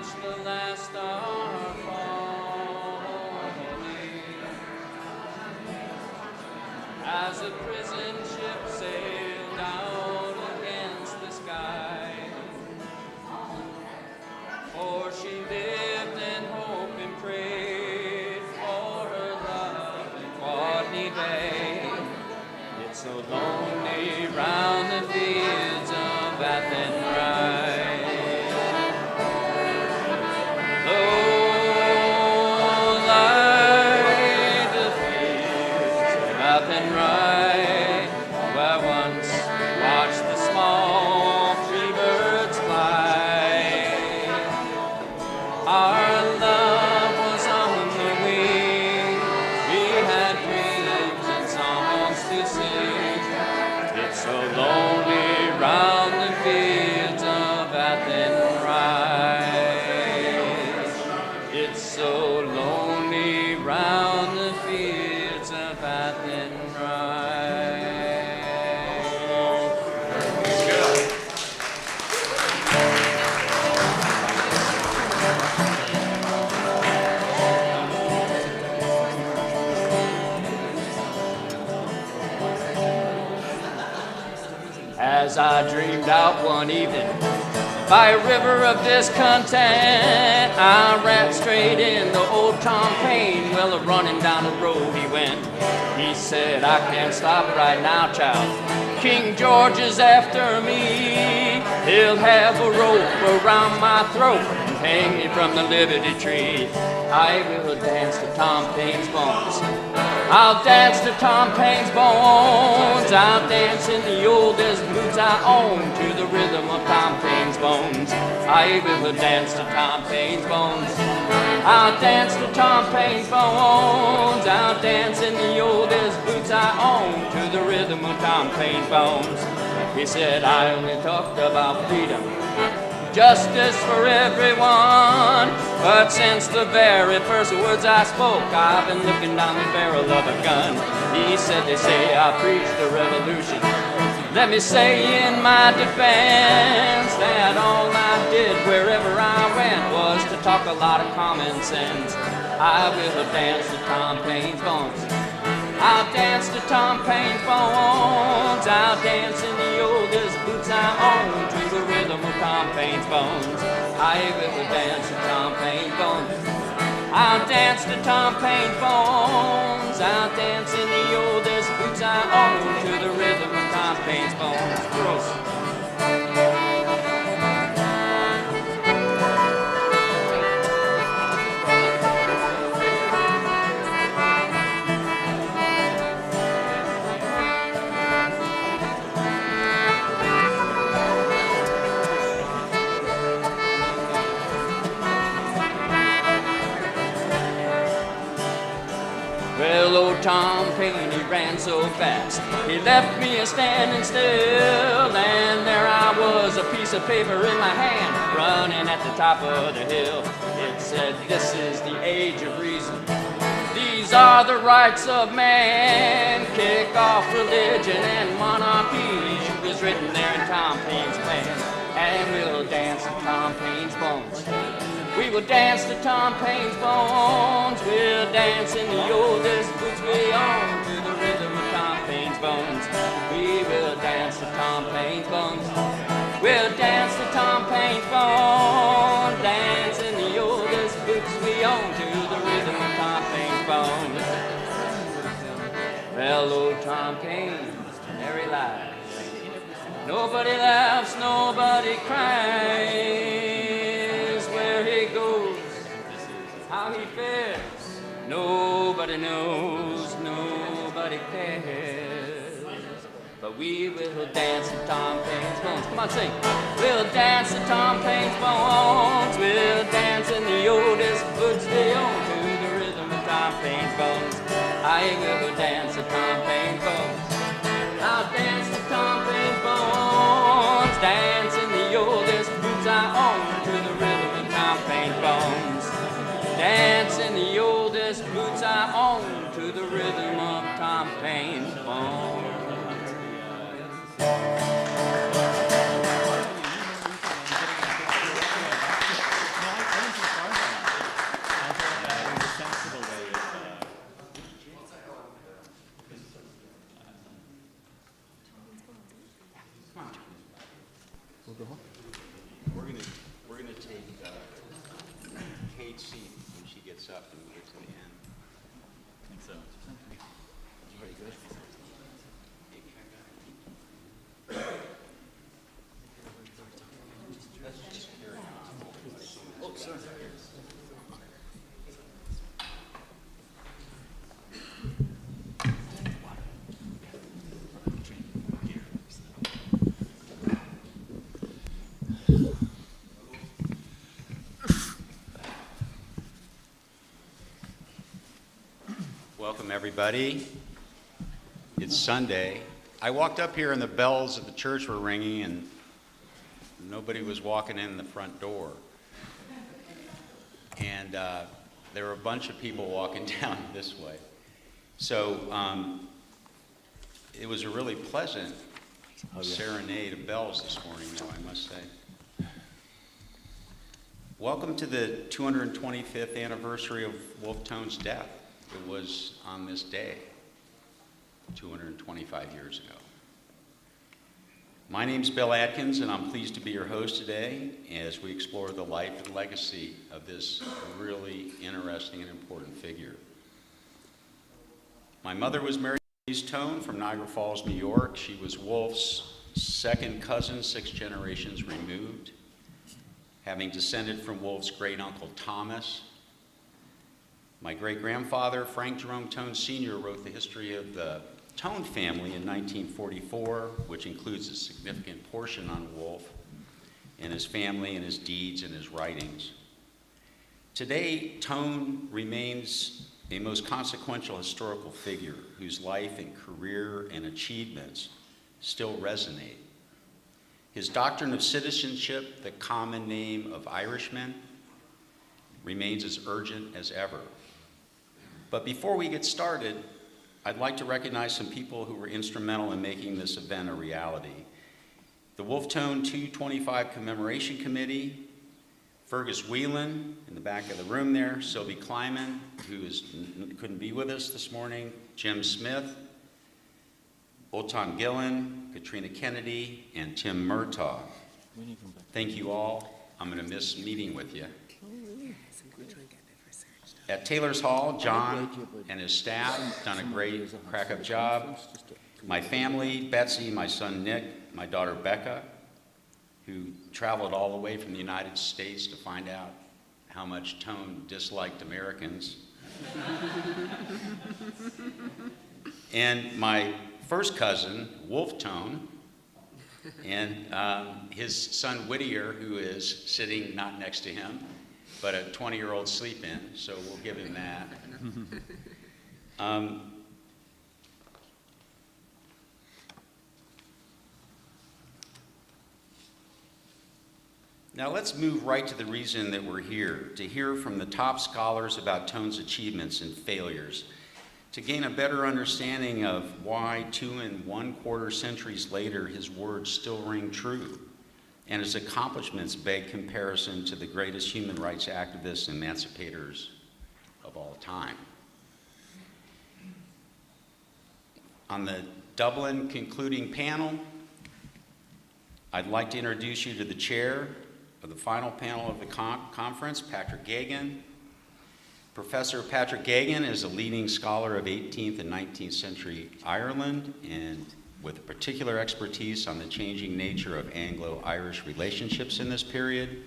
watch the last star falling as a prison ship sailed out against the sky. For she lived in hope and prayed for her love in Quadney Bay. It's so lonely round the fields of Athenry. Low lie the fields of Athenry, where once watched the small free birds fly. Our love was on the wing, we had dreams and songs to sing. It's so lonely round the fields of Athenry. It's so lonely round the fields of Athenry. As I dreamed out one evening by a river of discontent, I ran straight into old Tom Paine. Well, running down the road he went. He said, I can't stop right now, child. King George is after me. He'll have a rope around my throat and hang me from the Liberty Tree. I will dance to Tom Paine's bones. I'll dance to Tom Paine's bones. I'll dance in the oldest boots I own to the rhythm of Tom Paine's bones. I will dance to Tom Paine's bones. I'll dance to Tom Paine's bones. I'll dance in the oldest boots I own to the rhythm of Tom Paine's bones. He said, I only talked about freedom, justice for everyone. But since the very first words I spoke, I've been looking down the barrel of a gun. He said, they say I preached a revolution. Let me say in my defense that all I did wherever I went was to talk a lot of common sense. I will dance to Tom Paine's bones. I'll dance to Tom Paine's bones. I'll dance in the oldest boots I own to the rhythm of Tom Paine's bones. I will dance to Tom Paine's bones. I'll dance to Tom Paine's bones. I'll dance in the oldest boots I own to the rhythm of Tom Paine's bones. Gross. Well, old Tom Paine, he ran so fast, he left me a standing still, and there I was, a piece of paper in my hand, running at the top of the hill. It said, this is the age of reason. These are the rights of man. Kick off religion and monarchy. It was written there in Tom Paine's plan. And we'll dance to Tom Paine's bones. We will dance to Tom Paine's bones. We'll dance in the oldest boots we own to the rhythm of Tom Paine's bones. We will dance to Tom Paine's bones. We'll dance to Tom Paine's bones. Dance in the oldest boots we own to the rhythm of Tom Paine's bones. Well, old Tom Paine, there he lies. Nobody laughs, nobody cries. Where he goes, how he fares, nobody knows, nobody cares. But we will dance to Tom Paine's bones. Come on, sing. We'll dance to Tom Paine's bones. We'll dance in the oldest boots we own to the rhythm of Tom Paine's bones. I will dance to Tom Paine's bones. I'll dance to Tom Paine's bones. Dance in the oldest boots I own to the rhythm of Tom Paine's bones. Dance in the oldest boots I own to the rhythm of Tom Paine's bones. Welcome, everybody. It's Sunday. I walked up here and the bells of the church were ringing and nobody was walking in the front door. And there were a bunch of people walking down this way. So it was a really pleasant serenade of bells this morning, though, I must say. Welcome to the 225th anniversary of Wolfe Tone's death. It was on this day, 225 years ago. My name's Bill Atkins, and I'm pleased to be your host today as we explore the life and legacy of this really interesting and important figure. My mother was Mary Tone from Niagara Falls, New York. She was Wolfe's second cousin, 6 generations removed, having descended from Wolfe's great-uncle Thomas. My great-grandfather, Frank Jerome Tone Sr., wrote the history of the Tone family in 1944, which includes a significant portion on Wolfe and his family and his deeds and his writings. Today, Tone remains a most consequential historical figure whose life and career and achievements still resonate. His doctrine of citizenship, the common name of Irishman, remains as urgent as ever. But before we get started, I'd like to recognize some people who were instrumental in making this event a reality. The Wolfe Tone 225 Commemoration Committee, Fergus Whelan in the back of the room there, Sylvie Kleiman, who couldn't be with us this morning, Jim Smith, Olton Gillen, Katrina Kennedy, and Tim Murtaugh. Thank you all. I'm going to miss meeting with you. At Taylor's Hall, John and his staff have done a great crack-up job. My family, Betsy, my son Nick, my daughter Becca, who traveled all the way from the United States to find out how much Tone disliked Americans. And my first cousin, Wolfe Tone, and his son Whittier, who is sitting not next to him, but a 20-year-old sleep-in, so we'll give him that. Now let's move right to the reason that we're here, to hear from the top scholars about Tone's achievements and failures, to gain a better understanding of why 2 1/4 centuries later his words still ring true, and his accomplishments beg comparison to the greatest human rights activists and emancipators of all time. On the Dublin concluding panel, I'd like to introduce you to the chair of the final panel of the conference, Patrick Geoghegan. Professor Patrick Geoghegan is a leading scholar of 18th and 19th century Ireland, and with a particular expertise on the changing nature of Anglo-Irish relationships in this period.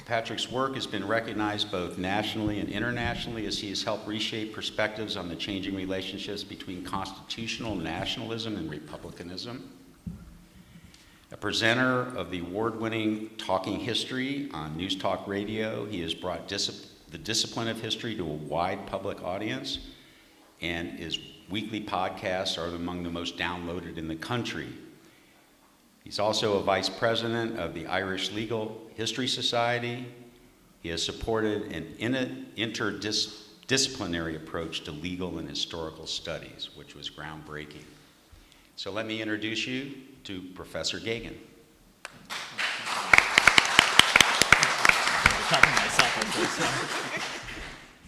Patrick's work has been recognized both nationally and internationally as he has helped reshape perspectives on the changing relationships between constitutional nationalism and republicanism. A presenter of the award-winning Talking History on News Talk Radio, he has brought the discipline of history to a wide public audience, and his weekly podcasts are among the most downloaded in the country. He's also a vice president of the Irish Legal History Society. He has supported an interdisciplinary approach to legal and historical studies, which was groundbreaking. So let me introduce you to Professor Geoghegan.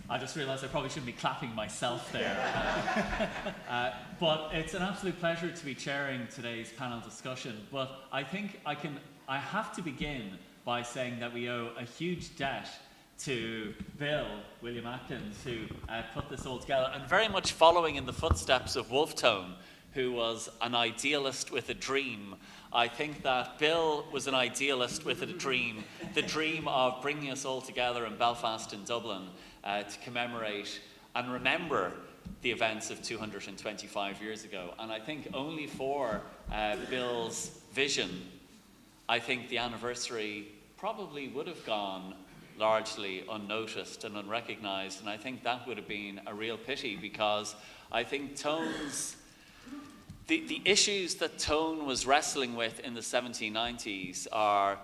I just realized I probably shouldn't be clapping myself there. But it's an absolute pleasure to be chairing today's panel discussion. But I think I have to begin by saying that we owe a huge debt to Bill, William Atkins, who put this all together, and very much following in the footsteps of Wolfe Tone, who was an idealist with a dream. I think that Bill was an idealist with a dream, the dream of bringing us all together in Belfast and Dublin to commemorate and remember the events of 225 years ago. And I think only for Bill's vision, I think the anniversary probably would have gone largely unnoticed and unrecognised, and I think that would have been a real pity, because I think Tone's the issues that Tone was wrestling with in the 1790s are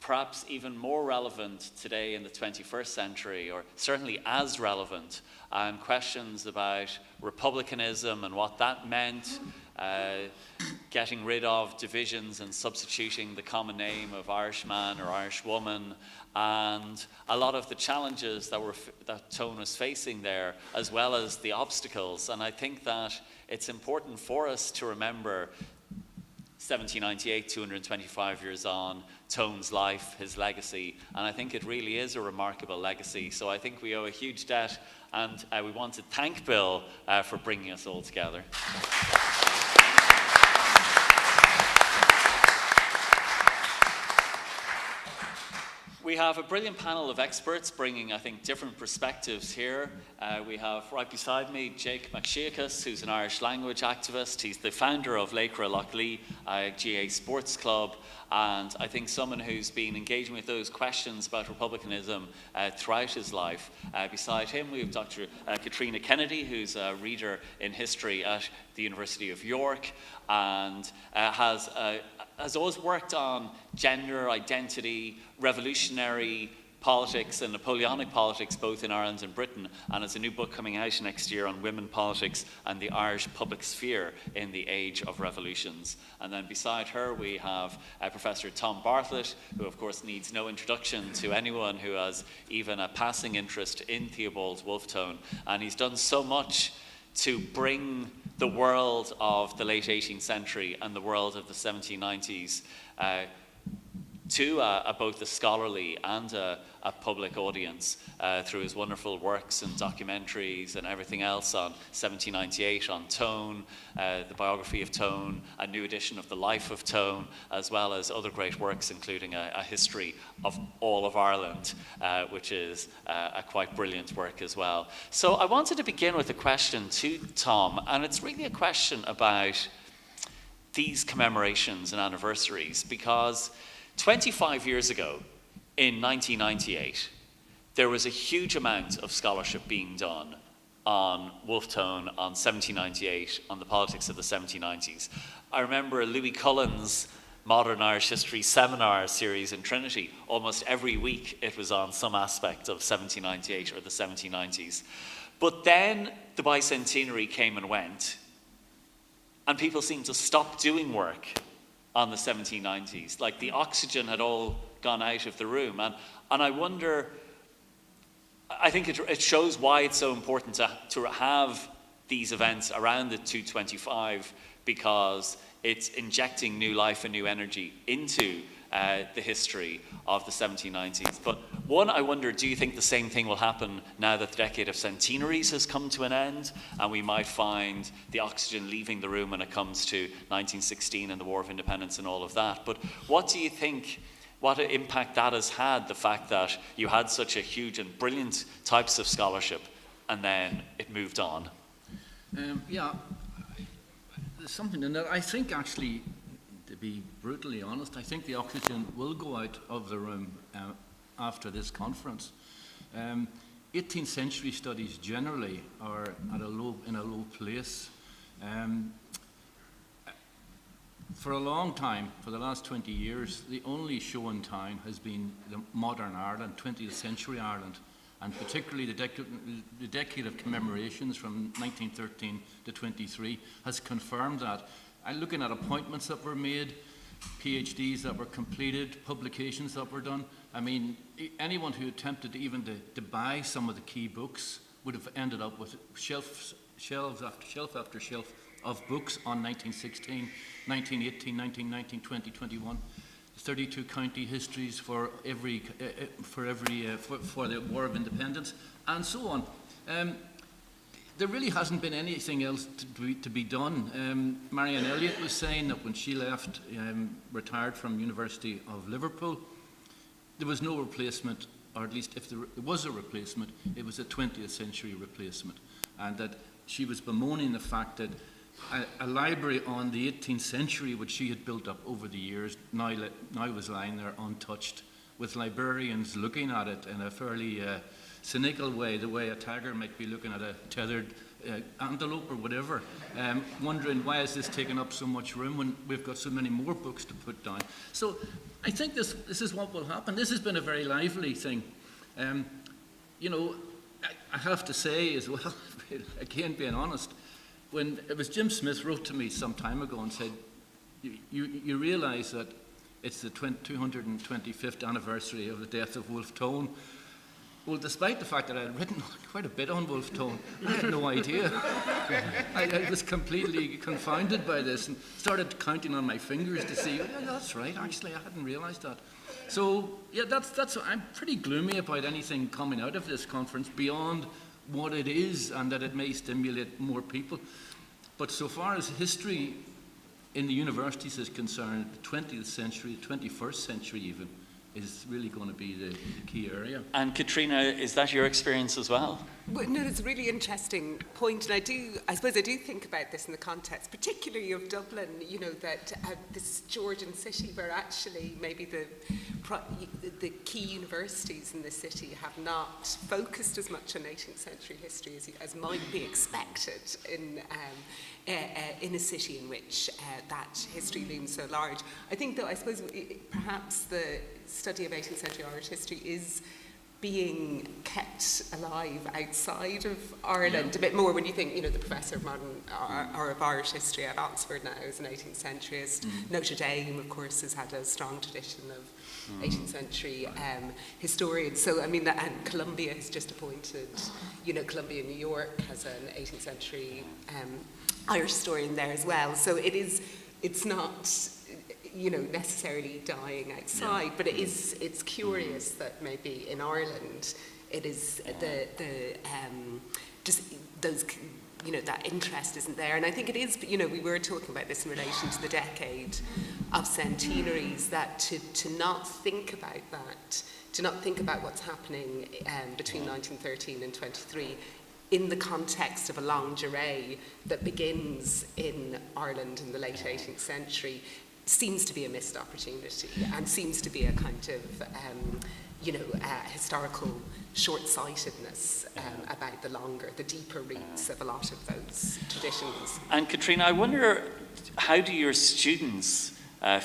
perhaps even more relevant today in the 21st century, or certainly as relevant, and questions about republicanism and what that meant, getting rid of divisions and substituting the common name of Irishman or Irishwoman, and a lot of the challenges that Tone was facing there, as well as the obstacles. And I think that it's important for us to remember 1798, 225 years on, Tone's life, his legacy, and I think it really is a remarkable legacy. So I think we owe a huge debt, and we want to thank Bill for bringing us all together. We have a brilliant panel of experts bringing, I think, different perspectives here. We have right beside me Jake MacSiacais, who's an Irish language activist. He's the founder of Laochra Loch Lao GAA sports club, and I think someone who's been engaging with those questions about republicanism throughout his life. Beside him, we have Dr. Catriona Kennedy, who's a reader in history at the University of York, and has always worked on gender identity, revolutionary politics and Napoleonic politics, both in Ireland and Britain, and has a new book coming out next year on women politics and the Irish public sphere in the age of revolutions. And then beside her we have Professor Tom Bartlett, who of course needs no introduction to anyone who has even a passing interest in Theobald Wolfe Tone, and he's done so much to bring the world of the late 18th century and the world of the 1790s to both a scholarly and a public audience through his wonderful works and documentaries and everything else on 1798, on Tone, the biography of Tone, a new edition of the life of Tone, as well as other great works, including a history of all of Ireland, which is a quite brilliant work as well. So I wanted to begin with a question to Tom, and it's really a question about these commemorations and anniversaries, because 25 years ago, in 1998, there was a huge amount of scholarship being done on Wolfe Tone, on 1798, on the politics of the 1790s. I remember Louis Cullen's Modern Irish History seminar series in Trinity. Almost every week it was on some aspect of 1798 or the 1790s. But then the bicentenary came and went, and people seemed to stop doing work on the 1790s, like the oxygen had all gone out of the room. And I wonder, I think it shows why it's so important to have these events around the 225, because it's injecting new life and new energy into the history of the 1790s. But one, I wonder, do you think the same thing will happen now that the decade of centenaries has come to an end, and we might find the oxygen leaving the room when it comes to 1916 and the War of Independence and all of that? But what do you think, what impact that has had, the fact that you had such a huge and brilliant types of scholarship and then it moved on? Yeah, there's something in that. I think actually, to be brutally honest, I think the oxygen will go out of the room after this conference. 18th century studies generally are in a low place. For a long time, for the last 20 years, the only show in town has been the modern Ireland, 20th century Ireland, and particularly the decade of commemorations from 1913 to 23 has confirmed that. I'm looking at appointments that were made, PhDs that were completed, publications that were done. I mean, anyone who attempted even to buy some of the key books would have ended up with shelf after shelf of books on 1916, 1918, 1919, 20, 21. 32 county histories for the War of Independence, and so on. There really hasn't been anything else to be done. Marianne Elliott was saying that when she left, retired from University of Liverpool, there was no replacement, or at least if there was a replacement, it was a 20th century replacement, and that she was bemoaning the fact that a library on the 18th century, which she had built up over the years, now was lying there untouched with librarians looking at it in a fairly cynical way, the way a tiger might be looking at a tethered antelope or whatever, wondering why is this taking up so much room when we've got so many more books to put down. So I think this is what will happen. This has been a very lively thing. You know, I have to say as well, again being honest, when it was Jim Smith wrote to me some time ago and said, you realise that it's the 225th anniversary of the death of Wolfe Tone. Well, despite the fact that I had written quite a bit on Wolfe Tone, I had no idea. I was completely confounded by this and started counting on my fingers to see, oh, yeah, that's right, actually, I hadn't realised that. So, yeah, that's I'm pretty gloomy about anything coming out of this conference beyond what it is and that it may stimulate more people. But so far as history in the universities is concerned, the 20th century, the 21st century even, is really going to be the key area. And Catriona, is that your experience as well? Well, no, it's a really interesting point, and I suppose I do think about this in the context, particularly of Dublin, you know, that this Georgian city where actually maybe the key universities in the city have not focused as much on 18th century history as might be expected in a city in which that history looms so large. I think, though, I suppose perhaps the study of 18th century Irish history is being kept alive outside of Ireland a bit more when you think, you know, the professor of modern or of Irish history at Oxford now is an 18th centuryist. Notre Dame, of course, has had a strong tradition of 18th century historians. So, I mean, and Columbia has just appointed, you know, Columbia, New York has an 18th century Irish historian there as well. So it's not, you know, necessarily dying outside, but it's curious that maybe in Ireland it is just those, you know, that interest isn't there. And I think it is, you know, we were talking about this in relation to the decade of centenaries, that to not think about that, to not think about what's happening between 1913 and 23 in the context of a longue durée that begins in Ireland in the late 18th century, seems to be a missed opportunity and seems to be a kind of, you know, historical short-sightedness about the deeper roots of a lot of those traditions. And Catriona, I wonder, how do your students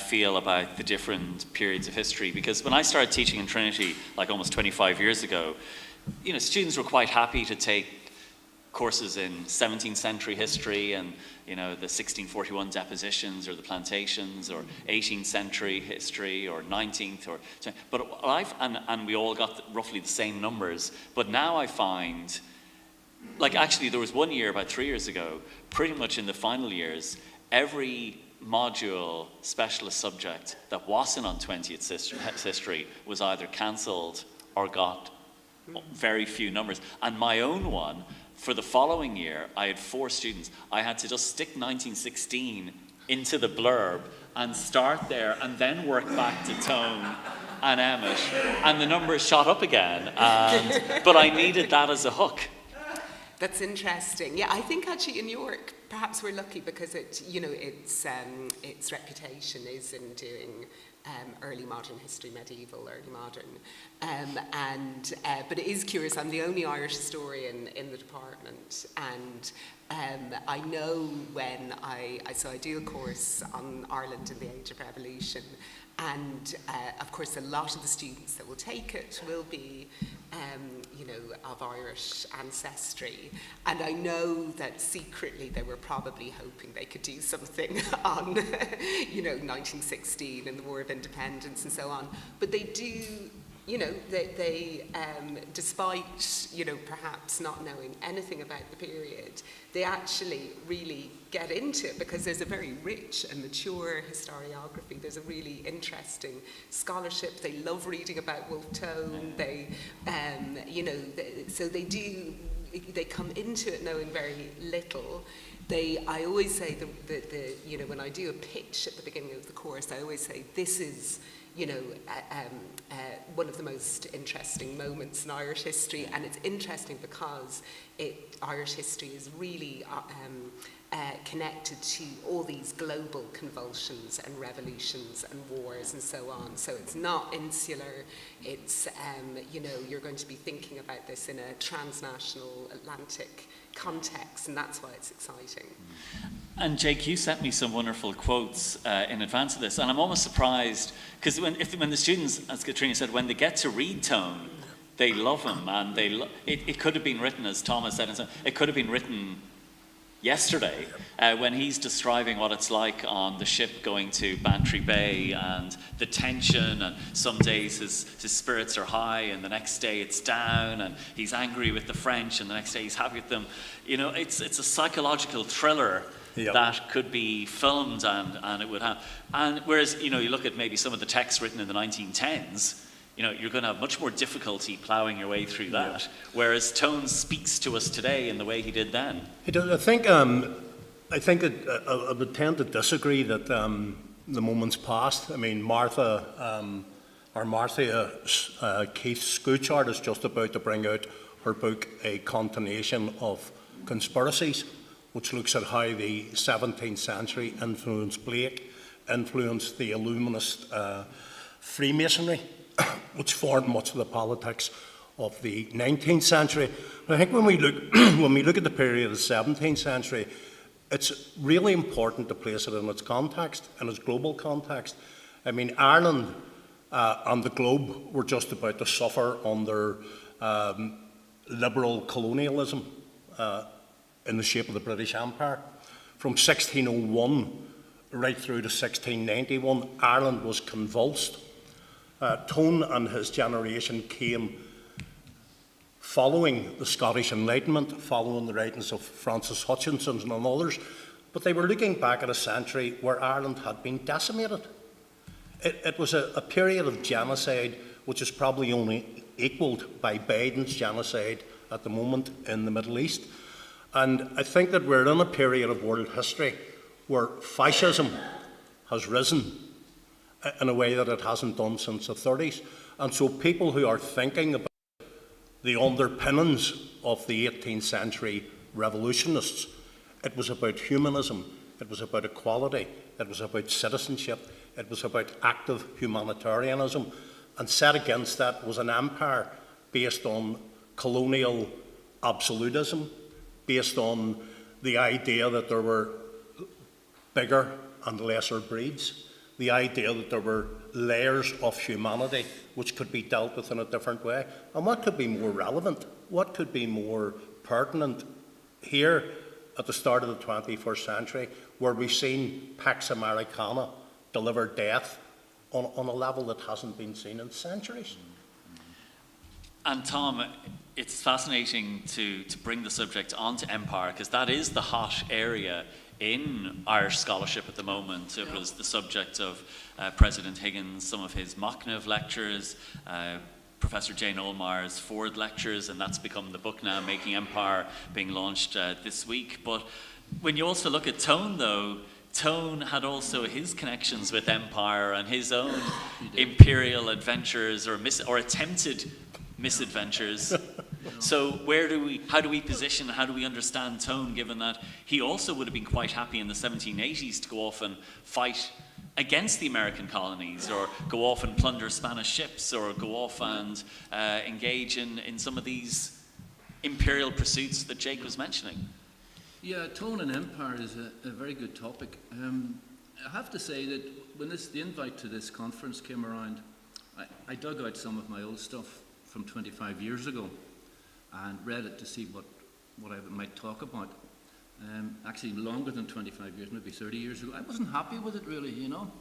feel about the different periods of history? Because when I started teaching in Trinity, like almost 25 years ago, you know, students were quite happy to take courses in 17th century history and, you know, the 1641 depositions or the plantations, or 18th century history or 19th, or but and we all got roughly the same numbers. But now I find, like, actually there was one year about 3 years ago, pretty much in the final years, every module specialist subject that wasn't on 20th history was either cancelled or got very few numbers. And my own one, for the following year, I had 4 students. I had to just stick 1916 into the blurb and start there and then work back to Tone and Emmet, and the numbers shot up again. But I needed that as a hook. That's interesting. Yeah, I think actually in York, perhaps we're lucky because it, you know, its reputation is in doing early modern history, medieval, early modern, but it is curious. I'm the only Irish historian in the department, and I know when I do a course on Ireland in the Age of Revolution, and of course a lot of the students that will take it will be you know, of Irish ancestry, and I know that secretly they were probably hoping they could do something on you know, 1916 and the War of Independence and so on, but they do, you know, they despite, you know, perhaps not knowing anything about the period, they actually really get into it because there's a very rich and mature historiography. There's a really interesting scholarship. They love reading about Wolfe Tone. They, you know, so they come into it knowing very little. I always say you know, when I do a pitch at the beginning of the course, I always say this is, you know, one of the most interesting moments in Irish history, and it's interesting because Irish history is really connected to all these global convulsions and revolutions and wars and so on. So it's not insular. It's, you know, you're going to be thinking about this in a transnational Atlantic context, and that's why it's exciting. And Jake, you sent me some wonderful quotes in advance of this, and I'm almost surprised, because when the students, as Catriona said, when they get to read Tone, they love him, and it could have been written, as Thomas said, it could have been written yesterday, when he's describing what it's like on the ship going to Bantry Bay and the tension, and some days his spirits are high and the next day it's down, and he's angry with the French and the next day he's happy with them. You know, it's a psychological thriller. Yep. That could be filmed, and it would have. And whereas, you know, you look at maybe some of the texts written in the 1910s, you know, you're going to have much more difficulty ploughing your way through that. Yeah. Whereas Tone speaks to us today in the way he did then. I think I would tend to disagree that the moment's past. I mean, Martha Keith's Scouchard is just about to bring out her book, A Continuation of Conspiracies, which looks at how the 17th century influenced Blake, influenced the Illuminist Freemasonry, which formed much of the politics of the 19th century. But I think when we look at the period of the 17th century, it's really important to place it in its context, in its global context. I mean, Ireland and the globe were just about to suffer under liberal colonialism in the shape of the British Empire. From 1601 right through to 1691, Ireland was convulsed. Tone and his generation came following the Scottish Enlightenment, following the writings of Francis Hutchinson and others, but they were looking back at a century where Ireland had been decimated. It was a period of genocide which is probably only equalled by Biden's genocide at the moment in the Middle East. And I think that we're in a period of world history where fascism has risen in a way that it hasn't done since the 30s. And so people who are thinking about the underpinnings of the 18th century revolutionists, it was about humanism, it was about equality, it was about citizenship, it was about active humanitarianism, and set against that was an empire based on colonial absolutism, based on the idea that there were bigger and lesser breeds, the idea that there were layers of humanity which could be dealt with in a different way. And what could be more relevant? What could be more pertinent here at the start of the 21st century, where we've seen Pax Americana deliver death on a level that hasn't been seen in centuries? And Tom, it's fascinating to bring the subject onto empire, because that is the hot area in Irish scholarship at the moment. It was the subject of President Higgins, some of his Machnamh lectures, Professor Jane Olmar's Ford lectures, and that's become the book now, Making Empire, being launched this week. But when you also look at Tone, though, Tone had also his connections with empire and his own imperial adventures or attempted misadventures. So how do we position, how do we understand Tone, given that he also would have been quite happy in the 1780s to go off and fight against the American colonies, or go off and plunder Spanish ships, or go off and engage in some of these imperial pursuits that Jake was mentioning? Yeah, Tone and empire is a very good topic. I have to say that when the invite to this conference came around, I dug out some of my old stuff from 25 years ago and read it to see what I might talk about. Actually longer than 25 years, maybe 30 years ago. I wasn't happy with it really, you know.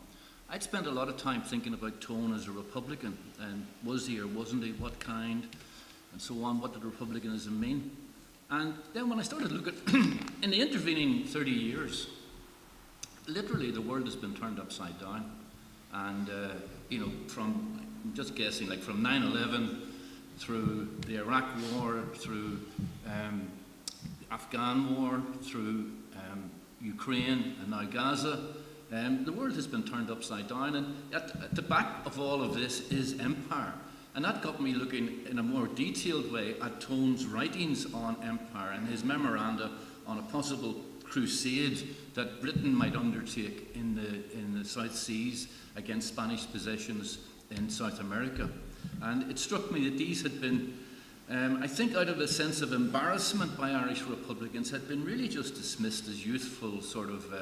I'd spent a lot of time thinking about Tone as a Republican, and was he or wasn't he, what kind, and so on, what did Republicanism mean? And then when I started looking, in the intervening 30 years, literally the world has been turned upside down. And, you know, from, I'm just guessing, like from 9/11 through the Iraq War, through the Afghan War, through Ukraine, and now Gaza. The world has been turned upside down, and at the back of all of this is empire. And that got me looking in a more detailed way at Tone's writings on empire and his memoranda on a possible crusade that Britain might undertake in the South Seas against Spanish possessions in South America. And it struck me that these had been, I think out of a sense of embarrassment by Irish Republicans, had been really just dismissed as youthful sort of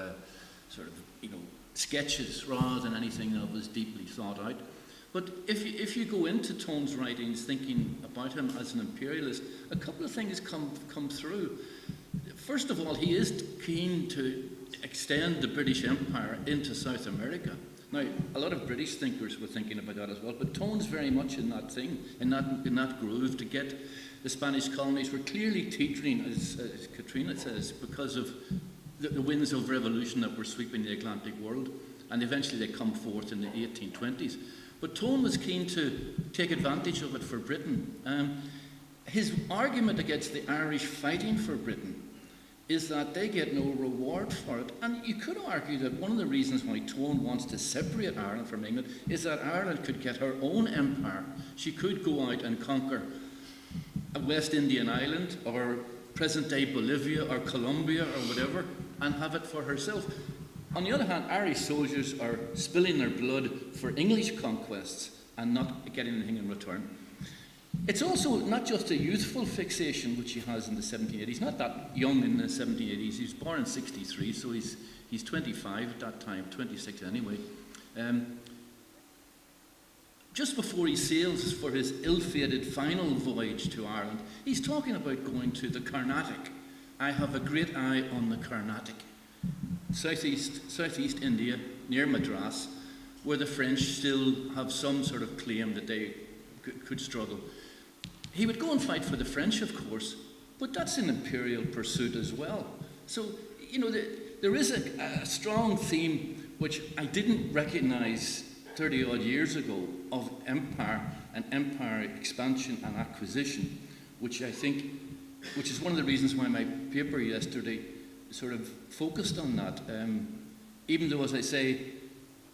sketches rather than anything that was deeply thought out. But if you go into Tone's writings thinking about him as an imperialist, a couple of things come through. First of all, he is keen to extend the British Empire into South America. Now, a lot of British thinkers were thinking about that as well, but Tone's very much in that thing, in that groove to get the Spanish colonies were clearly teetering, as Catriona says, because of the winds of revolution that were sweeping the Atlantic world, and eventually they come forth in the 1820s. But Tone was keen to take advantage of it for Britain. His argument against the Irish fighting for Britain is that they get no reward for it. And you could argue that one of the reasons why Tone wants to separate Ireland from England is that Ireland could get her own empire. She could go out and conquer a West Indian island or present-day Bolivia or Colombia or whatever and have it for herself. On the other hand, Irish soldiers are spilling their blood for English conquests and not getting anything in return. It's also not just a youthful fixation which he has in the 1780s. He's not that young in the 1780s. He was born in 63, so he's 25 at that time, 26 anyway. Just before he sails for his ill-fated final voyage to Ireland, he's talking about going to the Carnatic. I have a great eye on the Carnatic. Southeast India, near Madras, where the French still have some sort of claim that they could struggle. He would go and fight for the French, of course, but that's an imperial pursuit as well. So, there is a strong theme which I didn't recognise 30-odd years ago of empire and empire expansion and acquisition, which is one of the reasons why my paper yesterday sort of focused on that. Even though, as I say,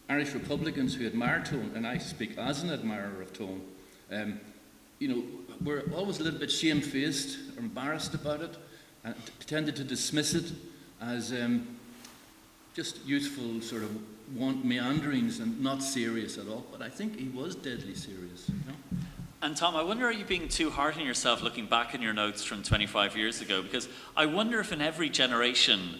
Irish Republicans who admire Tone, and I speak as an admirer of Tone, we're always a little bit shamefaced or embarrassed about it and tended to dismiss it as just youthful sort of meanderings and not serious at all. But I think he was deadly serious. And Tom, I wonder, are you being too hard on yourself looking back in your notes from 25 years ago? Because I wonder if in every generation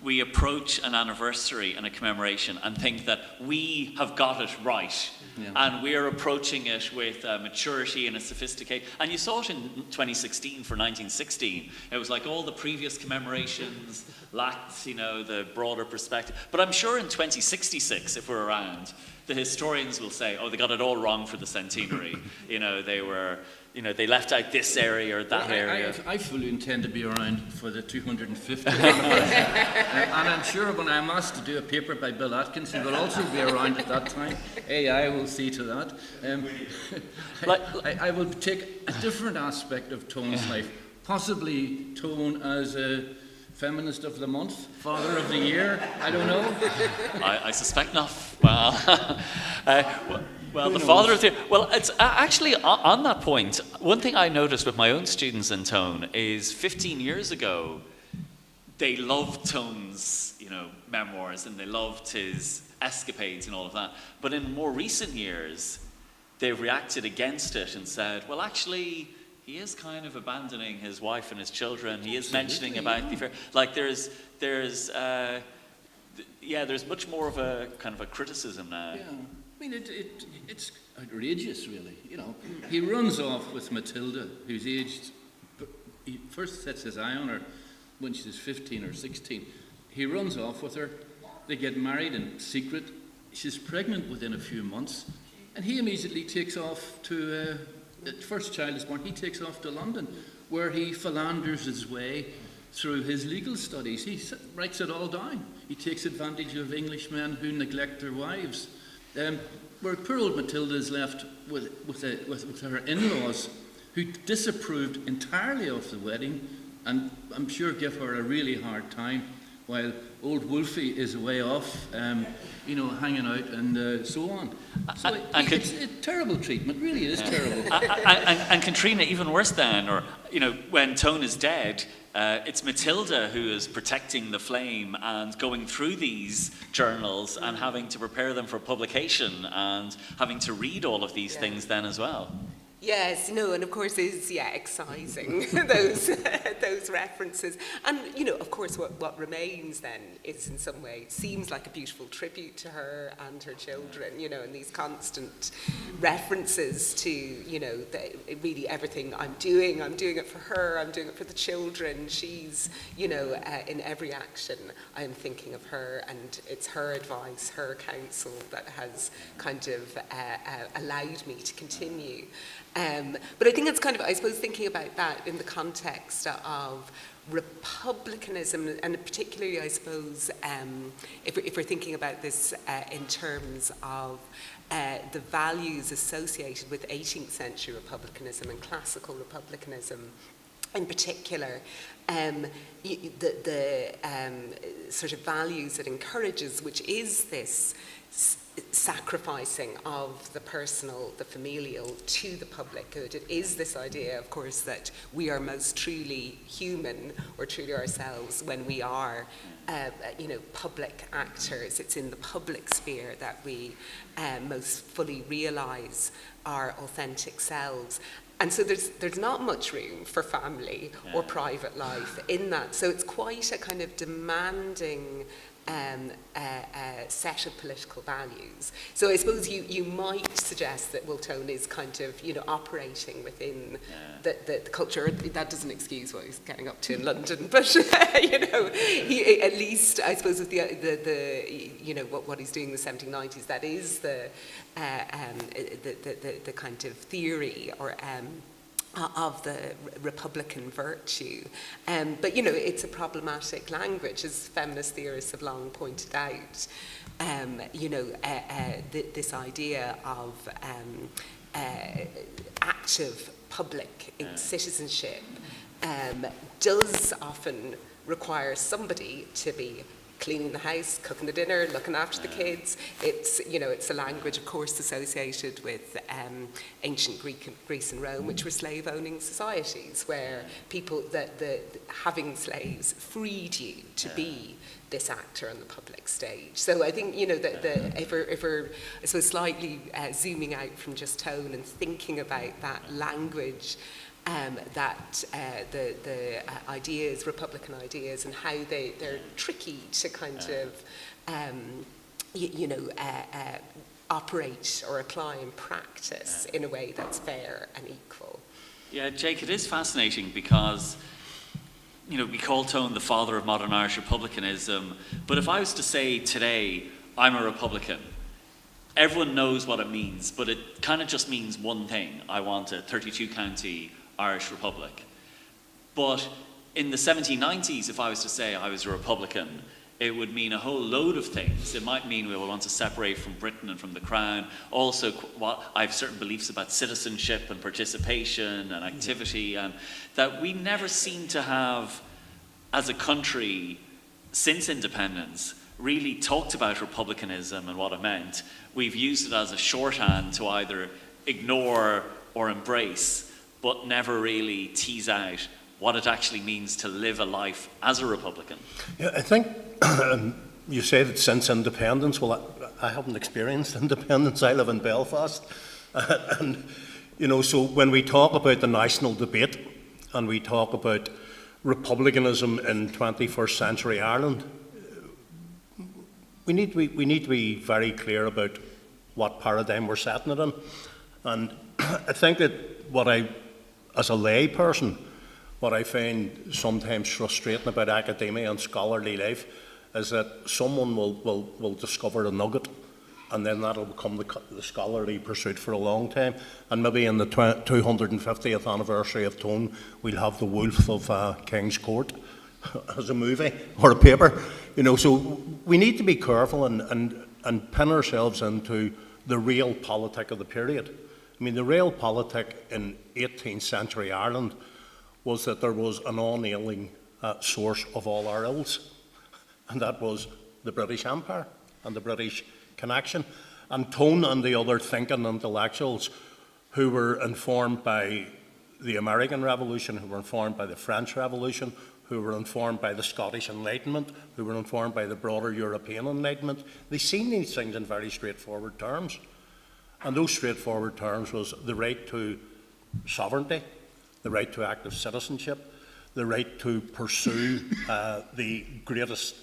we approach an anniversary and a commemoration and think that we have got it right. Yeah. And we're approaching it with maturity and a sophistication. And you saw it in 2016 for 1916. It was like all the previous commemorations lacked, the broader perspective. But I'm sure in 2066, if we're around, the historians will say, oh, they got it all wrong for the centenary. They left out this area or that area. I fully intend to be around for the 250th anniversary. And I'm sure when I'm asked to do a paper by Bill Atkins, he will also be around at that time. AI will see to that. I will take a different aspect of Tone's life, possibly Tone as a Feminist of the Month, Father of the Year, I don't know. I suspect not. Well, the Father of the Year. Well, it's actually on that point. One thing I noticed with my own students in Tone is 15 years ago, they loved Tone's, memoirs and they loved his escapades and all of that. But in more recent years, they've reacted against it and said, well, actually, he is kind of abandoning his wife and his children. He is mentioning about the affair. Like there's much more of a kind of a criticism now. Yeah, I mean it's outrageous, really. He runs off with Matilda, who's aged. He first sets his eye on her when she's 15 or 16. He runs off with her. They get married in secret. She's pregnant within a few months, and he immediately takes off to. The first child is born, he takes off to London, where he philanders his way through his legal studies. He writes it all down. He takes advantage of Englishmen who neglect their wives. Where poor old Matilda is left with her in-laws, who disapproved entirely of the wedding, and I'm sure give her a really hard time. while old Wolfie is way off, you know, hanging out and so on. So it's terrible treatment, really, it is terrible. And Catriona, even worse than, or, you know, when Tone is dead, it's Matilda who is protecting the flame and going through these journals and having to prepare them for publication and having to read all of these things then as well. Yes, no, and of course is, excising those references. And, you know, of course what remains then is in some way, seems like a beautiful tribute to her and her children, you know, and these constant references to, you know, really everything I'm doing it for her, I'm doing it for the children. She's, you know, in every action I'm thinking of her, and it's her advice, her counsel that has kind of allowed me to continue. But I think it's kind of, I suppose, thinking about that in the context of republicanism, and particularly, I suppose, if we're thinking about this in terms of the values associated with 18th century republicanism and classical republicanism in particular, the sort of values it encourages, which is this sacrificing of the personal, the familial, to the public good. It is this idea, of course, that we are most truly human, or truly ourselves, when we are, you know, public actors. It's in the public sphere that we most fully realise our authentic selves. And so there's not much room for family or private life in that. So it's quite a kind of demanding set of political values. So I suppose you might suggest that Wolfe Tone is kind of, you know, operating within the culture. That doesn't excuse what he's getting up to in London, but you know, he, at least I suppose with the you know, what he's doing in the 1790s, that is the kind of theory or of the republican virtue. But, you know, it's a problematic language, as feminist theorists have long pointed out. You know, this idea of active public citizenship does often require somebody to be cleaning the house, cooking the dinner, looking after the kids. It's, you know, it's a language, of course, associated with ancient Greece and Rome, which were slave-owning societies, where people, having slaves freed you to be this actor on the public stage. So I think, you know, if we're I suppose slightly zooming out from just Tone and thinking about that language, that the ideas, republican ideas, and how they're tricky to kind of, you know, operate or apply in practice in a way that's fair and equal. Yeah, Jake, it is fascinating because, you know, we call Tone the father of modern Irish republicanism, but if I was to say today, I'm a Republican, everyone knows what it means, but it kind of just means one thing. I want a 32-county Irish Republic. But in the 1790s, if I was to say I was a Republican, it would mean a whole load of things. It might mean we will want to separate from Britain and from the Crown. Also, I have certain beliefs about citizenship and participation and activity, and that we never seem to have, as a country, since independence, really talked about republicanism and what it meant. We've used it as a shorthand to either ignore or embrace, but never really tease out what it actually means to live a life as a Republican. Yeah, I think you say that since independence. Well, I haven't experienced independence. I live in Belfast. And, you know, so when we talk about the national debate and we talk about republicanism in 21st century Ireland, we need to be very clear about what paradigm we're setting it in. And I think that as a lay person, what I find sometimes frustrating about academia and scholarly life is that someone will discover a nugget, and then that'll become the scholarly pursuit for a long time. And maybe in the 250th anniversary of Tone, we'll have The Wolf of King's Court as a movie or a paper. You know, so we need to be careful and pin ourselves into the real politic of the period. I mean, the real politic in 18th century Ireland was that there was an unailing source of all our ills. and that was the British Empire and the British connection. And Tone and the other thinking intellectuals who were informed by the American Revolution, who were informed by the French Revolution, who were informed by the Scottish Enlightenment, who were informed by the broader European Enlightenment, they seen these things in very straightforward terms. And those straightforward terms was the right to sovereignty, the right to active citizenship, the right to pursue the greatest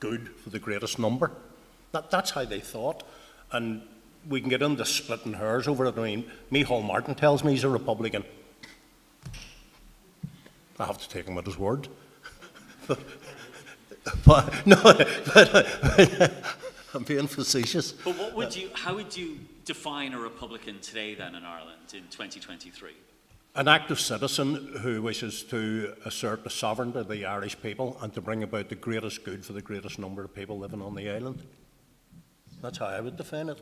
good for the greatest number. That's how they thought. And we can get into splitting hairs over it. I mean, Micheál Martin tells me he's a Republican. I have to take him at his word. but I'm being facetious. But how would you define a Republican today then in Ireland in 2023? An active citizen who wishes to assert the sovereignty of the Irish people and to bring about the greatest good for the greatest number of people living on the island. That's how I would define it.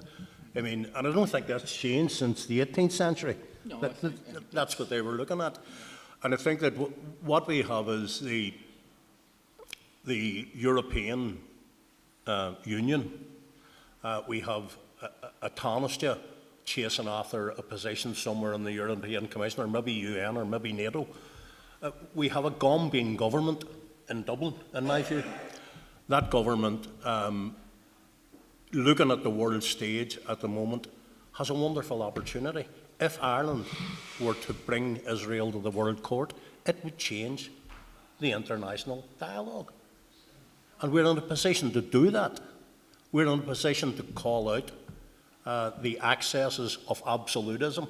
I mean, and I don't think that's changed since the 18th century. No, that's what they were looking at. And I think that what we have is the European Union. We have a Taoiseach chasing after a position somewhere in the European Commission, or maybe UN, or maybe NATO. We have a Gombian government in Dublin, in my view. That government, looking at the world stage at the moment, has a wonderful opportunity. If Ireland were to bring Israel to the World Court, it would change the international dialogue. And we're in a position to do that. We're in a position to call out the excesses of absolutism,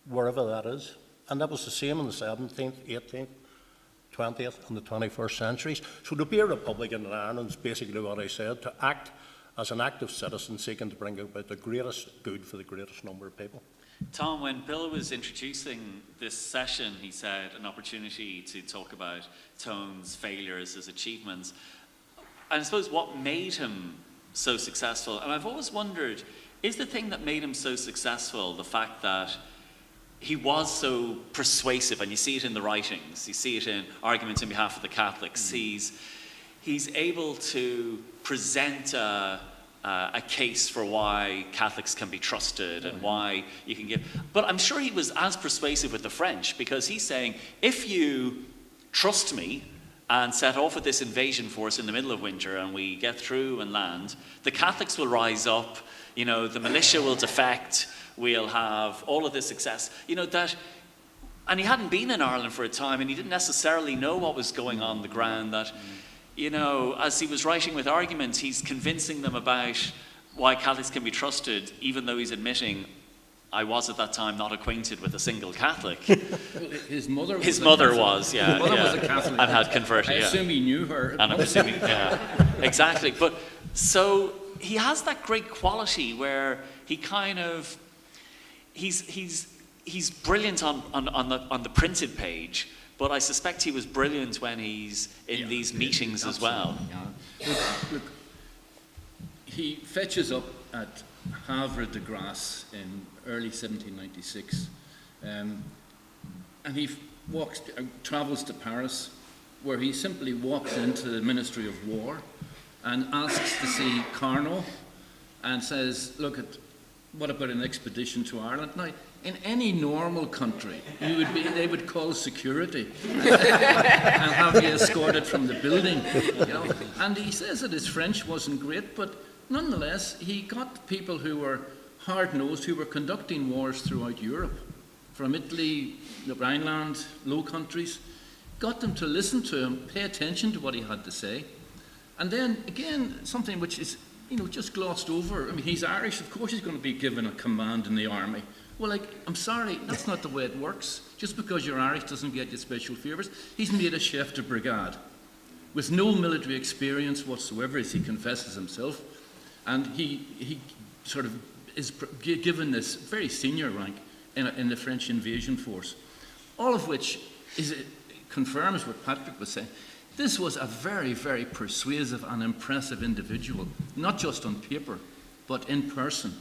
wherever that is. And that was the same in the 17th, 18th, 20th, and the 21st centuries. So to be a Republican in Ireland is basically what I said, to act as an active citizen seeking to bring about the greatest good for the greatest number of people. Tom, when Bill was introducing this session, he said an opportunity to talk about Tone's failures, his achievements. And I suppose what made him so successful, and I've always wondered, is the thing that made him so successful the fact that he was so persuasive, and you see it in the writings, you see it in arguments on behalf of the Catholics, he's able to present a case for why Catholics can be trusted and why you can give. But I'm sure he was as persuasive with the French, because he's saying, if you trust me and set off with this invasion force in the middle of winter and we get through and land, the Catholics will rise up, you know, the militia will defect, we'll have all of this success, you know, that. And he hadn't been in Ireland for a time, and he didn't necessarily know what was going on the ground, that, you know, as he was writing with arguments, he's convincing them about why Catholics can be trusted, even though he's admitting, I was at that time not acquainted with a single Catholic. His mother was. His mother was, yeah. His mother was a Catholic. And had converted, I assume he knew her. And I'm assuming, yeah, exactly. But so he has that great quality where he kind of, he's brilliant on the printed page, but I suspect he was brilliant when he's in these meetings as well. Yeah. Look, he fetches up at Havre de Grace in early 1796, and he travels to Paris, where he simply walks into the Ministry of War and asks to see Carnot, and says, look, what about an expedition to Ireland? Now, in any normal country, they would call security and have you escorted from the building. You know? And he says that his French wasn't great, but nonetheless, he got people who were hard-nosed, who were conducting wars throughout Europe, from Italy, the Rhineland, Low Countries, got them to listen to him, pay attention to what he had to say. And then, again, something which is, you know, just glossed over. I mean, he's Irish, of course he's going to be given a command in the army. Well, like, I'm sorry, that's not the way it works. Just because you're Irish doesn't get you special favours. He's made a chef de brigade with no military experience whatsoever, as he confesses himself. And he sort of is given this very senior rank in the French invasion force. All of which confirms what Patrick was saying. This was a very, very persuasive and impressive individual, not just on paper, but in person.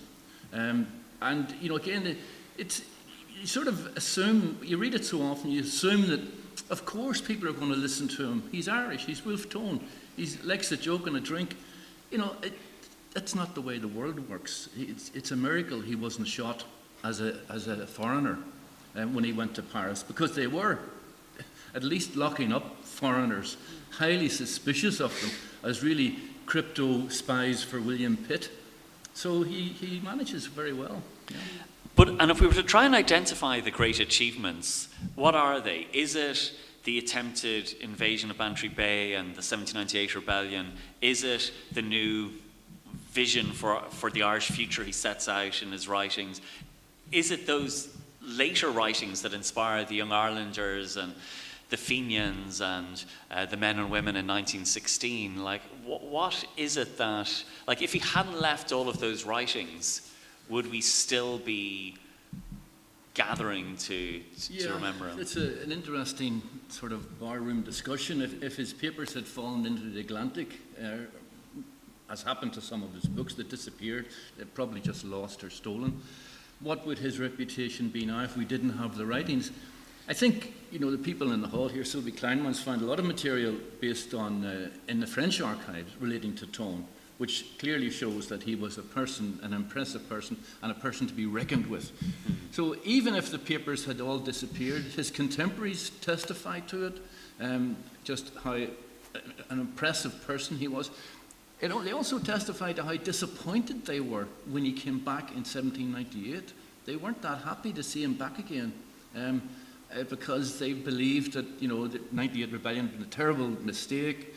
And, you know, again, you sort of assume, you read it so often, you assume that of course people are going to listen to him. He's Irish, he's Wolfe Tone, he likes a joke and a drink. You know, that's not the way the world works. It's a miracle he wasn't shot as a foreigner when he went to Paris, because they were at least locking up foreigners, highly suspicious of them as really crypto spies for William Pitt. So he manages very well. Yeah. And if we were to try and identify the great achievements, what are they? Is it the attempted invasion of Bantry Bay and the 1798 rebellion? Is it the new vision for the Irish future he sets out in his writings? Is it those later writings that inspire the Young Irelanders and the Fenians and the men and women in 1916? Like, what is it that, like, if he hadn't left all of those writings, would we still be gathering to remember him? It's an interesting sort of barroom discussion. If his papers had fallen into the Atlantic, as happened to some of his books that disappeared, they're probably just lost or stolen, what would his reputation be now if we didn't have the writings? I think, you know, the people in the hall here, Sylvie Kleinmans, found a lot of material based on, in the French archives relating to Tone, which clearly shows that he was a person, an impressive person, and a person to be reckoned with. So even if the papers had all disappeared, his contemporaries testified to it, just how an impressive person he was. They also testified to how disappointed they were when he came back in 1798. They weren't that happy to see him back again, because they believed that, you know, the 98 rebellion had been a terrible mistake,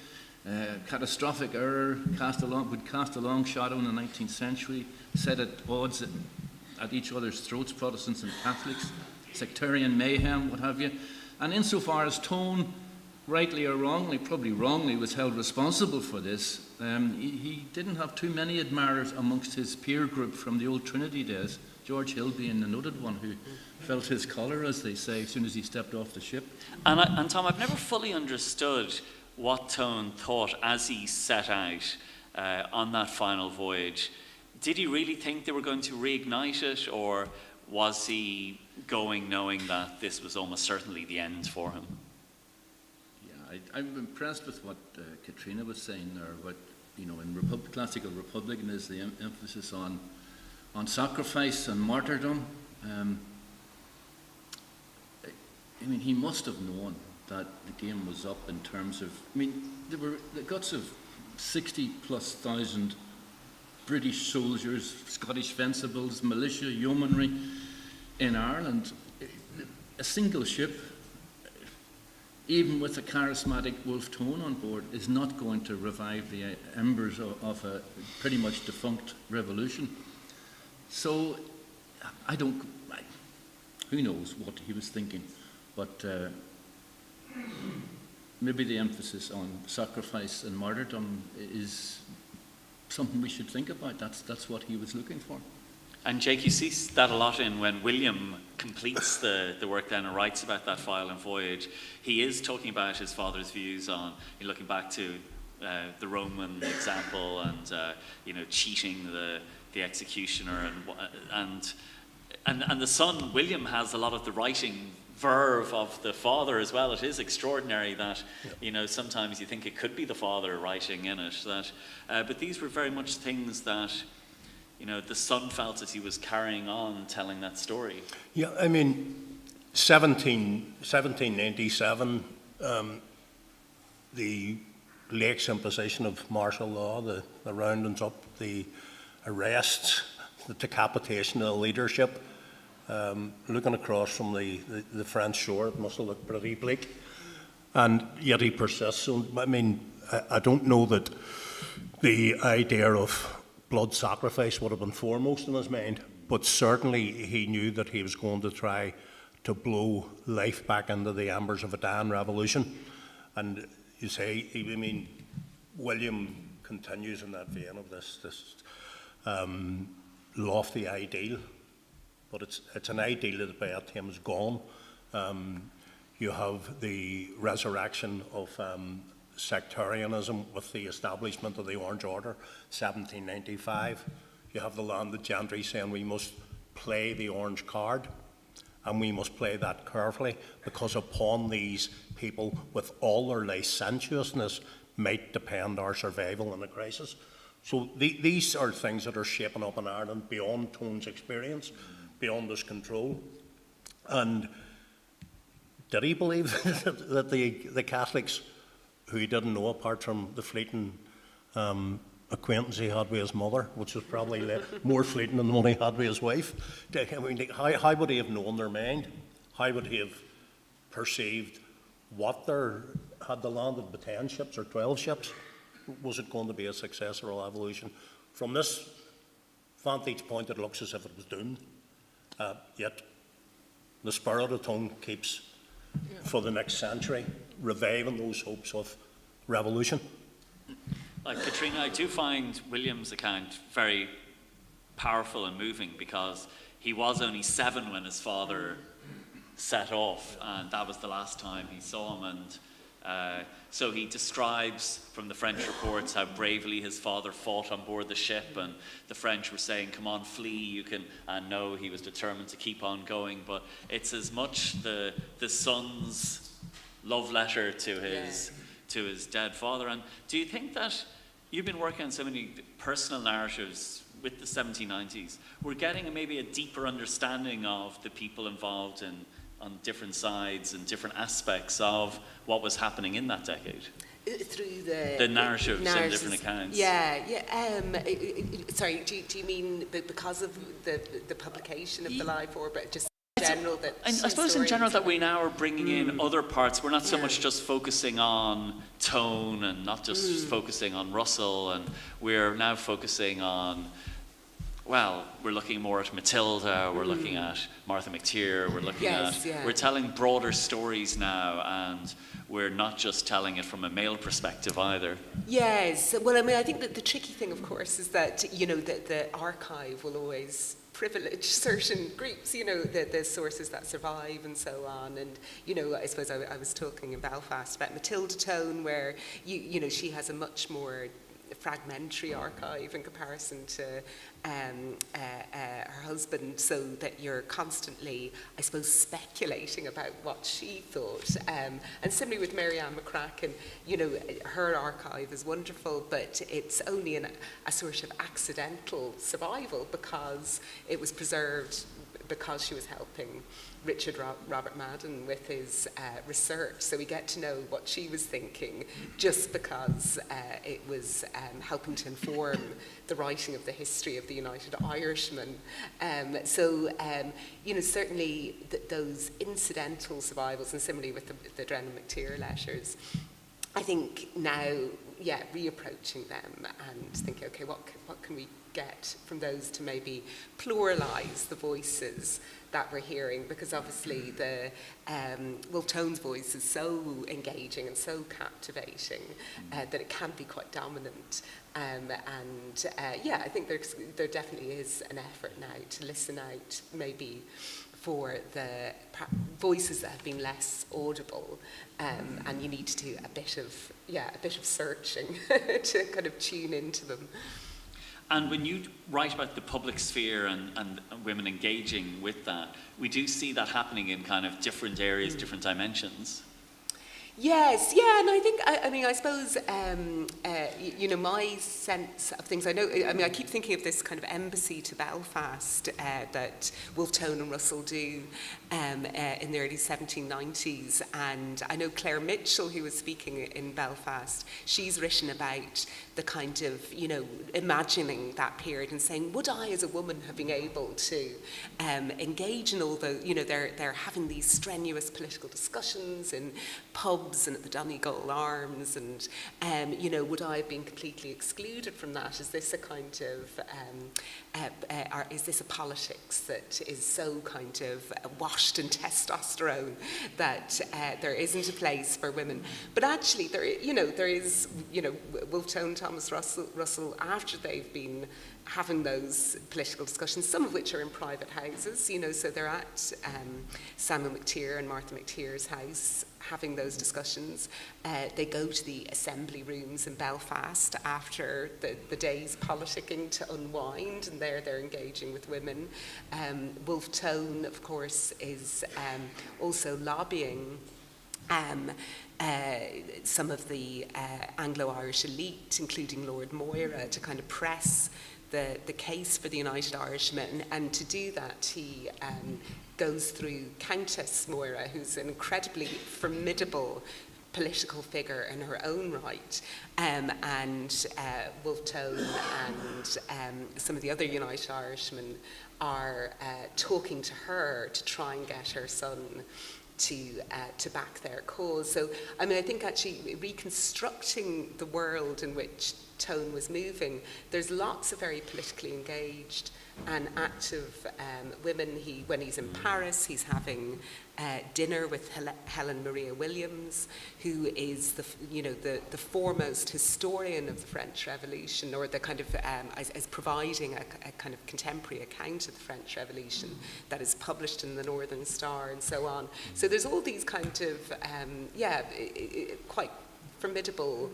catastrophic error, would cast a long shadow in the 19th century, set at odds at each other's throats, Protestants and Catholics, sectarian mayhem, what have you. And insofar as Tone, rightly or wrongly, probably wrongly, was held responsible for this, he didn't have too many admirers amongst his peer group from the old Trinity days, George Hill being the noted one who felt his colour, as they say, as soon as he stepped off the ship. And Tom, I've never fully understood what Tone thought as he set out on that final voyage. Did he really think they were going to reignite it, or was he going knowing that this was almost certainly the end for him? Yeah, I'm impressed with what Catriona was saying there, about, you know, in classical republicanism, the emphasis on sacrifice and martyrdom. I mean, he must have known that the game was up in terms of, I mean, there were the guts of 60,000+ British soldiers, Scottish fencibles, militia, yeomanry in Ireland. A single ship, even with a charismatic Wolfe Tone on board, is not going to revive the embers of a pretty much defunct revolution. So, who knows what he was thinking, but maybe the emphasis on sacrifice and martyrdom is something we should think about. That's what he was looking for. And Jake, you see that a lot in when William completes the work then and writes about that violent voyage. He is talking about his father's views on, looking back to the Roman example and cheating the executioner and the son William has a lot of the writing verve of the father as well. It is extraordinary that sometimes you think it could be the father writing in it. But these were very much things that the son felt as he was carrying on telling that story. Yeah, I mean, 1797, the Lake's imposition of martial law, the roundings up, the arrests, the decapitation of the leadership. Looking across from the French shore, it must have looked pretty bleak. And yet he persists. So, I mean, I don't know that the idea of blood sacrifice would have been foremost in his mind, but certainly he knew that he was going to try to blow life back into the embers of a dying revolution. And you say, William continues in that vein of this lofty ideal, but it's an ideal that by that time is gone. You have the resurrection of sectarianism with the establishment of the Orange Order, 1795. You have the landed gentry saying we must play the orange card. and we must play that carefully, because upon these people, with all their licentiousness, might depend our survival in a crisis. So these are things that are shaping up in Ireland beyond Tone's experience, beyond his control. And did he believe that the Catholics, who he didn't know apart from the fleeting acquaintance he had with his mother, which was probably more fleeting than the one he had with his wife, I mean, how would he have known their mind? How would he have perceived what had they landed with 10 ships or 12 ships? Was it going to be a success or an evolution? From this vantage point, it looks as if it was doomed. Yet the spirit of Tone keeps, for the next century, reviving those hopes of revolution. Like Catriona, I do find William's account very powerful and moving, because he was only 7 when his father set off, and that was the last time he saw him. And so he describes from the French reports how bravely his father fought on board the ship, and the French were saying, "Come on, flee, you can," and no, he was determined to keep on going. But it's as much the son's love letter to his dead father. And do you think that you've been working on so many personal narratives with the 1790s, we're getting maybe a deeper understanding of the people involved on different sides and different aspects of what was happening in that decade? Through the narratives and different accounts. Sorry, do you mean because of the publication of the Life Orb, but just in general that? I suppose in general that we now are bringing in other parts. We're not so much just focusing on Tone and not just focusing on Russell, and we're now focusing on, well, we're looking more at Matilda, we're looking at Martha McTeer, we're looking we're telling broader stories now, and we're not just telling it from a male perspective either. Yes, well, I mean, I think that the tricky thing, of course, is that, you know, the archive will always privilege certain groups, you know, the sources that survive and so on. And, you know, I suppose I was talking in Belfast about Matilda Tone, where, you know, she has a much more fragmentary archive in comparison to her husband, so that you're constantly, I suppose, speculating about what she thought. And similarly with Mary Ann McCracken, you know, her archive is wonderful, but it's only a sort of accidental survival because it was preserved because she was helping Richard Robert Madden with his research. So we get to know what she was thinking just because it was helping to inform the writing of the history of the United Irishman. You know, certainly those incidental survivals, and similarly with the Drennan McTeer letters, I think now, reapproaching them and thinking, okay, what can we get from those to maybe pluralise the voices that we're hearing, because obviously the Wolfe Tone's voice is so engaging and so captivating that it can be quite dominant. I think there definitely is an effort now to listen out maybe for the voices that have been less audible, and you need to do a bit of searching to kind of tune into them. And when you write about the public sphere and women engaging with that, we do see that happening in kind of different areas, different dimensions. Yes, yeah, and I think, I suppose, you know, my sense of things, I keep thinking of this kind of embassy to Belfast that Wolfe Tone and Russell do in the early 1790s, and I know Claire Mitchell, who was speaking in Belfast, she's written about the kind of, you know, imagining that period and saying, would I as a woman have been able to engage in all the, you know, they're having these strenuous political discussions in pubs and at the Donegal Arms, and you know, would I have been completely excluded from that? Is this a kind of, is this a politics that is so kind of washed in testosterone that there isn't a place for women? But actually, there is, you know, Wolfe Tone, Thomas Russell, after they've been having those political discussions, some of which are in private houses, you know, so they're at Samuel McTeer and Martha McTeer's house having those discussions. They go to the assembly rooms in Belfast after the day's politicking to unwind, and there they're engaging with women. Wolfe Tone, of course, is also lobbying some of the Anglo-Irish elite, including Lord Moira, to kind of press the case for the United Irishmen. And to do that, he goes through Countess Moira, who's an incredibly formidable political figure in her own right, and Wolfe Tone and some of the other United Irishmen are talking to her to try and get her son to back their cause. So, I mean, I think actually reconstructing the world in which Tone was moving, there's lots of very politically engaged and active women. When he's in Paris, he's having dinner with Helen Maria Williams, who is the foremost historian of the French Revolution, or the kind of as providing a kind of contemporary account of the French Revolution that is published in the Northern Star and so on. So there's all these kind of quite formidable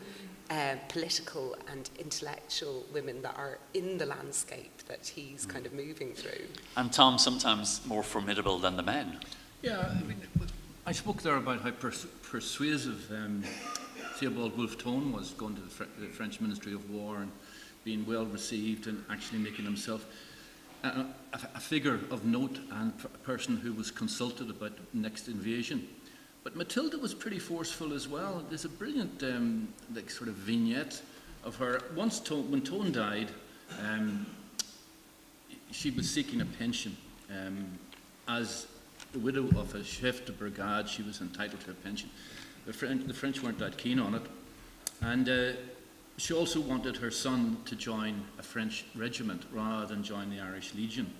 political and intellectual women that are in the landscape that he's kind of moving through. And Tom, sometimes more formidable than the men. Yeah, I mean, I spoke there about how persuasive Theobald Wolfe Tone was, going to the French Ministry of War and being well received and actually making himself a figure of note and a person who was consulted about the next invasion. But Matilda was pretty forceful as well. There's a brilliant sort of vignette of her. Once when Tone died, she was seeking a pension. As the widow of a chef de brigade, she was entitled to a pension. The French weren't that keen on it. And she also wanted her son to join a French regiment rather than join the Irish Legion.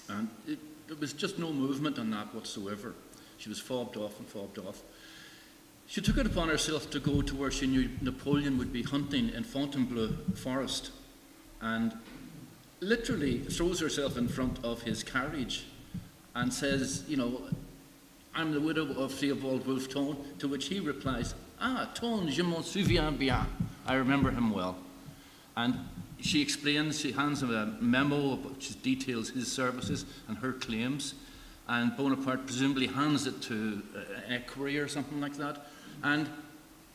And there was just no movement on that whatsoever. She was fobbed off and fobbed off. She took it upon herself to go to where she knew Napoleon would be hunting in Fontainebleau Forest, and literally throws herself in front of his carriage and says, I'm the widow of Theobald Wolfe Tone, to which he replies, Tone, je m'en souviens bien. I remember him well. And she explains, she hands him a memo which details his services and her claims. And Bonaparte presumably hands it to an equerry or something like that. And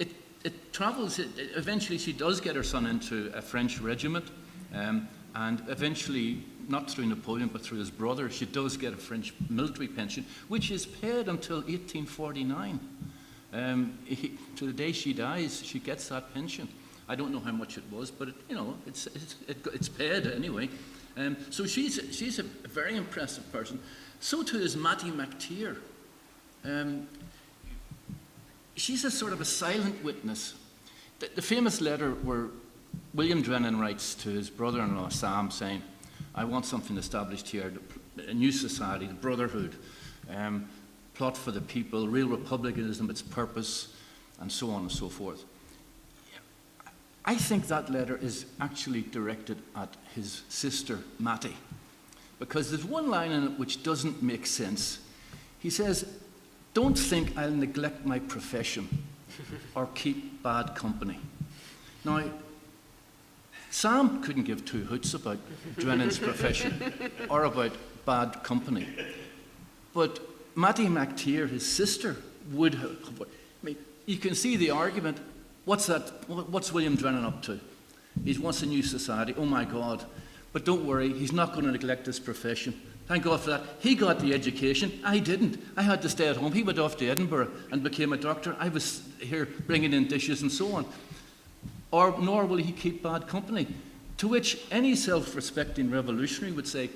it travels. Eventually she does get her son into a French regiment. And eventually, not through Napoleon, but through his brother, she does get a French military pension, which is paid until 1849. To the day she dies, she gets that pension. I don't know how much it was, but it's paid anyway. So she's a very impressive person. So too is Mattie MacTeer. She's a sort of a silent witness. The famous letter where William Drennan writes to his brother-in-law Sam saying, I want something established here, a new society, the brotherhood, plot for the people, real republicanism, its purpose, and so on and so forth. I think that letter is actually directed at his sister Mattie, because there's one line in it which doesn't make sense. He says, don't think I'll neglect my profession or keep bad company. Now, Sam couldn't give two hoots about Drennan's profession or about bad company. But Mattie MacTeer, his sister, would have. I mean, you can see the argument. What's William Drennan up to? He wants a new society. Oh my God. But don't worry, he's not going to neglect his profession. Thank God for that. He got the education. I didn't. I had to stay at home. He went off to Edinburgh and became a doctor. I was here bringing in dishes and so on. Nor will he keep bad company. To which any self-respecting revolutionary would say,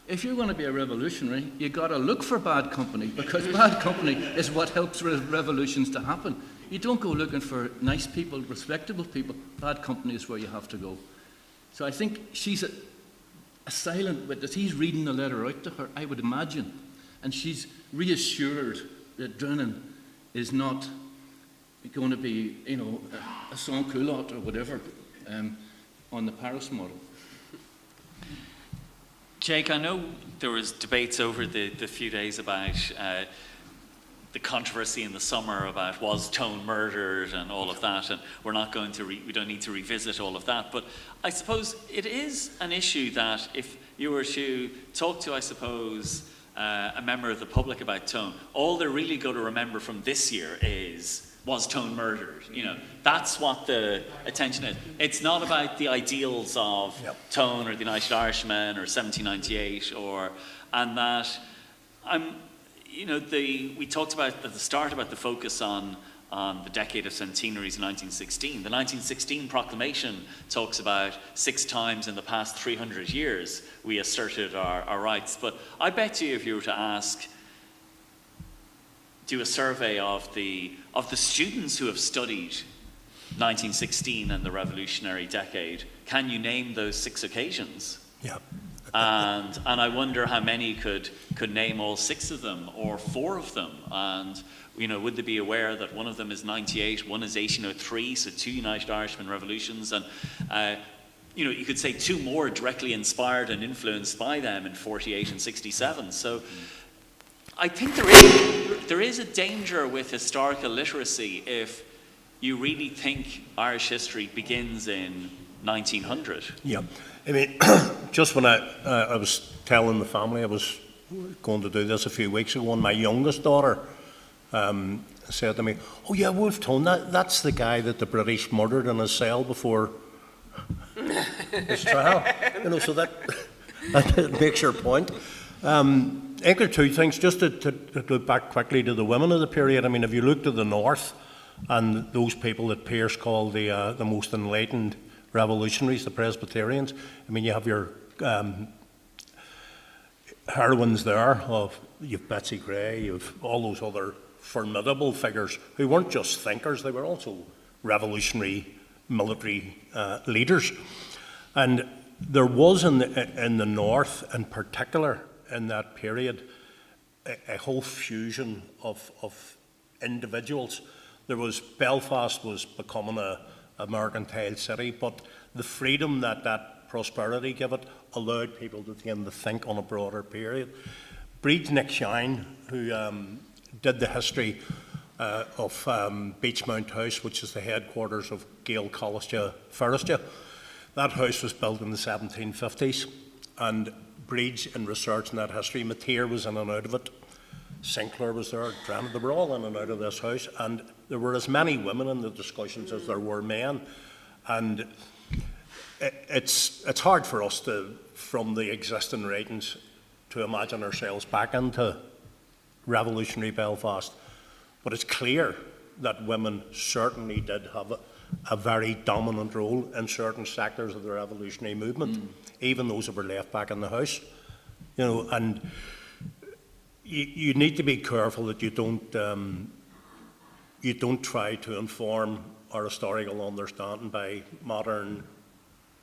if you're going to be a revolutionary, you've got to look for bad company, because bad company is what helps revolutions to happen. You don't go looking for nice people, respectable people. Bad company is where you have to go. So I think she's a silent witness. He's reading the letter out to her, I would imagine, and she's reassured that Drennan is not going to be, a sans-culotte or whatever on the Paris model. Jake, I know there was debates over the few days about the controversy in the summer about was Tone murdered and all of that, and we're not going to, we don't need to revisit all of that. But I suppose it is an issue that if you were to talk to, I suppose, a member of the public about Tone, all they're really going to remember from this year is, was Tone murdered? You know, that's what the attention is. It's not about the ideals of Tone or the United Irishmen or 1798 and that you know, we talked about at the start about the focus on the decade of centenaries in 1916. The 1916 proclamation talks about 6 times in the past 300 years we asserted our rights. But I bet you if you were to do a survey of the students who have studied 1916 and the revolutionary decade, can you name those 6 occasions? Yeah. And I wonder how many could name all 6 of them or 4 of them. And you know, would they be aware that one of them is 98, one is 1803, so 2 United Irishman revolutions, and you know, you could say 2 more directly inspired and influenced by them in 48 and 67. So I think there is a danger with historical literacy if you really think Irish history begins in 1900. Yeah. I mean, just when I was telling the family I was going to do this a few weeks ago, and my youngest daughter said to me, "Oh yeah, Wolfe Tone, that's the guy that the British murdered in his cell before his trial." You know, so that makes your point. I think there are 2 things, just to go back quickly to the women of the period. I mean, if you look to the north and those people that Pearse called the most enlightened revolutionaries, the Presbyterians, I mean, you have your heroines there, you've Betsy Gray, you've all those other formidable figures who weren't just thinkers, they were also revolutionary military leaders. And there was in the north in particular in that period a whole fusion of individuals. There was, Belfast was becoming a mercantile city, but the freedom that prosperity gave it allowed people to begin to think on a broader period. Breed Nick Shine, who did the history of Beechmount House, which is the headquarters of Gael College Ferristia, that house was built in the 1750s, and Breed's in research in that history. Mateer was in and out of it. Sinclair was there, they were all in and out of this house, and there were as many women in the discussions as there were men. And it's hard for us to, from the existing writings, to imagine ourselves back into revolutionary Belfast. But it's clear that women certainly did have a very dominant role in certain sectors of the revolutionary movement, even those that were left back in the house. You know, and you need to be careful that you don't try to inform our historical understanding by modern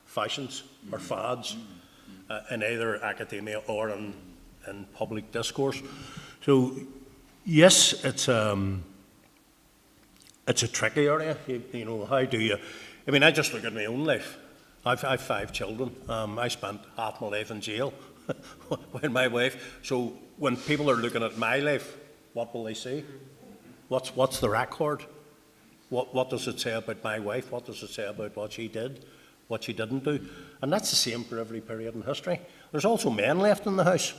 fashions or fads in either academia or in public discourse. So yes, it's a tricky area. You know, how do you? I mean, I just look at my own life. I've 5 children. I spent half my life in jail with my wife. So when people are looking at my life, what will they see? What's the record? What does it say about my wife? What does it say about what she did, what she didn't do? And that's the same for every period in history. There's also men left in the house.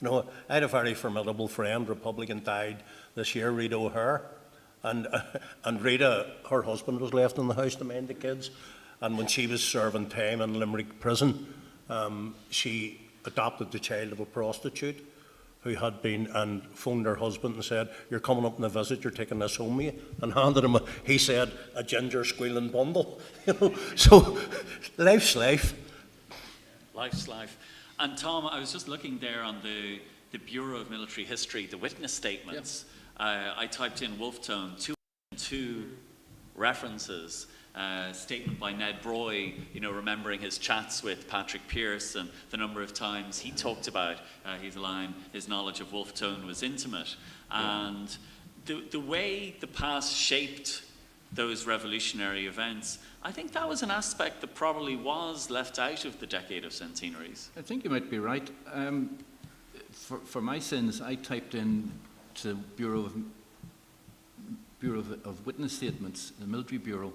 You know, I had a very formidable friend, Republican, died this year, Rita O'Hare, and Rita, her husband was left in the house to mind the kids. And when she was serving time in Limerick prison, she adopted the child of a prostitute who had been, and phoned her husband and said, "You're coming up on a visit, you're taking this home with you," and handed him, he said, a ginger squealing bundle. You know, so life's life. Life's life. And Tom, I was just looking there on the Bureau of Military History, the witness statements. Yep. I typed in Wolfe Tone, 2 references. Statement by Ned Broy, you know, remembering his chats with Patrick Pearse and the number of times he talked about his knowledge of Wolfe Tone was intimate. And the way the past shaped those revolutionary events, I think that was an aspect that probably was left out of the decade of centenaries. I think you might be right. For my sins, I typed in to Bureau of Bureau of Witness Statements, the military bureau,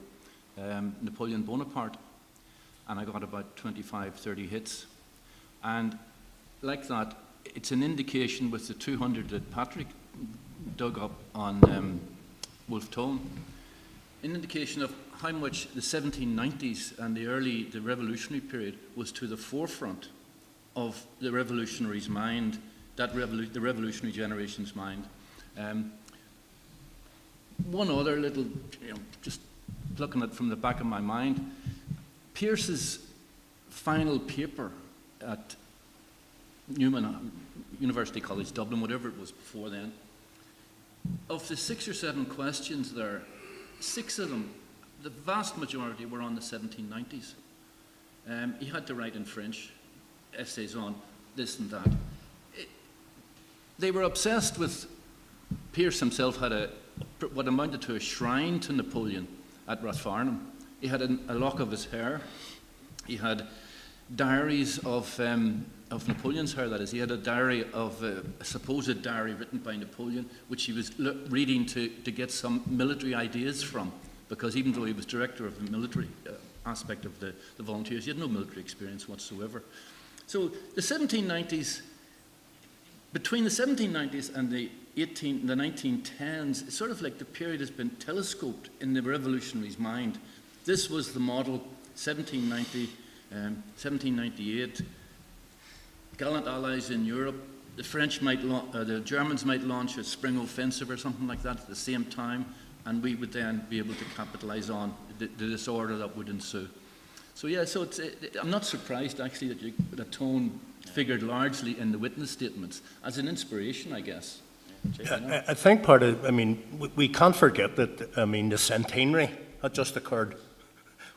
Napoleon Bonaparte, and I got about 25, 30 hits. And like that, it's an indication with the 200 that Patrick dug up on Wolfe Tone, an indication of how much the 1790s and the revolutionary period was to the forefront of the revolutionary's mind, the revolutionary generation's mind. One other little, just plucking it from the back of my mind, Pearce's final paper at Newman University College Dublin, whatever it was before then, of the 6 or 7 questions there, 6 of them, the vast majority were on the 1790s. He had to write in French, essays on this and that. They were obsessed with, Pearce himself had what amounted to a shrine to Napoleon at Rathfarnham. He had a lock of his hair. He had diaries of Napoleon's hair, that is. He had a diary of a supposed diary written by Napoleon, which he was reading to get some military ideas from, because even though he was director of the military aspect of the volunteers, he had no military experience whatsoever. So the 1790s, between the 1790s and the 1910s, it's sort of like the period has been telescoped in the revolutionary's mind. This was the model, 1790, 1798, gallant allies in Europe. The the Germans might launch a spring offensive or something like that at the same time, and we would then be able to capitalize on the disorder that would ensue. So yeah, so I'm not surprised actually that Tone figured largely in the witness statements as an inspiration, I guess. I think part of, we can't forget that, the centenary had just occurred.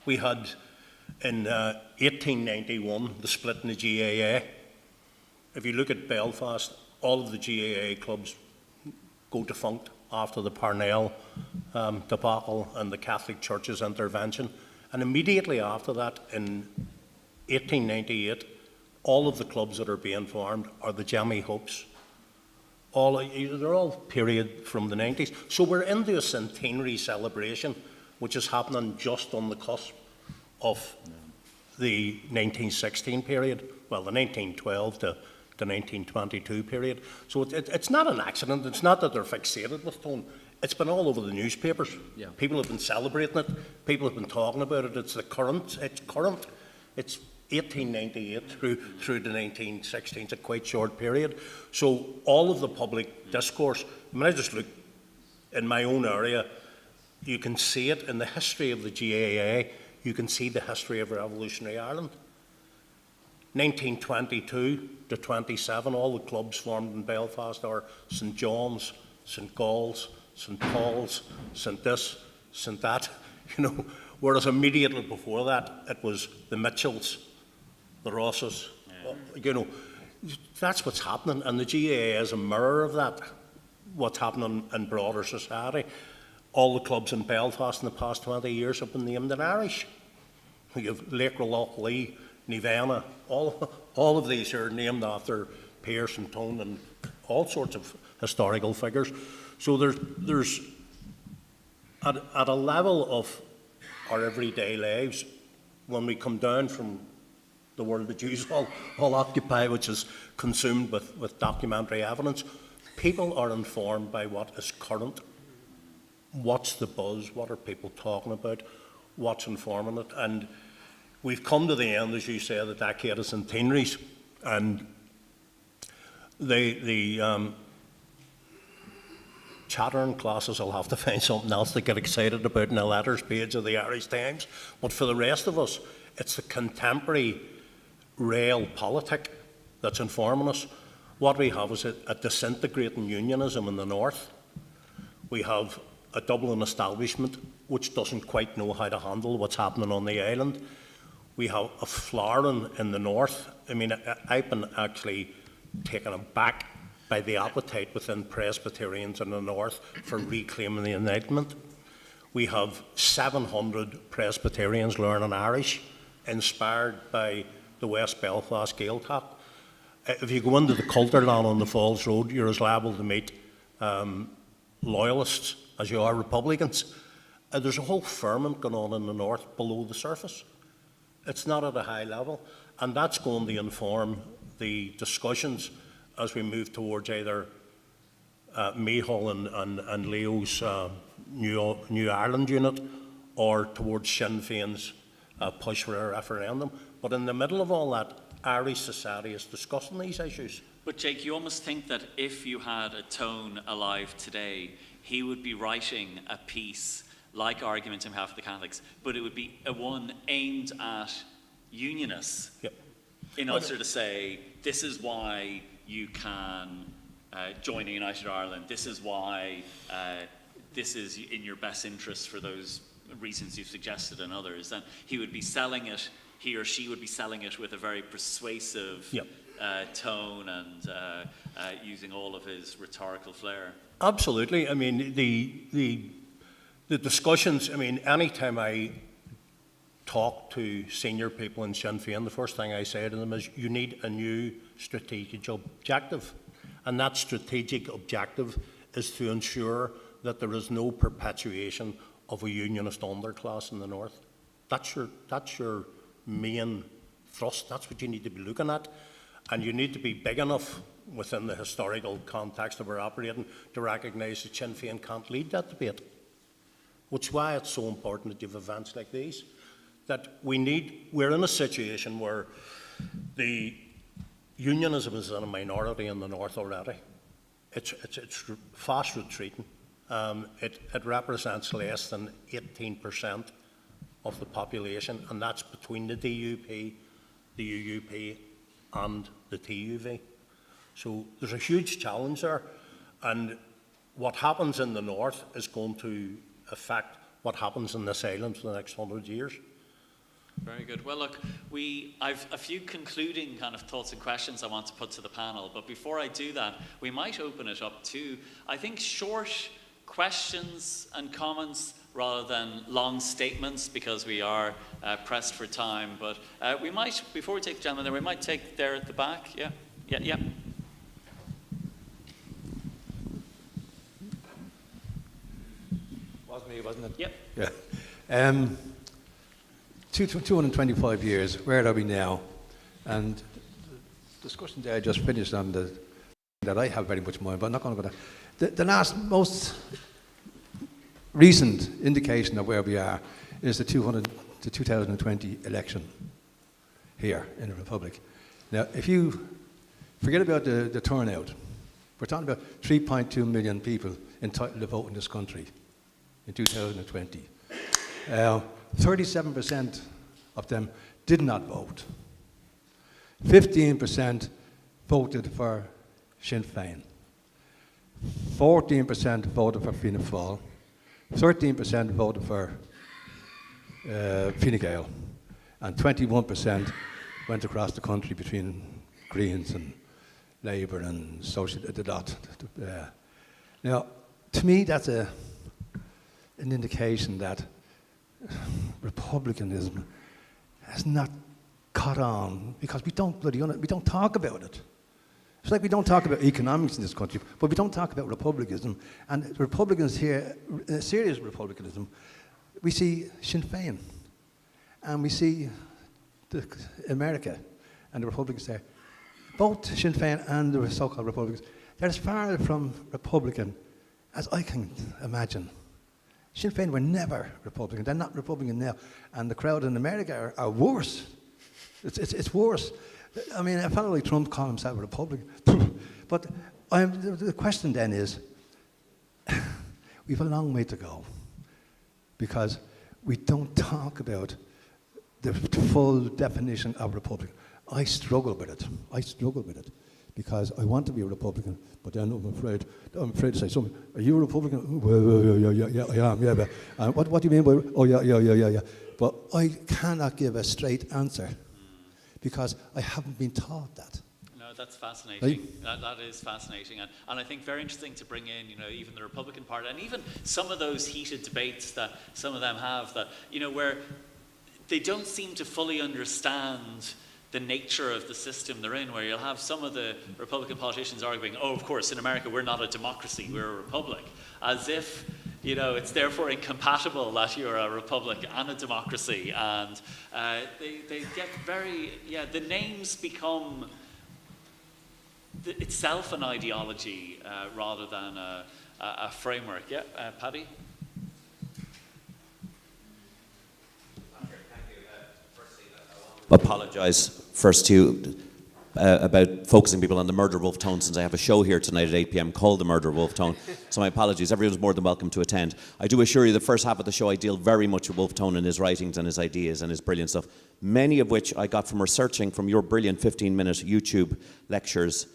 We had in 1891 the split in the GAA. If you look at Belfast, all of the GAA clubs go defunct after the Parnell debacle and the Catholic Church's intervention. And immediately after that, in 1898, all of the clubs that are being formed are the Jammy Hopes. They're all period from the 90s. So we're into a centenary celebration, which is happening just on the cusp of the 1916 period, well, the 1912 to the 1922 period. So it's not an accident. It's not that they're fixated with Tone. It's been all over the newspapers. Yeah. People have been celebrating it. People have been talking about it. It's current. It's 1898 through the 1916s, it's a quite short period. So all of the public discourse, when I just look in my own area, you can see it in the history of the GAA, you can see the history of revolutionary Ireland. 1922 to 27, all the clubs formed in Belfast are St John's, St Gall's, St Paul's, St this, St that, whereas immediately before that, it was the Mitchells, the Rosses, that's what's happening, and the GAA is a mirror of that, what's happening in broader society. All the clubs in Belfast in the past 20 years have been named in Irish. You have Laochra Loch Lao GAA, all of these are named after Pearce and Tone and all sorts of historical figures. So there's at a level of our everyday lives, when we come down from the world that Jews all occupy, which is consumed with documentary evidence, people are informed by what is current. What's the buzz? What are people talking about? What's informing it? And we've come to the end, as you say, the decade of centenaries, and the chattering classes will have to find something else to get excited about in the letters page of the Irish Times. But for the rest of us, it's the contemporary real politic that's informing us. What we have is a disintegrating unionism in the north. We have a Dublin establishment which doesn't quite know how to handle what's happening on the island. We have a flowering in the north. I've been actually taken aback by the appetite within Presbyterians in the north for reclaiming the Enlightenment. We have 700 Presbyterians learning Irish, inspired by the West Belfast Gaeltacht. If you go into the Culterland on the Falls Road, you're as liable to meet loyalists as you are Republicans. There's a whole ferment going on in the north below the surface. It's not at a high level, and that's going to inform the discussions as we move towards either Meadhbh and Leo's New Ireland unit, or towards Sinn Féin's push for a referendum. But in the middle of all that, Irish society is discussing these issues. But Jake, you almost think that if you had a Tone alive today, he would be writing a piece like Argument on Behalf of the Catholics, but it would be a one aimed at unionists, Yep. in order to say, this is why you can join a United Ireland, this is why this is in your best interest for those reasons you've suggested and others, then he would be selling it, he or she would be selling it with a very persuasive Yep. tone and using all of his rhetorical flair. Absolutely. I mean, the discussions, I mean, anytime I talk to senior people in Sinn Féin, the first thing I say to them is, you need a new strategic objective. And that strategic objective is to ensure that there is no perpetuation of a unionist underclass in the north. That's your main thrust. That's what you need to be looking at. And you need to be big enough within the historical context of our operating to recognise that Sinn Féin can't lead that debate. Which is why it's so important that you have events like these. That we're in a situation where the unionism is in a minority in the north already. It's fast retreating. It represents less than 18% of the population, and that's between the DUP, the UUP, and the TUV. So there's a huge challenge there, and what happens in the north is going to affect what happens in this island for the next 100 years. Very good. Well, look, I've a few concluding kind of thoughts and questions I want to put to the panel, but before I do that, we might open it up to, I think, short questions and comments rather than long statements, because we are pressed for time. But we might, before we take the gentleman there, we might take there at the back. Yeah. Was me, wasn't it? Yep. Yeah. 225 years, where are we now? And the discussion there I just finished on that I have very much in mind, but I'm not going to go there. The last most recent indication of where we are is the 2020 election here in the Republic. Now, if you forget about the turnout, we're talking about 3.2 million people entitled to vote in this country in 2020. 37% of them did not vote. 15% voted for Sinn Féin. 14% voted for Fianna Fáil. 13% voted for Fine Gael. And 21% went across the country between Greens and Labour and Social, the lot. Now, to me, that's an indication that republicanism has not caught on, because we don't talk about it. It's like we don't talk about economics in this country, but we don't talk about republicanism. And Republicans here, serious republicanism, we see Sinn Féin, and we see America and the Republicans there. Both Sinn Féin and the so-called Republicans, they're as far from Republican as I can imagine. Sinn Féin were never Republican. They're not Republican now. And the crowd in America are worse. It's worse. I mean, a fellow like Trump called himself a Republican. But the question then is, we've a long way to go, because we don't talk about the full definition of Republican. I struggle with it. Because I want to be a Republican, but then I'm afraid to say something. Are you a Republican? Well, yeah, I am, yeah. But, what do you mean by, oh, yeah. But I cannot give a straight answer, because I haven't been taught that. No, that's fascinating. Right? That is fascinating. And I think very interesting to bring in, even the Republican Party, and even some of those heated debates that some of them have, that, where they don't seem to fully understand the nature of the system they're in, where you'll have some of the Republican politicians arguing, oh, of course, in America, we're not a democracy, we're a republic, as if You know, it's therefore incompatible that you're a republic and a democracy. And they get very, the names become itself an ideology rather than a framework. Yeah, Paddy? Apologise first to you about focusing people on the Murder Wolfe Tone, since I have a show here tonight at 8 p.m. called the Murder Wolfe Tone. So my apologies. Everyone's more than welcome to attend. I do assure you the first half of the show I deal very much with Wolfe Tone and his writings and his ideas and his brilliant stuff, many of which I got from researching from your brilliant 15-minute YouTube lectures,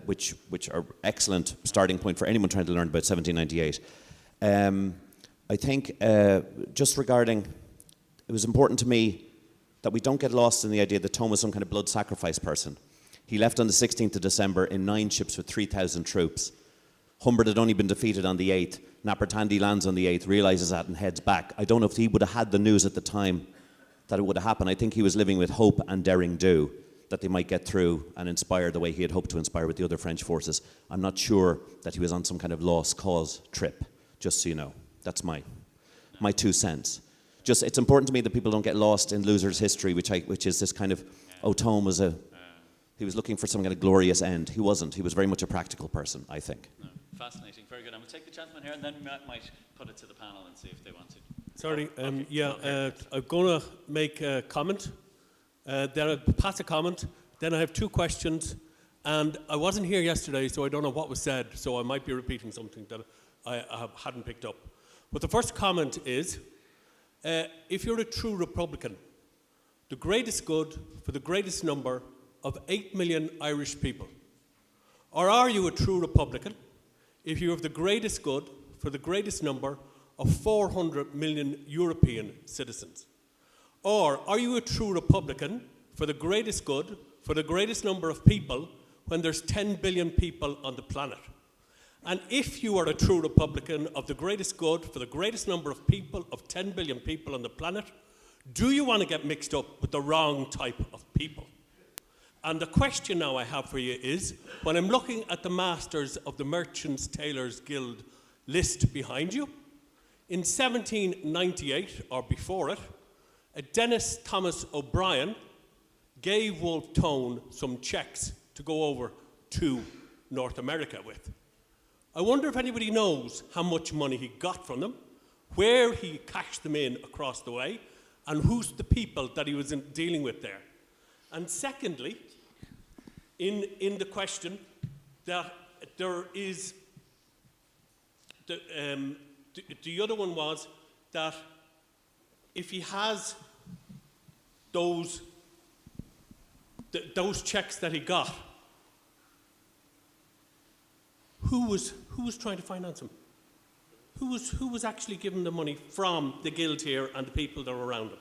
which are excellent starting point for anyone trying to learn about 1798. I think just regarding, it was important to me that we don't get lost in the idea that Tone was some kind of blood sacrifice person. He left on the 16th of December in 9 ships with 3,000 troops. Humbert had only been defeated on the 8th. Nappertandy lands on the 8th, realises that and heads back. I don't know if he would have had the news at the time that it would have happened. I think he was living with hope and daring do that they might get through and inspire the way he had hoped to inspire with the other French forces. I'm not sure that he was on some kind of lost cause trip, just so you know. That's my 2 cents. Just, it's important to me that people don't get lost in loser's history, which is this kind of, Tone was he was looking for some kind of glorious end. He wasn't. He was very much a practical person, I think. No, fascinating, very good. I'm going to take the gentleman here, and then we might put it to the panel and see if they want to. Sorry, I'm going to make a comment, then I'll pass a comment, then I have 2 questions, and I wasn't here yesterday, so I don't know what was said, so I might be repeating something that I hadn't picked up. But the first comment is, if you're a true Republican, the greatest good for the greatest number of 8 million Irish people, or are you a true Republican if you have the greatest good for the greatest number of 400 million European citizens? Or are you a true Republican for the greatest good for the greatest number of people when there's 10 billion people on the planet? And if you are a true Republican of the greatest good for the greatest number of people, of 10 billion people on the planet, do you want to get mixed up with the wrong type of people? And the question now I have for you is, when I'm looking at the Masters of the Merchants Tailors Guild list behind you, in 1798, or before it, Dennis Thomas O'Brien gave Wolfe Tone some checks to go over to North America with. I wonder if anybody knows how much money he got from them, where he cashed them in across the way, and who's the people that he was dealing with there. And secondly, in the question that there is, the other one was that if he has those checks that he got, who was trying to finance him? Who was actually giving the money from the guild here and the people that were around him?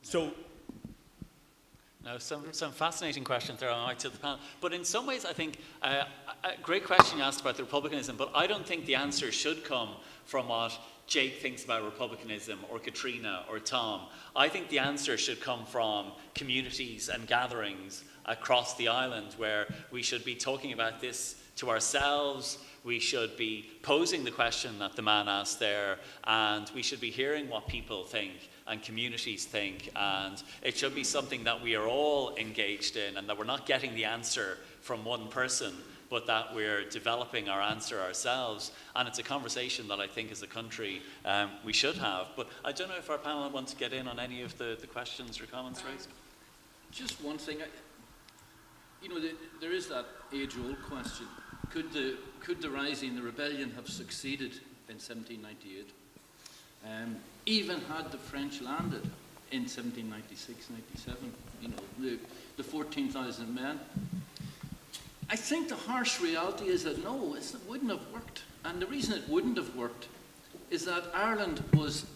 So, now, some fascinating questions there on to the panel. But in some ways, I think a great question you asked about the republicanism, but I don't think the answer should come from what Jake thinks about republicanism, or Catriona, or Tom. I think the answer should come from communities and gatherings across the island, where we should be talking about this to ourselves. We should be posing the question that the man asked there, and we should be hearing what people think and communities think, and it should be something that we are all engaged in, and that we're not getting the answer from one person, but that we're developing our answer ourselves. And it's a conversation that I think as a country we should have. But I don't know if our panel wants to get in on any of the questions or comments raised. Just one thing, there is that age-old question. Could the rising, the rebellion have succeeded in 1798? Even had the French landed in 1796, 97, the 14,000 men. I think the harsh reality is that no, it wouldn't have worked. And the reason it wouldn't have worked is that Ireland was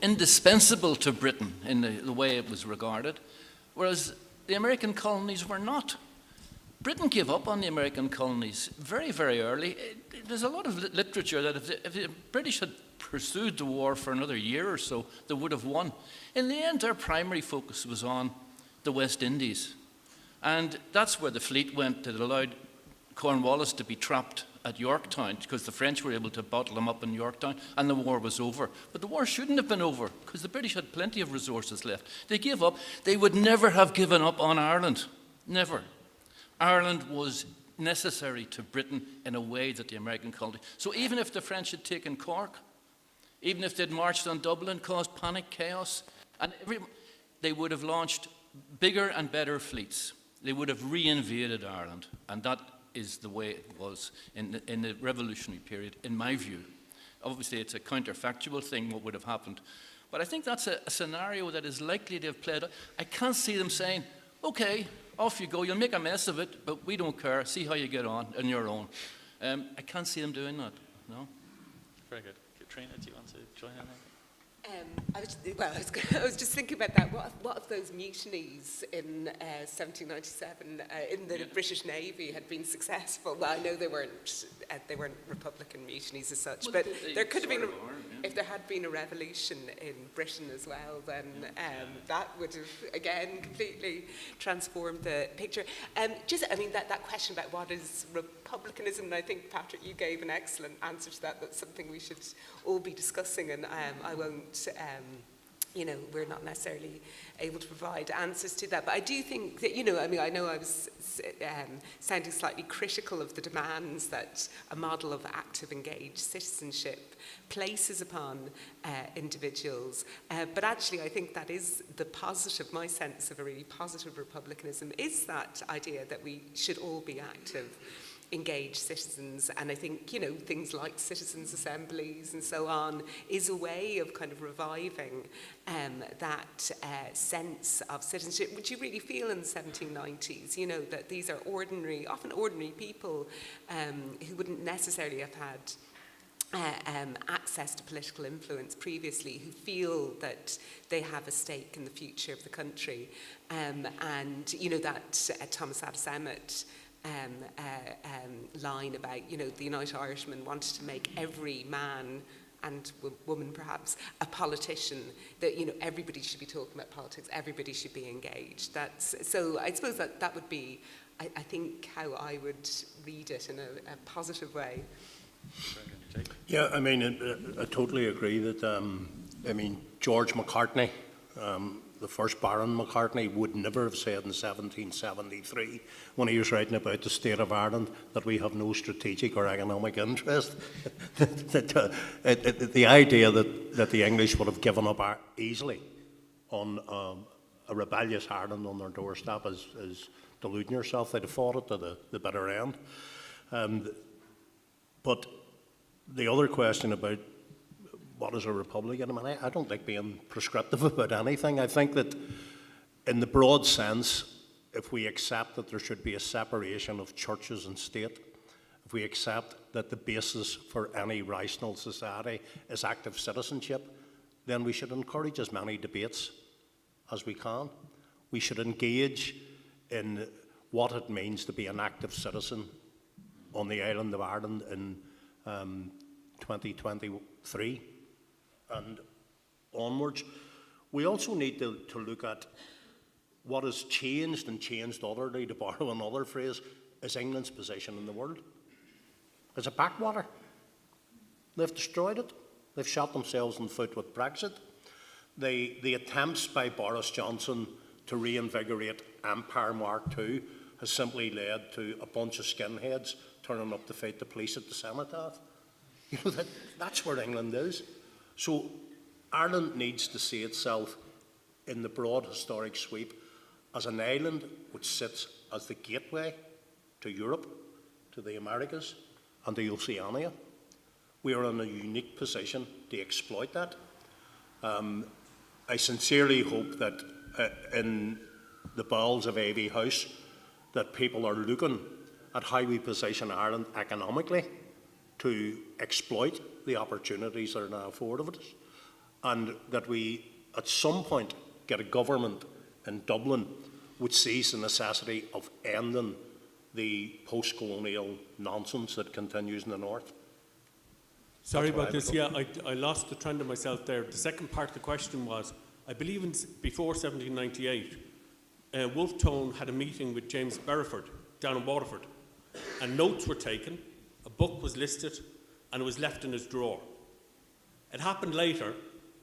indispensable to Britain in the way it was regarded, whereas the American colonies were not. Britain gave up on the American colonies very, very early. There's a lot of literature that if the British had pursued the war for another year or so, they would have won. In the end, their primary focus was on the West Indies. And that's where the fleet went that allowed Cornwallis to be trapped at Yorktown, because the French were able to bottle him up in Yorktown, and the war was over. But the war shouldn't have been over, because the British had plenty of resources left. They gave up. They would never have given up on Ireland. Never. Ireland was necessary to Britain in a way that the American colony. So even if the French had taken Cork, even if they'd marched on Dublin, caused panic, chaos, and they would have launched bigger and better fleets. They would have re-invaded Ireland, and that is the way it was in the revolutionary period, in my view. Obviously, it's a counterfactual thing, what would have happened. But I think that's a scenario that is likely to have played out. I can't see them saying, okay, off you go, you'll make a mess of it, but we don't care, see how you get on your own. I can't see them doing that, no. Very good. Catriona, do you want to join in there? I was just thinking about that. What if those mutinies in 1797 in the British Navy had been successful? Well, I know they weren't Republican mutinies as such, but there could have been, if there had been a revolution in Britain as well, then that would have, again, completely transformed the picture. That question about what is republicanism, and I think, Patrick, you gave an excellent answer to that. That's something we should all be discussing, and I won't, we're not necessarily able to provide answers to that. But I do think that, I know I was sounding slightly critical of the demands that a model of active, engaged citizenship places upon individuals. But actually, I think that is the positive, my sense of a really positive republicanism is that idea that we should all be active, engaged citizens, and I think, things like citizens' assemblies and so on is a way of kind of reviving that sense of citizenship, which you really feel in the 1790s, that these are often ordinary people who wouldn't necessarily have had access to political influence previously, who feel that they have a stake in the future of the country. That Thomas Addis Emmet line about, the United Irishman wanted to make every man and woman perhaps a politician, that, everybody should be talking about politics, everybody should be engaged. So I suppose that would be, I think, how I would read it in a positive way. Yeah, I totally agree that, George Macartney, the first Baron Macartney, would never have said in 1773, when he was writing about the state of Ireland, that we have no strategic or economic interest. The idea that the English would have given up easily on a rebellious Ireland on their doorstep is deluding yourself. They'd have fought it to the bitter end. But the other question about what is a republican? I don't like being prescriptive about anything. I think that in the broad sense, if we accept that there should be a separation of churches and state, if we accept that the basis for any rational society is active citizenship, then we should encourage as many debates as we can. We should engage in what it means to be an active citizen on the island of Ireland in 2023 and onwards. We also need to look at what has changed, and changed utterly, to borrow another phrase, is England's position in the world. It's a backwater. They've destroyed it. They've shot themselves in the foot with Brexit. The attempts by Boris Johnson to reinvigorate Empire Mark II has simply led to a bunch of skinheads turning up to fight the police at the cenotaph. That's where England is. So Ireland needs to see itself in the broad historic sweep as an island which sits as the gateway to Europe, to the Americas, and to Oceania. We are in a unique position to exploit that. I sincerely hope that in the bowels of Avey House that people are looking at how we position Ireland economically to exploit the opportunities that are now afforded us, and that we at some point get a government in Dublin which sees the necessity of ending the post-colonial nonsense that continues in the north. Sorry about this. Yeah, I lost the trend of myself there. The second part of the question was, I believe before 1798, Wolfe Tone had a meeting with James Berriford down in Waterford, and notes were taken, a book was listed, and it was left in his drawer. It happened later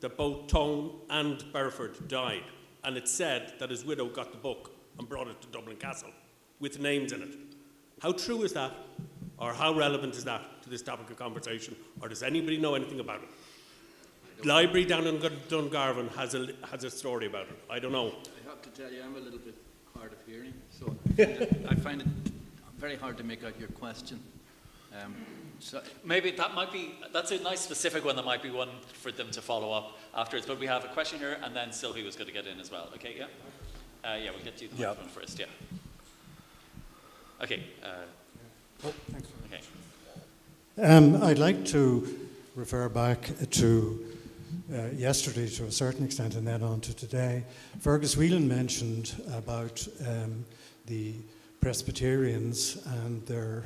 that both Tone and Berriford died, and it said that his widow got the book and brought it to Dublin Castle with names in it. How true is that, or how relevant is that to this topic of conversation, or does anybody know anything about it? The library down in Dungarvan has a story about it. I don't know. I have to tell you, I'm a little bit hard of hearing, so I find it very hard to make out your question. So maybe that's a nice specific one. That might be one for them to follow up afterwards. But we have a question here, and then Sylvie was going to get in as well. Okay, yeah? Yeah, we'll get to you the microphone first, yeah. Okay. Thanks. Okay. I'd like to refer back to yesterday to a certain extent and then on to today. Fergus Whelan mentioned about the Presbyterians and their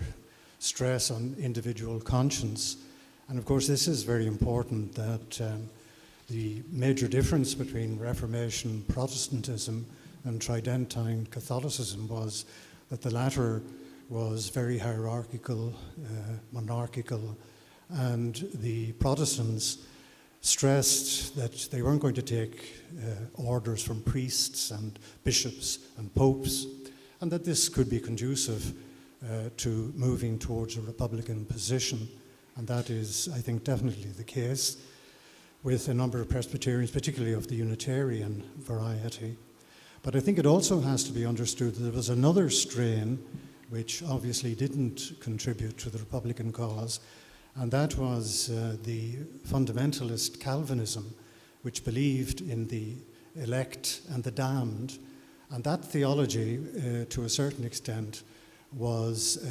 stress on individual conscience. And of course this is very important, that the major difference between Reformation Protestantism and Tridentine Catholicism was that the latter was very hierarchical, monarchical, and the Protestants stressed that they weren't going to take orders from priests and bishops and popes, and that this could be conducive to moving towards a republican position. And that is, I think, definitely the case with a number of Presbyterians, particularly of the Unitarian variety. But I think it also has to be understood that there was another strain which obviously didn't contribute to the Republican cause, and that was the fundamentalist Calvinism, which believed in the elect and the damned. And that theology, to a certain extent, was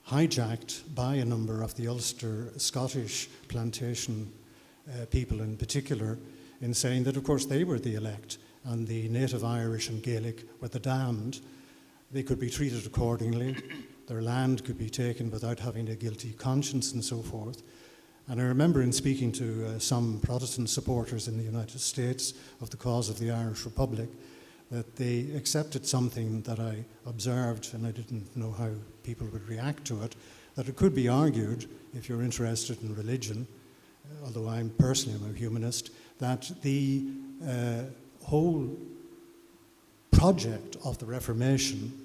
hijacked by a number of the Ulster Scottish plantation people in particular, in saying that, of course, they were the elect and the native Irish and Gaelic were the damned. They could be treated accordingly. Their land could be taken without having a guilty conscience and so forth. And I remember in speaking to some Protestant supporters in the United States of the cause of the Irish Republic, that they accepted something that I observed, and I didn't know how people would react to it, that it could be argued, if you're interested in religion, although I'm personally a humanist, that the whole project of the Reformation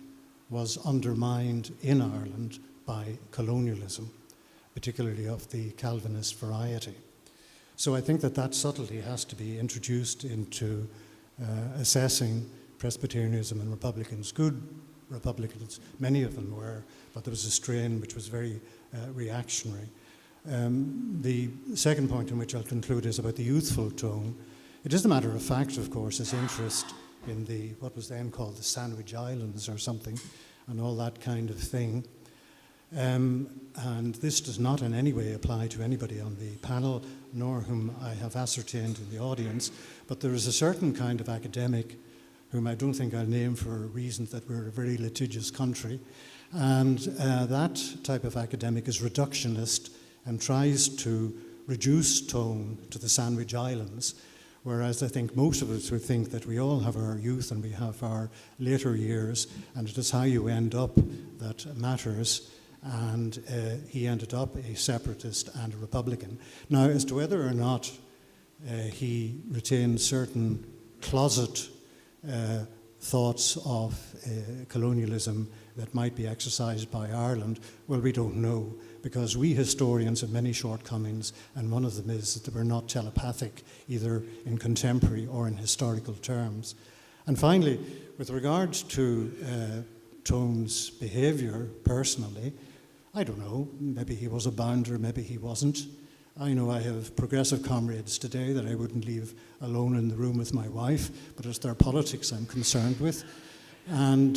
was undermined in Ireland by colonialism, particularly of the Calvinist variety. So I think that that subtlety has to be introduced into assessing Presbyterianism and Republicans. Good Republicans, many of them were, but there was a strain which was very reactionary. The second point in which I'll conclude is about the youthful tone. It is a matter of fact, of course, his interest in the, what was then called the Sandwich Islands or something, and all that kind of thing. And this does not in any way apply to anybody on the panel, nor whom I have ascertained in the audience, but there is a certain kind of academic whom I don't think I'll name for reasons that we're a very litigious country, and that type of academic is reductionist and tries to reduce tone to the Sandwich Islands, whereas I think most of us would think that we all have our youth and we have our later years, and it is how you end up that matters. And he ended up a separatist and a Republican. Now, as to whether or not he retained certain closet thoughts of colonialism that might be exercised by Ireland, well, we don't know, because we historians have many shortcomings, and one of them is that we're not telepathic, either in contemporary or in historical terms. And finally, with regard to Tone's behaviour personally, I don't know, maybe he was a bounder, maybe he wasn't. I know I have progressive comrades today that I wouldn't leave alone in the room with my wife, but it's their politics I'm concerned with. And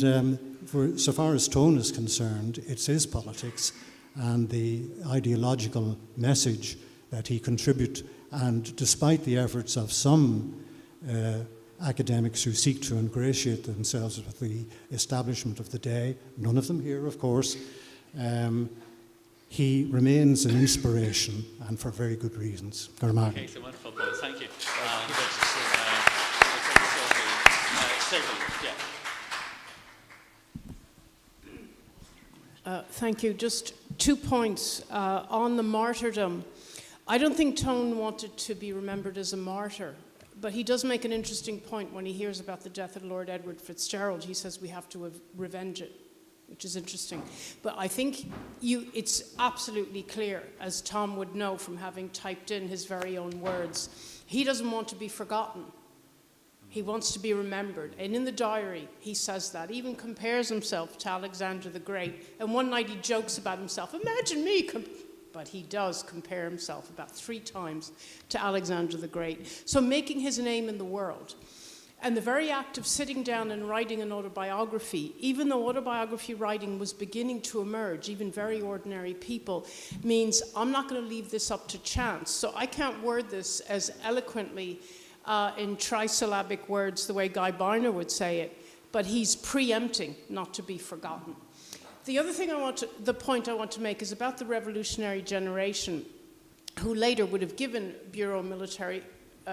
so far as Tone is concerned, it's his politics and the ideological message that he contributes. And despite the efforts of some academics who seek to ingratiate themselves with the establishment of the day, none of them here, of course, he remains an inspiration, and for very good reasons. Okay, so wonderful, boys. Thank you. Certainly, yeah. Thank you. Just 2 points on the martyrdom. I don't think Tone wanted to be remembered as a martyr, but he does make an interesting point when he hears about the death of Lord Edward Fitzgerald. He says we have to revenge it, which is interesting. But I think it's absolutely clear, as Tom would know from having typed in his very own words, he doesn't want to be forgotten. He wants to be remembered. And in the diary, he says that. He even compares himself to Alexander the Great. And one night he jokes about himself. Imagine me. But he does compare himself about 3 times to Alexander the Great. So making his name in the world. And the very act of sitting down and writing an autobiography, even though autobiography writing was beginning to emerge, even very ordinary people, means I'm not going to leave this up to chance. So I can't word this as eloquently in trisyllabic words the way Guy Barner would say it, but he's preempting not to be forgotten. The other thing the point I want to make is about the revolutionary generation who later would have given Bureau military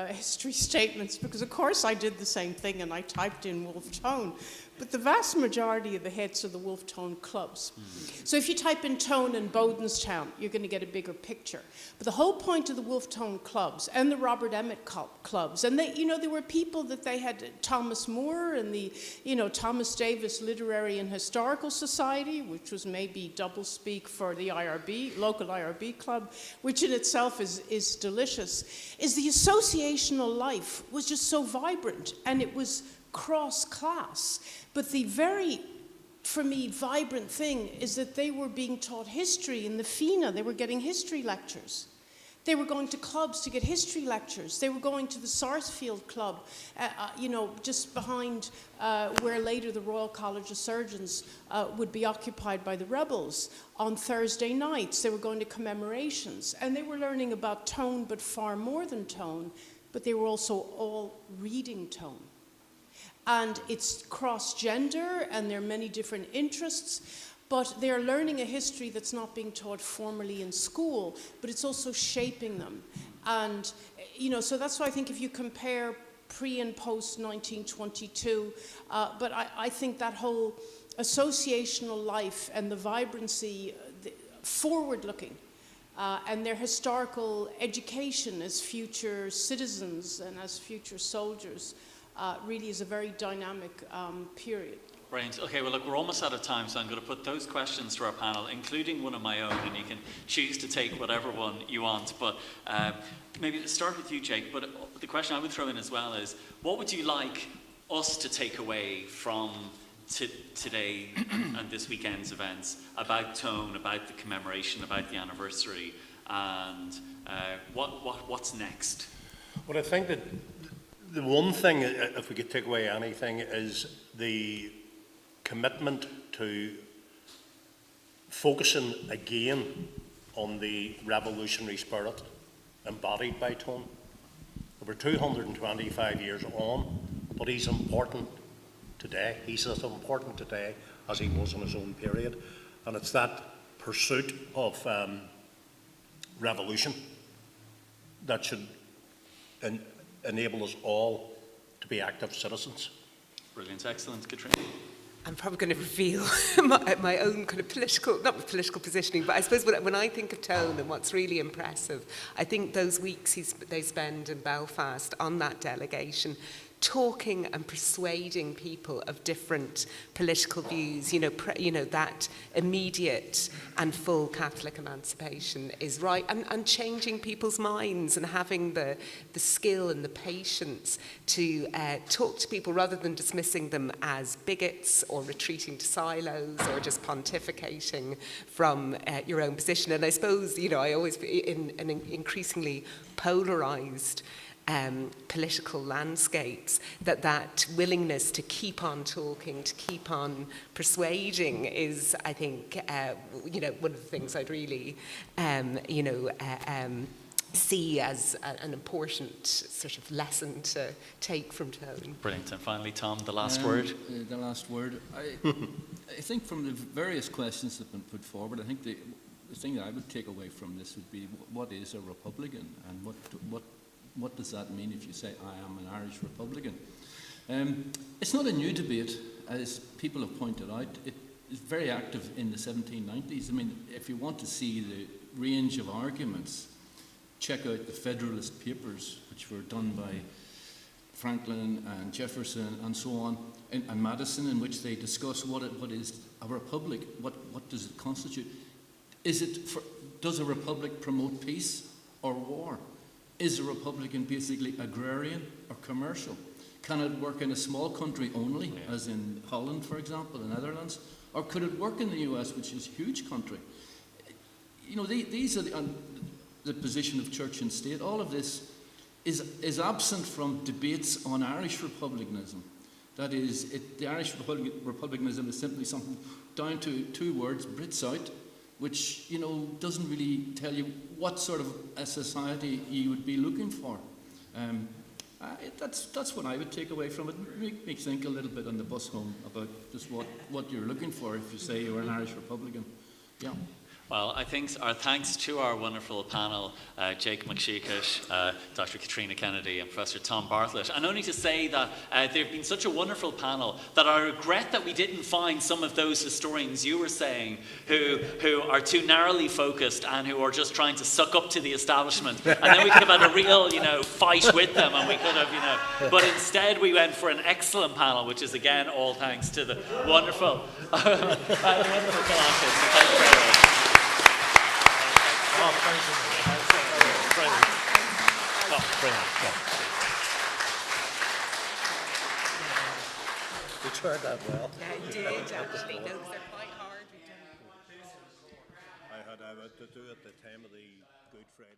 history statements, because of course I did the same thing and I typed in Wolfe Tone, but the vast majority of the hits are the Wolfe Tone clubs. So if you type in Tone and Bodenstown, you're going to get a bigger picture. But the whole point of the Wolfe Tone clubs and the Robert Emmet clubs, and they, there were people that they had, Thomas Moore and the, Thomas Davis Literary and Historical Society, which was maybe doublespeak for the IRB, local IRB club, which in itself is delicious, is the associational life was just so vibrant, and it was cross-class. But the very, for me, vibrant thing is that they were being taught history in the FINA. They were getting history lectures. They were going to clubs to get history lectures. They were going to the Sarsfield Club, just behind where later the Royal College of Surgeons would be occupied by the rebels. On Thursday nights, they were going to commemorations. And they were learning about tone, but far more than tone. But they were also all reading tone. And it's cross-gender, and there are many different interests, but they're learning a history that's not being taught formally in school, but it's also shaping them. And, so that's why I think if you compare pre and post 1922, but I think that whole associational life and the vibrancy, forward-looking, and their historical education as future citizens and as future soldiers, really is a very dynamic period. Brilliant. Okay, well, look, we're almost out of time, so I'm going to put those questions to our panel, including one of my own, and you can choose to take whatever one you want. But maybe let's start with you, Jake. But the question I would throw in as well is, what would you like us to take away from today and this weekend's events about Tone, about the commemoration, about the anniversary, and what's next? Well, I think that the one thing, if we could take away anything, is the commitment to focusing again on the revolutionary spirit embodied by Tone. Over 225 years on, but he's important today. He's as important today as he was in his own period. And it's that pursuit of revolution that should enable us all to be active citizens. Brilliant, excellent. Catriona? I'm probably going to reveal my own kind of not political positioning, but I suppose when I think of Tone and what's really impressive, I think those weeks they spend in Belfast on that delegation, talking and persuading people of different political views, that immediate and full Catholic emancipation is right, and changing people's minds and having the skill and the patience to talk to people rather than dismissing them as bigots or retreating to silos or just pontificating from your own position. And I suppose, I always, in an increasingly polarised political landscapes, that willingness to keep on talking, to keep on persuading is, I think, one of the things I'd really, see as an important sort of lesson to take from Tone. Brilliant. And finally, Tom, the last word. The last word. I think from the various questions that have been put forward, I think the thing that I would take away from this would be, what is a Republican, and what does that mean if you say, I am an Irish Republican? It's not a new debate, as people have pointed out. It is very active in the 1790s. I mean, if you want to see the range of arguments, check out the Federalist Papers, which were done by Franklin and Jefferson and so on, and Madison, in which they discuss what is a republic, what does it constitute. Does a republic promote peace or war? Is a republican basically agrarian or commercial? Can it work in a small country only, as in Holland, for example, the Netherlands? Or could it work in the US, which is a huge country? You know, these are the position of church and state. All of this is absent from debates on Irish republicanism. That is, the Irish republicanism is simply something down to two words, Brits out, which, you know, doesn't really tell you what sort of a society you would be looking for. That's what I would take away from it. Make me think a little bit on the bus home about just what you're looking for if you say you're an Irish Republican. Yeah. Well, I think our thanks to our wonderful panel, Jake MacSiacais, Dr. Catriona Kennedy, and Professor Tom Bartlett. And only to say that they've been such a wonderful panel that I regret that we didn't find some of those historians you were saying who are too narrowly focused and who are just trying to suck up to the establishment. And then we could have had a real, fight with them, and we could have, But instead, we went for an excellent panel, which is again all thanks to the wonderful, wonderful Colossians. So thank you very much. You tried that well. Yeah, I did actually. No, because they're quite hard. I had to do it at the time of the Good Friday.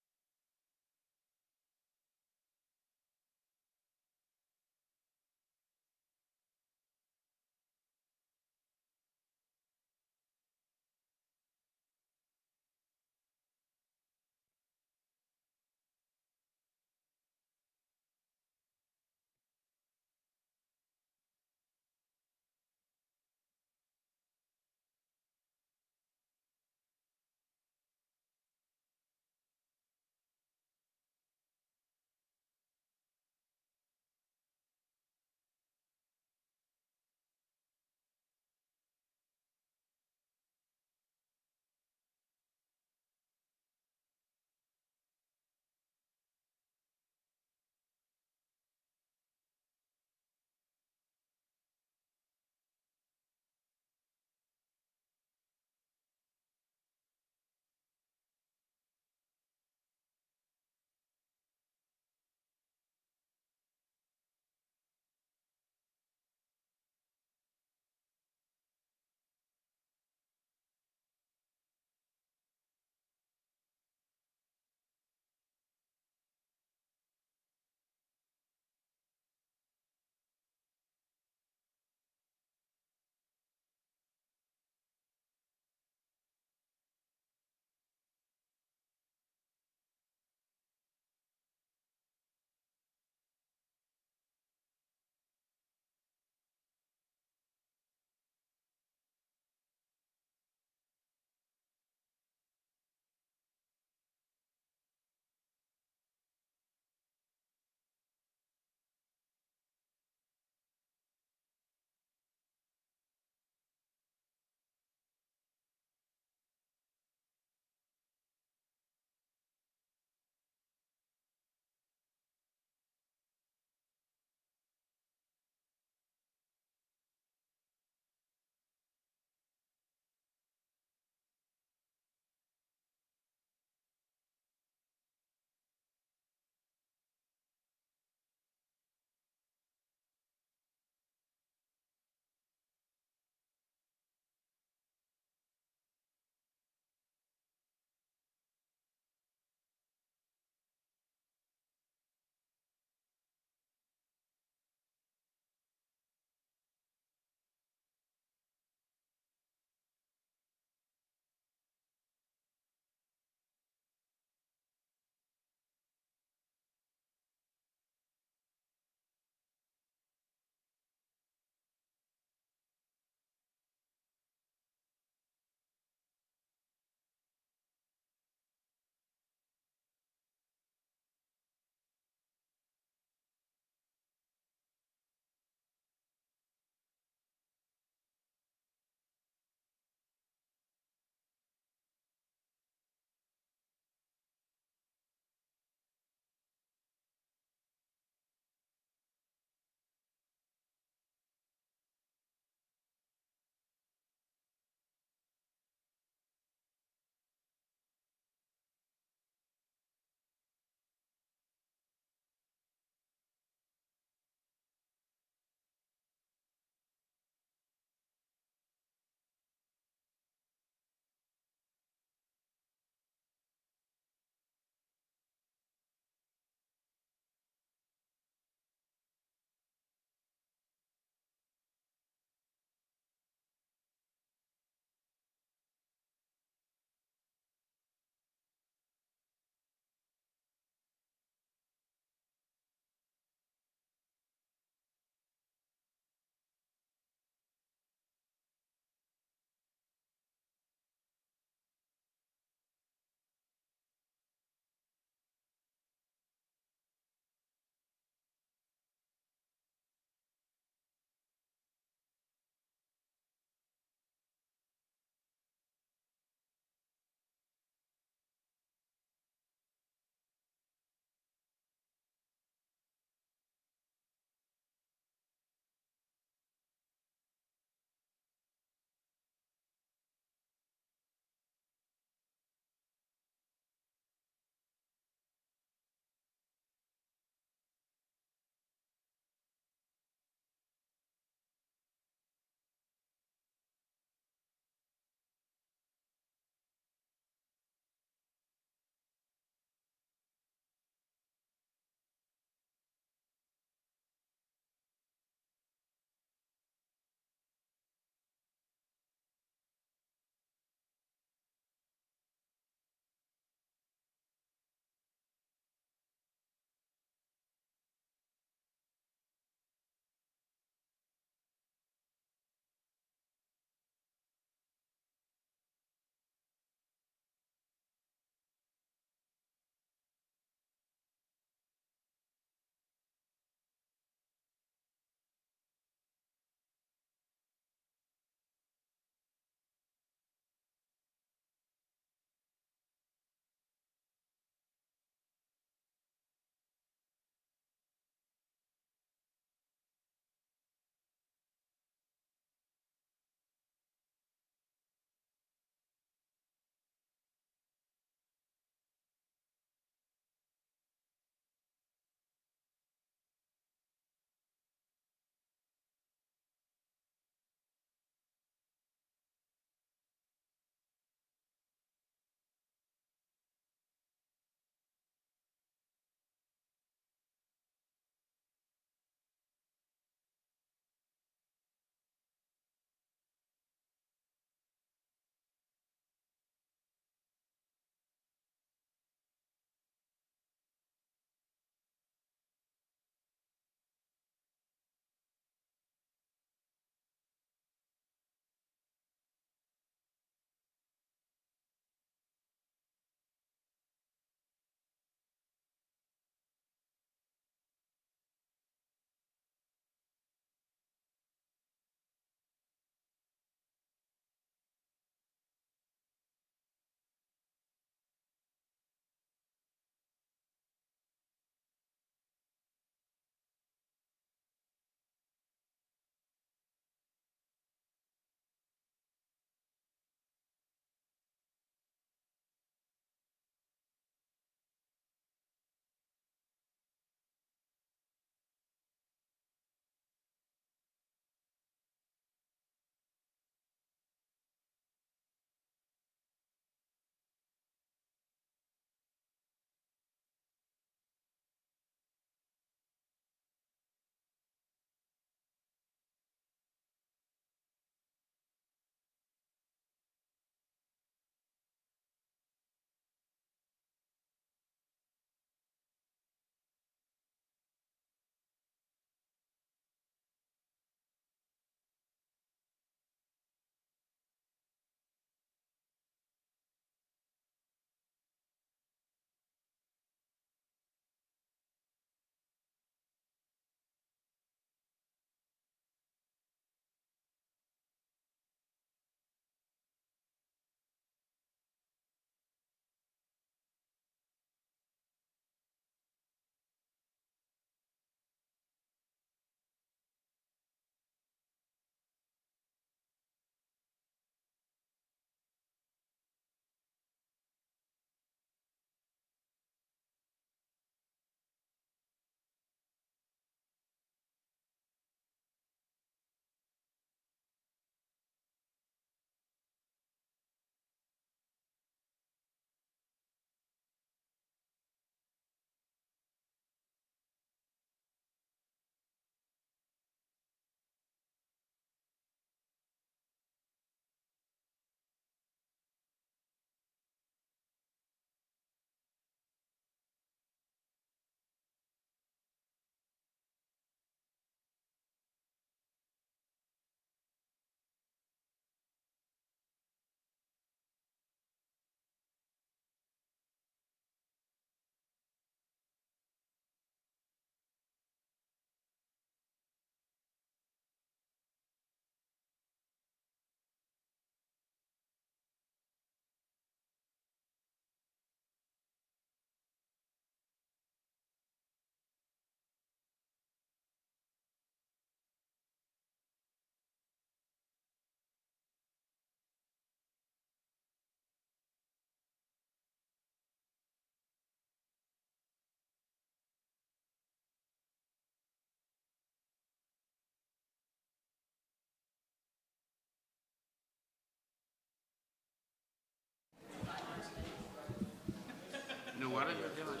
wanted to do it.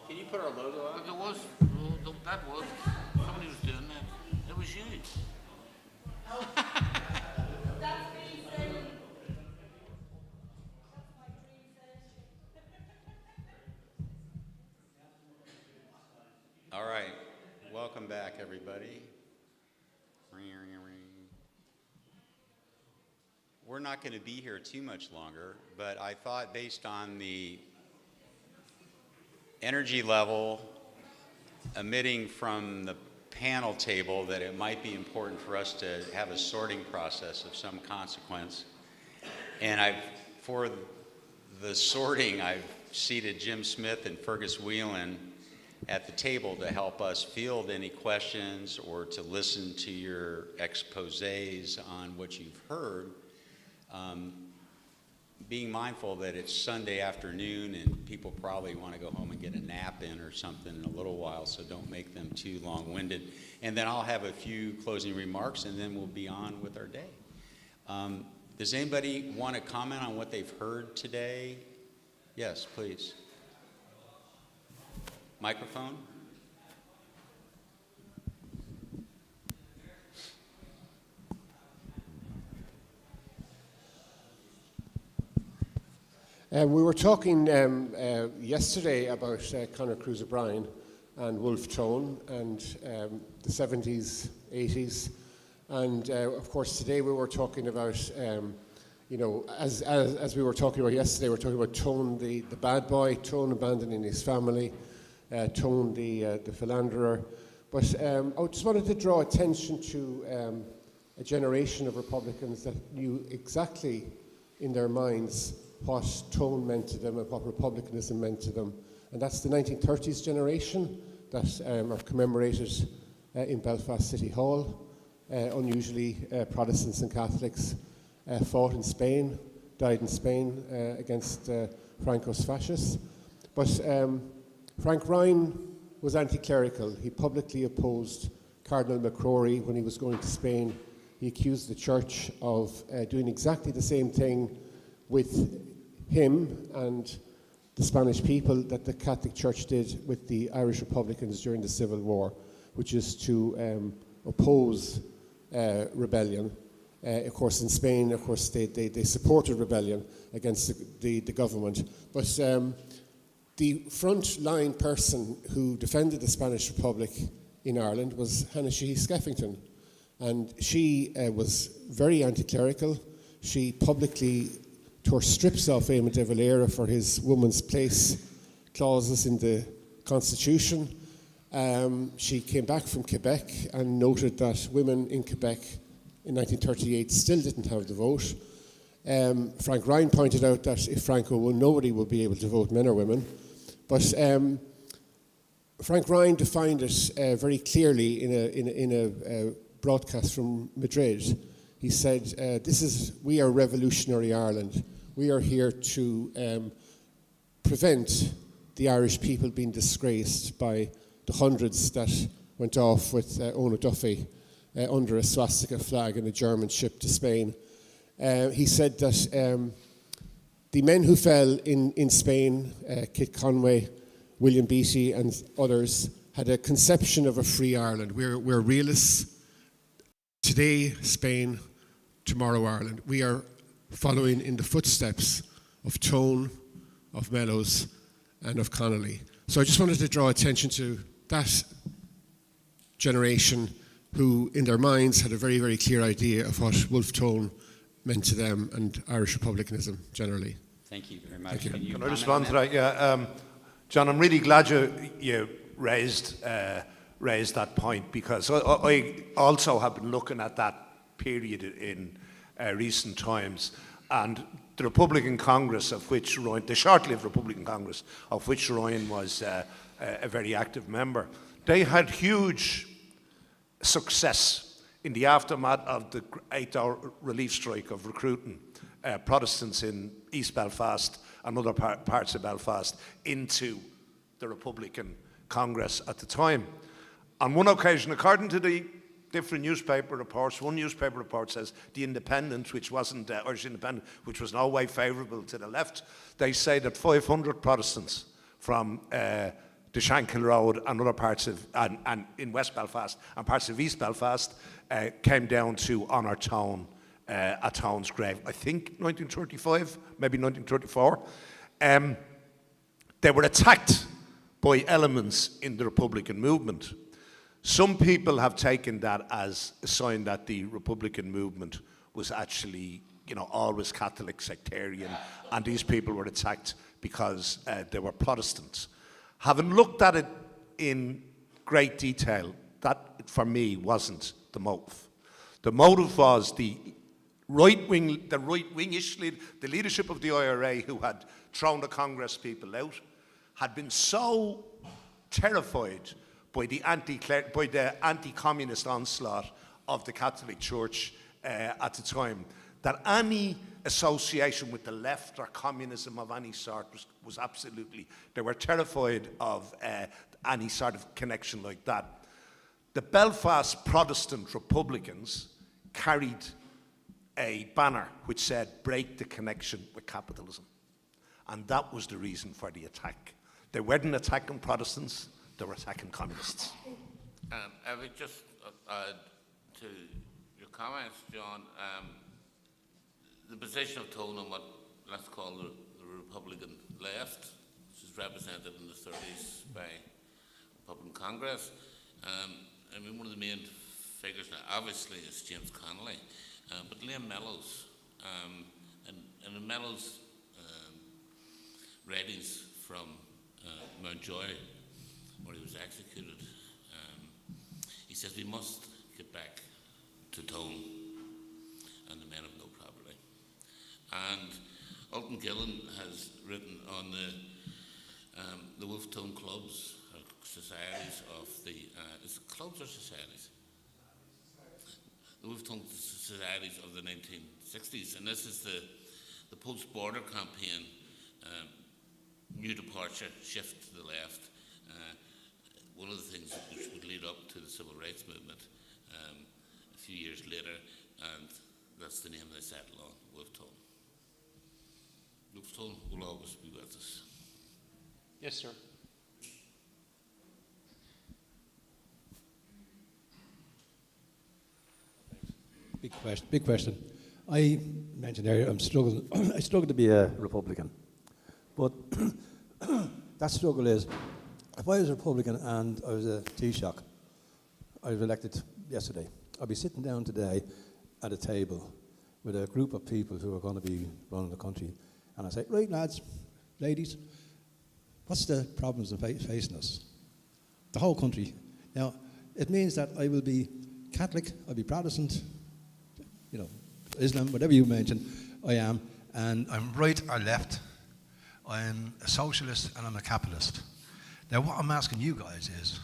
Can you put our logo up? There was, that was, somebody was doing that. It was you. All right, welcome back, everybody. We're not going to be here too much longer, but I thought based on the energy level emitting from the panel table that it might be important for us to have a sorting process of some consequence. And for the sorting, I've seated Jim Smith and Fergus Whelan at the table to help us field any questions or to listen to your exposés on what you've heard. Being mindful that it's Sunday afternoon and people probably want to go home and get a nap in or something in a little while, so don't make them too long-winded. And then I'll have a few closing remarks and then we'll be on with our day. Does anybody want to comment on what they've heard today? Yes, please. Microphone. We were talking yesterday about Conor Cruise O'Brien and Wolfe Tone and the 70s, 80s. And of course, today we were talking about, you know, as we were talking about yesterday, we were talking about Tone, the bad boy, Tone abandoning his family, Tone, the philanderer. But I just wanted to draw attention to a generation of Republicans that knew exactly in their minds what Tone meant to them and what republicanism meant to them. And that's the 1930s generation that are commemorated in Belfast City Hall. Unusually, Protestants and Catholics fought in Spain, died in Spain against Franco's fascists. But Frank Ryan was anti-clerical. He publicly opposed Cardinal McCrory when he was going to Spain. He accused the church of doing exactly the same thing with him and the Spanish people that the Catholic Church did with the Irish Republicans during the Civil War, which is to oppose rebellion. Of course, in Spain, of course, they supported rebellion against the government. But the front-line person who defended the Spanish Republic in Ireland was Hannah Sheehy Skeffington. And she was very anti-clerical. She publicly tore strips off Eamon de Valera for his woman's place clauses in the Constitution. She came back from Quebec and noted that women in Quebec in 1938 still didn't have the vote. Frank Ryan pointed out that if Franco won, nobody would be able to vote, men or women. But Frank Ryan defined it very clearly in a broadcast from Madrid. He said, we are revolutionary Ireland. We are here to prevent the Irish people being disgraced by the hundreds that went off with Ona Duffy under a swastika flag in a German ship to Spain. He said that the men who fell in Spain, Kit Conway, William Beattie and others, had a conception of a free Ireland. We're realists. Today, Spain, tomorrow, Ireland. We are following in the footsteps of Tone, of Mellows, and of Connolly. So I just wanted to draw attention to that generation who, in their minds, had a very, very clear idea of what Wolfe Tone meant to them and Irish republicanism generally. Thank you very much. Thank you. Can I respond to that? Yeah, John, I'm really glad you raised that point, because I also have been looking at that period in recent times, and the Republican Congress, of which Ryan, the short-lived Republican Congress, of which Ryan was a very active member, they had huge success in the aftermath of the 8-hour relief strike of recruiting Protestants in East Belfast and other parts of Belfast into the Republican Congress at the time. On one occasion, according to the different newspaper reports. One newspaper report says the Independent, which wasn't Irish Independent, which was no way favourable to the left, they say that 500 Protestants from the Shankill Road and other parts of, and in West Belfast and parts of East Belfast came down to honour Tone at Tone's grave. I think 1935, maybe 1934. They were attacked by elements in the Republican movement. Some people have taken that as a sign that the Republican movement was actually, always Catholic, sectarian, and these people were attacked because they were Protestants. Having looked at it in great detail, that, for me, wasn't the motive. The motive was the right-wingish the leadership of the IRA, who had thrown the Congress people out, had been so terrified by the anti-communist onslaught of the Catholic Church at the time, that any association with the left or communism of any sort was absolutely, they were terrified of any sort of connection like that. The Belfast Protestant Republicans carried a banner which said, "Break the connection with capitalism." And that was the reason for the attack. They weren't attacking Protestants, they were attacking communists. I would just add to your comments, John, the position of Tone on what, let's call the Republican left, which is represented in the 30s by Republican Congress. I mean, one of the main figures now, obviously, is James Connolly, but Liam Mellows, and in Mellows' writings from Mountjoy, where he was executed, he says we must get back to Tone and the men of no property. And Alton Gillen has written on the Wolfe Tone clubs, societies of the, is it clubs or societies? The Wolfe Tone societies of the 1960s, and this is the post-border campaign, new departure, shift to the left. One of the things which would lead up to the civil rights movement a few years later, and that's the name they settled on, Wolfe Tone. Wolfe Tone will always be with us. Yes, sir. Big question. I mentioned earlier I struggle to be a Republican. But that struggle is, if I was a Republican and I was a Taoiseach, I was elected yesterday, I'd be sitting down today at a table with a group of people who are going to be running the country, and I say, right lads, ladies, what's the problems facing us? The whole country. Now, it means that I will be Catholic, I'll be Protestant, Islam, whatever you mention, I am, and I'm right or left, I'm a socialist and I'm a capitalist. Now what I'm asking you guys is,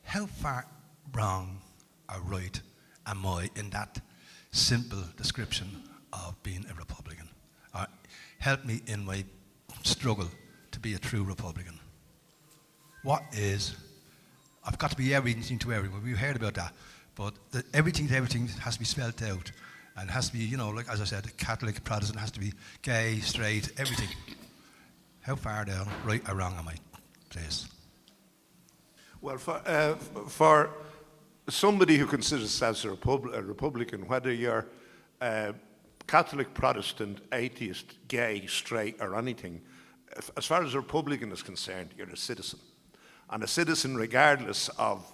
how far wrong or right am I in that simple description of being a Republican? Or help me in my struggle to be a true Republican. I've got to be everything to everyone, we've heard about that, but everything has to be spelled out. And it has to be, like as I said, Catholic, Protestant, has to be gay, straight, everything. How far down, right or wrong am I, please? Well, for somebody who considers themselves a Republican, whether you're Catholic, Protestant, atheist, gay, straight, or anything, as far as a Republican is concerned, you're a citizen. And a citizen, regardless of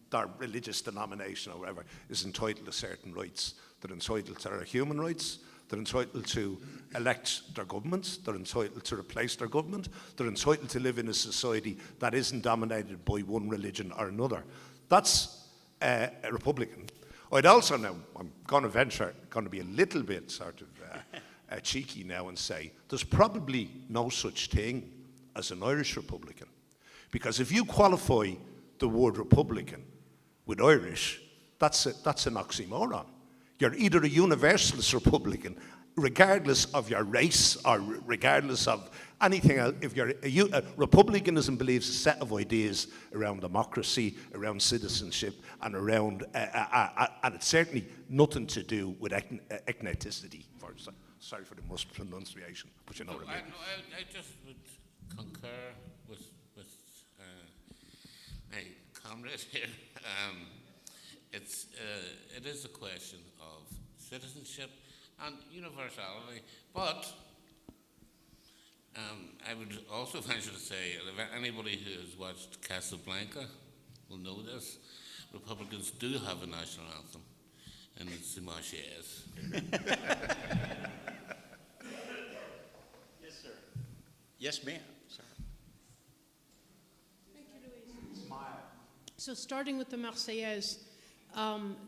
their religious denomination or whatever, is entitled to certain rights. They're entitled to their human rights, they're entitled to elect their governments, they're entitled to replace their government, they're entitled to live in a society that isn't dominated by one religion or another. That's a Republican. I'd also now, I'm going to be a little bit sort of cheeky now and say, there's probably no such thing as an Irish Republican. Because if you qualify the word Republican with Irish, that's an oxymoron. You're either a Universalist Republican regardless of your race or regardless of anything else, if you're republicanism believes a set of ideas around democracy, around citizenship, and around, and it's certainly nothing to do with ethnicity. Sorry for the mispronunciation, but you know what I mean. I just would concur with my comrade here. It is a question of citizenship and universality, but I would also venture to say, anybody who has watched Casablanca will know this. Republicans do have a national anthem, and it's the MacSiacais. Yes, sir. Yes, ma'am. Thank you, Louise. Smile. So starting with the MacSiacais,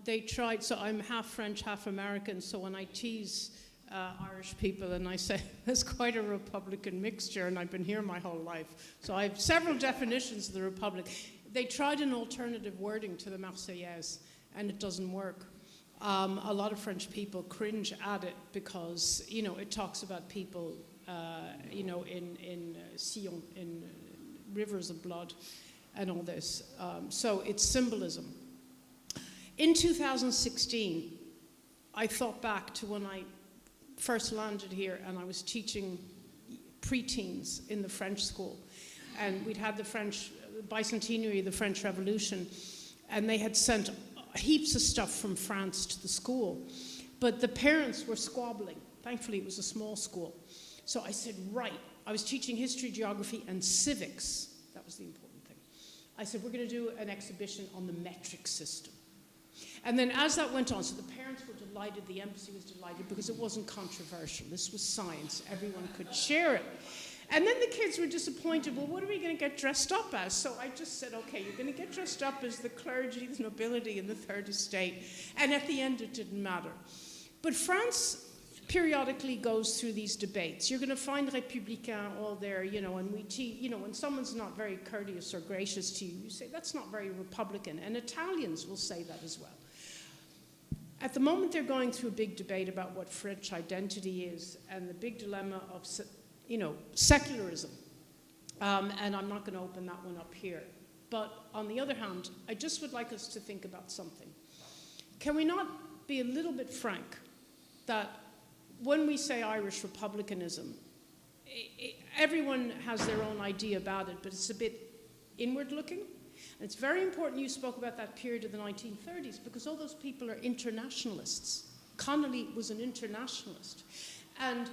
they tried, so I'm half French, half American, so when I tease Irish people and I say there's quite a Republican mixture, and I've been here my whole life, so I have several definitions of the Republic. They tried an alternative wording to the MacSiacais, and it doesn't work. A lot of French people cringe at it because, it talks about people, in Sion, in rivers of blood and all this. So it's symbolism. In 2016, I thought back to when I first landed here and I was teaching preteens in the French school. And we'd had the bicentenary of the French Revolution, and they had sent heaps of stuff from France to the school. But the parents were squabbling. Thankfully, it was a small school. So I said, right, I was teaching history, geography, and civics. That was the important thing. I said, we're going to do an exhibition on the metric system. And then as that went on, so the parents were delighted, the embassy was delighted, because it wasn't controversial. This was science. Everyone could share it. And then the kids were disappointed. Well, what are we going to get dressed up as? So I just said, okay, you're going to get dressed up as the clergy, the nobility, and the third estate. And at the end, it didn't matter. But France periodically goes through these debates. You're going to find Républicains all there, and when someone's not very courteous or gracious to you, you say, that's not very Republican. And Italians will say that as well. At the moment, they're going through a big debate about what French identity is and the big dilemma of secularism. And I'm not going to open that one up here. But on the other hand, I just would like us to think about something. Can we not be a little bit frank that when we say Irish republicanism, everyone has their own idea about it, but it's a bit inward looking? And it's very important you spoke about that period of the 1930s, because all those people are internationalists. Connolly was an internationalist. And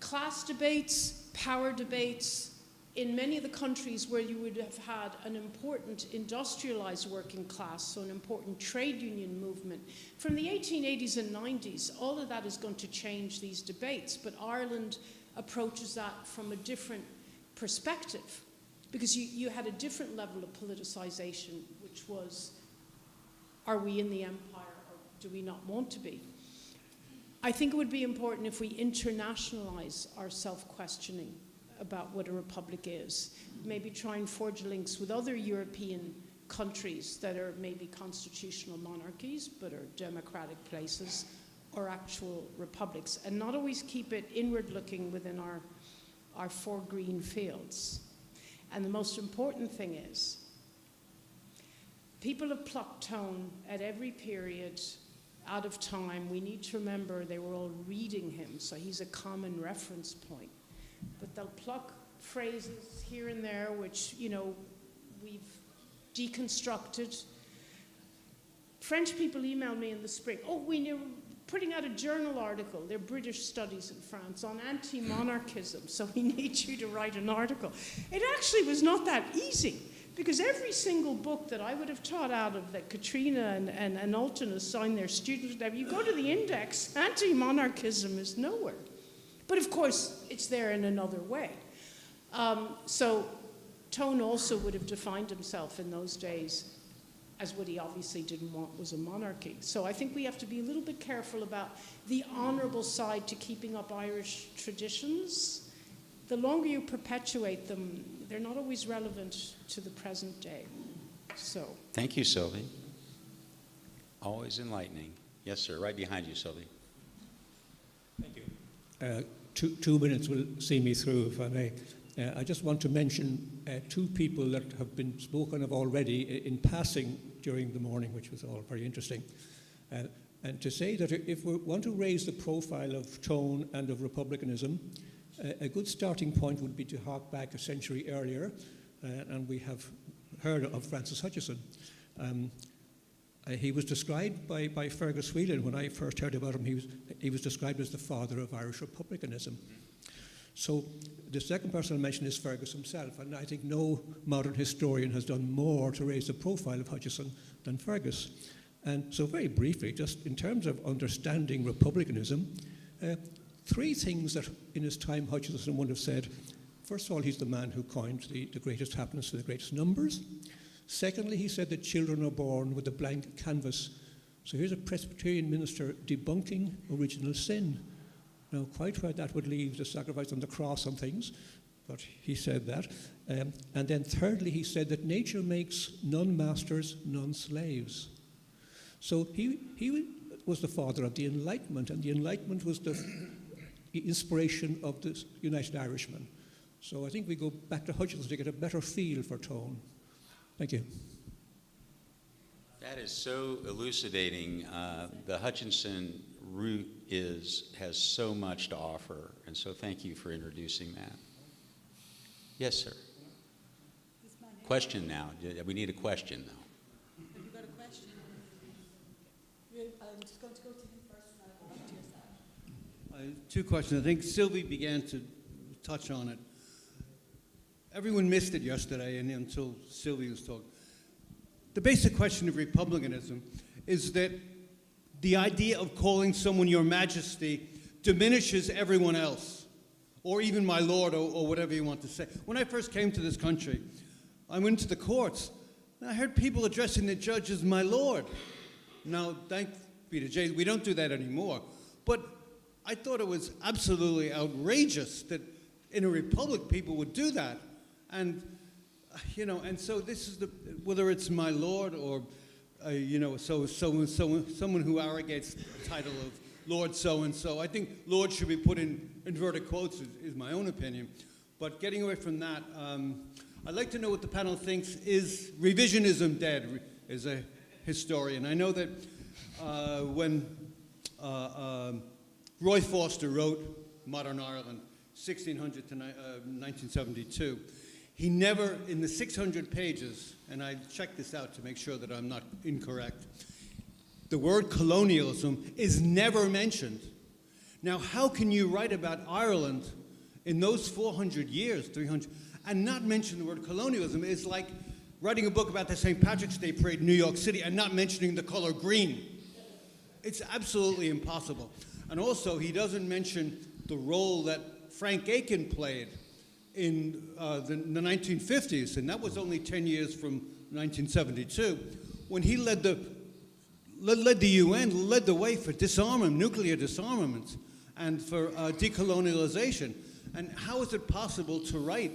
class debates, power debates, in many of the countries where you would have had an important industrialized working class, so an important trade union movement, from the 1880s and 90s, all of that is going to change these debates. But Ireland approaches that from a different perspective, because you had a different level of politicization, which was, are we in the empire or do we not want to be? I think it would be important if we internationalize our self-questioning about what a republic is. Maybe try and forge links with other European countries that are maybe constitutional monarchies but are democratic places, or actual republics, and not always keep it inward-looking within our four green fields. And the most important thing is, people have plucked Tone at every period out of time. We need to remember they were all reading him, so he's a common reference point. But they'll pluck phrases here and there, which, we've deconstructed. French people emailed me in the spring, we're putting out a journal article, they're British studies in France, on anti-monarchism, so we need you to write an article. It actually was not that easy, because every single book that I would have taught out of, that Catriona and Alton assigned their students, you go to the index, anti-monarchism is nowhere. But of course, it's there in another way. So Tone also would have defined himself in those days as what he obviously didn't want was a monarchy. So I think we have to be a little bit careful about the honorable side to keeping up Irish traditions. The longer you perpetuate them, they're not always relevant to the present day. So. Thank you, Sylvie. Always enlightening. Yes, sir. Right behind you, Sylvie. Two minutes will see me through, if I may. I just want to mention two people that have been spoken of already in passing during the morning, which was all very interesting. And to say that if we want to raise the profile of Tone and of republicanism, a good starting point would be to hark back a century earlier, and we have heard of Francis Hutcheson. He was described by Fergus Whelan, when I first heard about him, he was described as the father of Irish republicanism. So the second person I mentioned is Fergus himself, and I think no modern historian has done more to raise the profile of Hutcheson than Fergus. And so very briefly, just in terms of understanding republicanism, three things that in his time Hutcheson would have said. First of all, he's the man who coined the greatest happiness to the greatest numbers. Secondly, he said that children are born with a blank canvas. So here's a Presbyterian minister debunking original sin. Now, quite where that would leave the sacrifice on the cross and things, but he said that. And then thirdly, he said that nature makes none masters, none slaves. So he was the father of the Enlightenment, and the Enlightenment was the inspiration of the United Irishman. So I think we go back to Hutcheson to get a better feel for Tone. Thank you. That is so elucidating. The Hutcheson route has so much to offer, and so thank you for introducing that. Yes, sir. Question now. We need a question, though. Have you got a question? I'm just going to go to him first, and I'll go back to yourself. Two questions. I think Sylvie began to touch on it. Everyone missed it yesterday until Sylvie was talking. The basic question of republicanism is that the idea of calling someone your majesty diminishes everyone else, or even my lord, or whatever you want to say. When I first came to this country, I went to the courts, and I heard people addressing the judge as my lord. Now, thank be to Jesus, we don't do that anymore. But I thought it was absolutely outrageous that in a republic people would do that. And, and so this is whether it's my lord or, someone who arrogates the title of Lord so-and-so. I think Lord should be put in inverted quotes, is my own opinion. But getting away from that, I'd like to know what the panel thinks. Is revisionism dead, as a historian? I know that when Roy Foster wrote Modern Ireland, 1600 to 1972, he never, in the 600 pages, and I checked this out to make sure that I'm not incorrect, the word colonialism is never mentioned. Now, how can you write about Ireland in those 400 years, 300, and not mention the word colonialism? It's like writing a book about the St. Patrick's Day parade in New York City and not mentioning the color green. It's absolutely impossible. And also, he doesn't mention the role that Frank Aiken played in the 1950s, and that was only 10 years from 1972, when he led the UN, led the way for disarmament, nuclear disarmament, and for decolonialization. And how is it possible to write?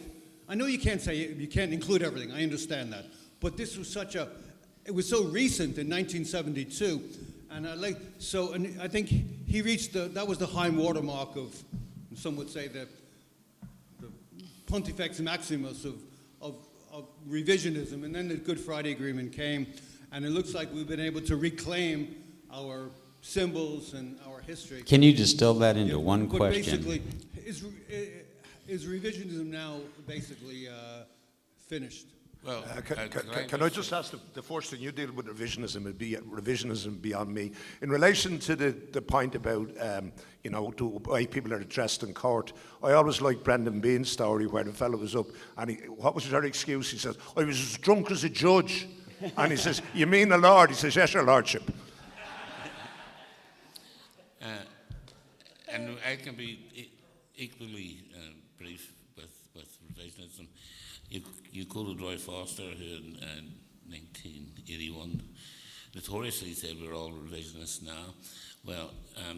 I know you can't include everything, I understand that, but this was it was so recent in 1972, and I think he reached that was the high watermark of, some would say, the Pontifex Maximus of revisionism, and then the Good Friday Agreement came, and it looks like we've been able to reclaim our symbols and our history. Can you distill that into one question? Basically, is revisionism now basically finished? Well, can I just ask the first thing you deal with revisionism would be revisionism beyond me. In relation to the point about to why people are addressed in court, I always liked Brendan Bean's story where the fellow was up and what was their excuse? He says, I was as drunk as a judge. And he says, you mean the Lord? He says, yes, your lordship. And I can be equally brief with revisionism. You quoted Roy Foster, who in 1981 notoriously said we're all revisionists now. Well,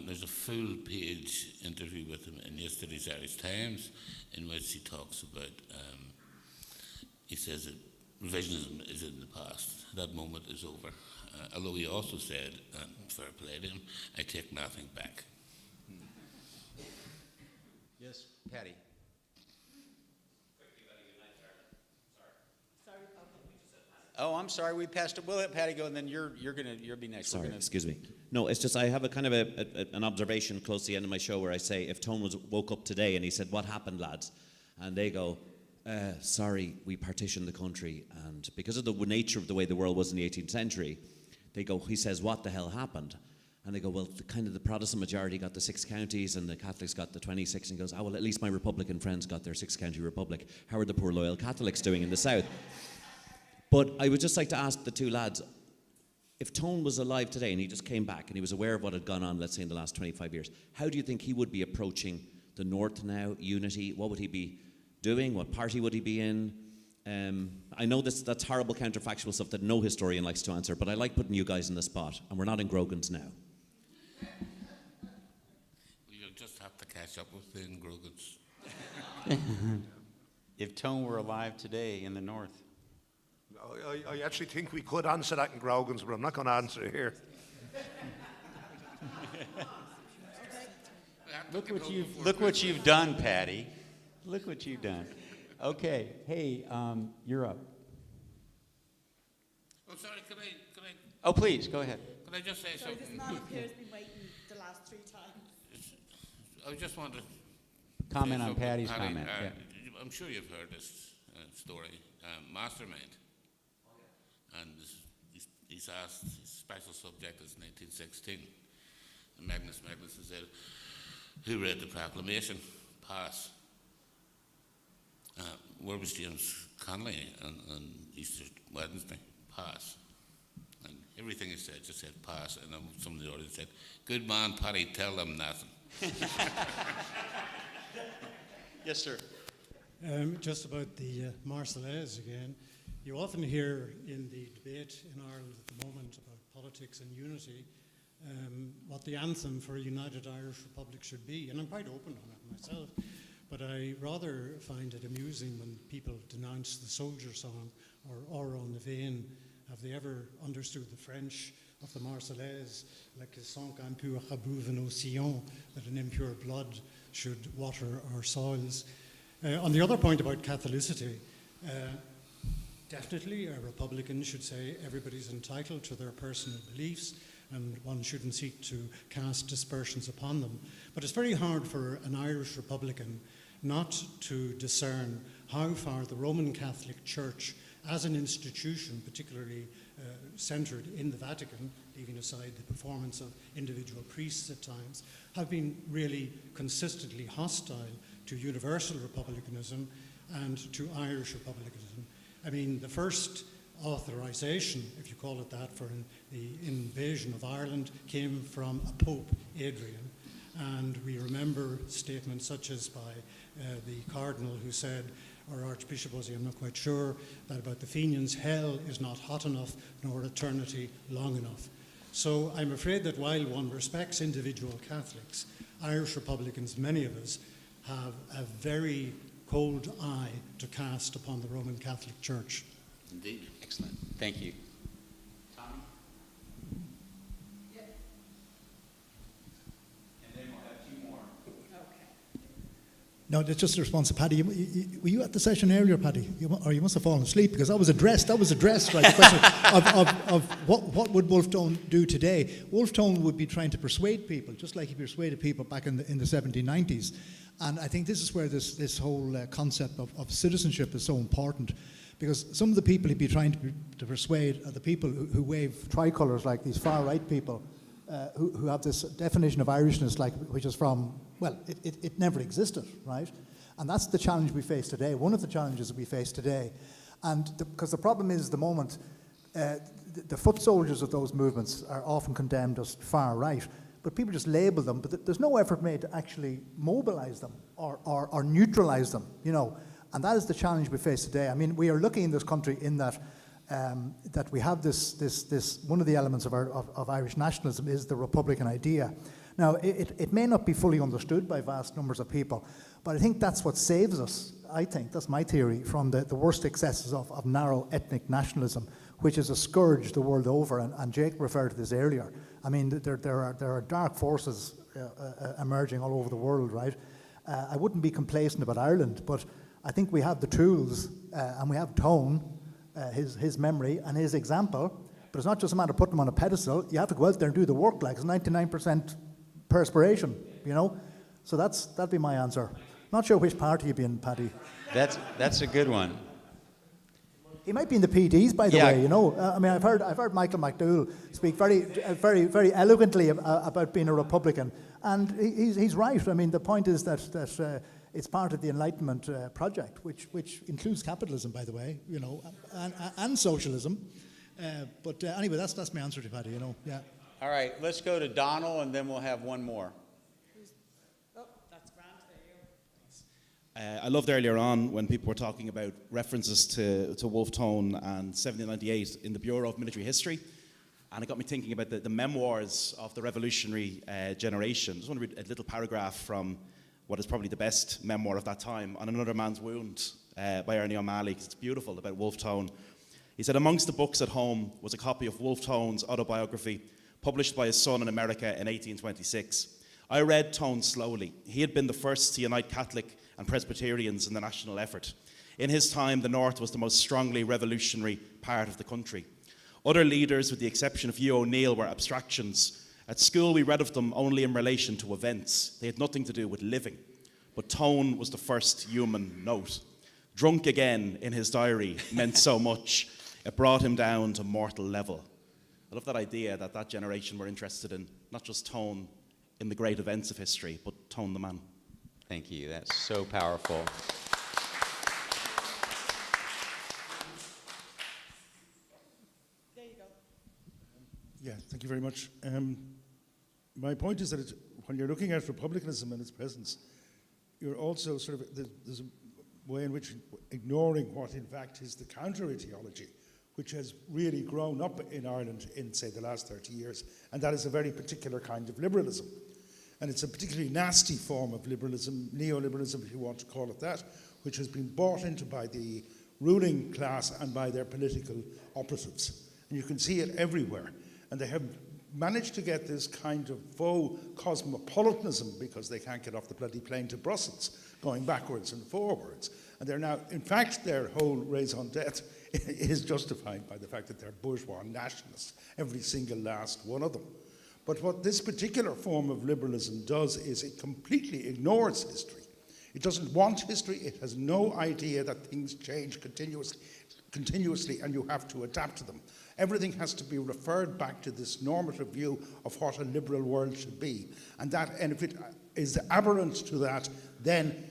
there's a full-page interview with him in yesterday's Irish Times in which he talks about, he says that revisionism is in the past. That moment is over. Although he also said, fair play to him, I take nothing back. Yes, Patty. Oh, I'm sorry, we passed it. We'll let Patty go, and then you'll be next. Sorry, excuse me. No, it's just I have a kind of an observation close to the end of my show where I say, if Tone woke up today and he said, "What happened, lads?" and they go, "Sorry, we partitioned the country," and because of the nature of the way the world was in the 18th century, they go, he says, "What the hell happened?" And they go, "Well, the Protestant majority got the 6 counties and the Catholics got the 26. And he goes, "Ah, well, at least my Republican friends got their 6-county republic. How are the poor loyal Catholics doing in the South?" But I would just like to ask the two lads, if Tone was alive today and he just came back and he was aware of what had gone on, let's say, in the last 25 years, how do you think he would be approaching the North now, unity? What would he be doing? What party would he be in? I know that's horrible counterfactual stuff that no historian likes to answer, but I like putting you guys in the spot, and we're not in Grogan's now. You'll just have to catch up with the Grogan's. If Tone were alive today in the North. I actually think we could answer that in Grogan's, but I'm not going to answer it here. Look what you've done, Patty. Look what you've done. Okay, hey, you're up. Oh, sorry, can I? Oh, please, go ahead. Can I just say Sorry, something? this man up here has been waiting the last 3 times. I just want to Comment say on something, Patty's Patty. comment. Yeah. I'm sure you've heard this story. Mastermind. And he's asked, his special subject is 1916. And Magnus said, "Who read the proclamation? Pass." Where was James Connolly on Easter Wednesday? Pass. And everything he said just said pass. And then some of the audience said, "Good man, Paddy, tell them nothing." Yes, sir. Just about the Marseillaise again. You often hear in the debate in Ireland at the moment about politics and unity what the anthem for a united Irish Republic should be. And I'm quite open on it myself. But I rather find it amusing when people denounce the soldier song or on the vein. Have they ever understood the French of the Marseillaise, like le sang impur abouve nos sillons, that an impure blood should water our soils? On the other point about Catholicity, definitely a Republican should say everybody's entitled to their personal beliefs and one shouldn't seek to cast dispersions upon them. But it's very hard for an Irish Republican not to discern how far the Roman Catholic Church as an institution, particularly centred in the Vatican, leaving aside the performance of individual priests at times, have been really consistently hostile to universal republicanism and to Irish republicanism. I mean, the first authorization, if you call it that, for the invasion of Ireland came from a Pope, Adrian. And we remember statements such as by the Cardinal who said, or Archbishop was he, I'm not quite sure, that about the Fenians, hell is not hot enough nor eternity long enough. So I'm afraid that while one respects individual Catholics, Irish Republicans, many of us, have a very cold eye to cast upon the Roman Catholic Church. Indeed. Excellent. Thank you. Tommy? Yeah. And then we'll have 2 more. Okay. No, it's just a response to Paddy. Were you at the session earlier, Paddy? Or you must have fallen asleep, because that was addressed, right? The question of what would Wolfe Tone do today? Wolfe Tone would be trying to persuade people, just like he persuaded people back in the 1790s. And I think this is where this whole concept of citizenship is so important, because some of the people he'd be trying to persuade are the people who wave tricolours, like these far-right people, who have this definition of Irishness, which is from, well, it never existed, right? And that's the challenge we face today, one of the challenges that we face today. And because the problem is, the moment, the foot soldiers of those movements are often condemned as far-right, but people just label them, but there's no effort made to actually mobilise them or neutralise them, you know. And that is the challenge we face today. I mean, we are lucky in this country in that that we have this one of the elements of Irish nationalism is the Republican idea. Now, it may not be fully understood by vast numbers of people, but I think that's what saves us, I think, that's my theory, from the worst excesses of narrow ethnic nationalism, which is a scourge the world over, and Jake referred to this earlier. I mean, there are dark forces emerging all over the world, right? I wouldn't be complacent about Ireland, but I think we have the tools, and we have Tone, his memory and his example. But it's not just a matter of putting him on a pedestal. You have to go out there and do the work. Like, it's 99% perspiration, you know. So that'd be my answer. Not sure which party you'd be in, Paddy. That's a good one. He might be in the PDs, by the way. You know, I mean, I've heard Michael McDowell speak very eloquently about being a Republican, and he's right. I mean, the point is that it's part of the Enlightenment project, which includes capitalism, by the way. You know, and socialism. But anyway, that's my answer to Paddy. You know, yeah. All right, let's go to Donald, and then we'll have one more. I loved earlier on when people were talking about references to Wolfe Tone and 1798 in the Bureau of Military History, and it got me thinking about the memoirs of the revolutionary generation. I just want to read a little paragraph from what is probably the best memoir of that time, On Another Man's Wound, by Ernie O'Malley, because it's beautiful, about Wolfe Tone. He said, amongst the books at home was a copy of Wolfe Tone's autobiography, published by his son in America in 1826. I read Tone slowly. He had been the first to unite Catholic and Presbyterians in the national effort. In his time, the North was the most strongly revolutionary part of the country. Other leaders, with the exception of Hugh O'Neill, were abstractions. At school, we read of them only in relation to events. They had nothing to do with living. But Tone was the first human note. Drunk again in his diary meant so much. It brought him down to mortal level. I love that idea that that generation were interested in not just Tone in the great events of history, but Tone the man. Thank you. That's so powerful. There you go. Yeah, thank you very much. My point is that when you're looking at republicanism and its presence, you're also sort of, there's a way in which ignoring what in fact is the counter-ideology, which has really grown up in Ireland in, say, the last 30 years, and that is a very particular kind of liberalism. And it's a particularly nasty form of liberalism, neoliberalism, if you want to call it that, which has been bought into by the ruling class and by their political operatives. And you can see it everywhere. And they have managed to get this kind of faux cosmopolitanism, because they can't get off the bloody plane to Brussels, going backwards and forwards. And they're now, in fact, their whole raison d'etre is justified by the fact that they're bourgeois nationalists, every single last one of them. But what this particular form of liberalism does is it completely ignores history. It doesn't want history. It has no idea that things change continuously and you have to adapt to them. Everything has to be referred back to this normative view of what a liberal world should be. And if it is aberrant to that, then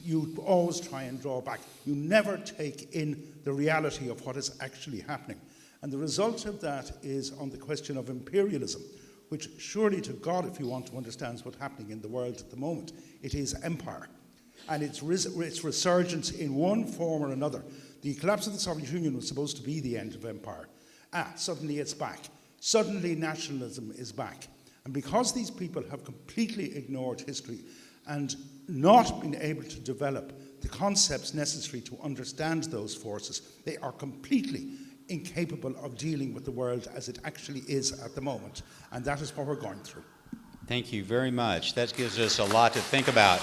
you always try and draw back. You never take in the reality of what is actually happening. And the result of that is on the question of imperialism, which surely to God, if you want to understand what's happening in the world at the moment, it is empire. And its resurgence in one form or another. The collapse of the Soviet Union was supposed to be the end of empire. Suddenly it's back. Suddenly nationalism is back. And because these people have completely ignored history and not been able to develop the concepts necessary to understand those forces, they are completely incapable of dealing with the world as it actually is at the moment. And that is what we're going through. Thank you very much. That gives us a lot to think about.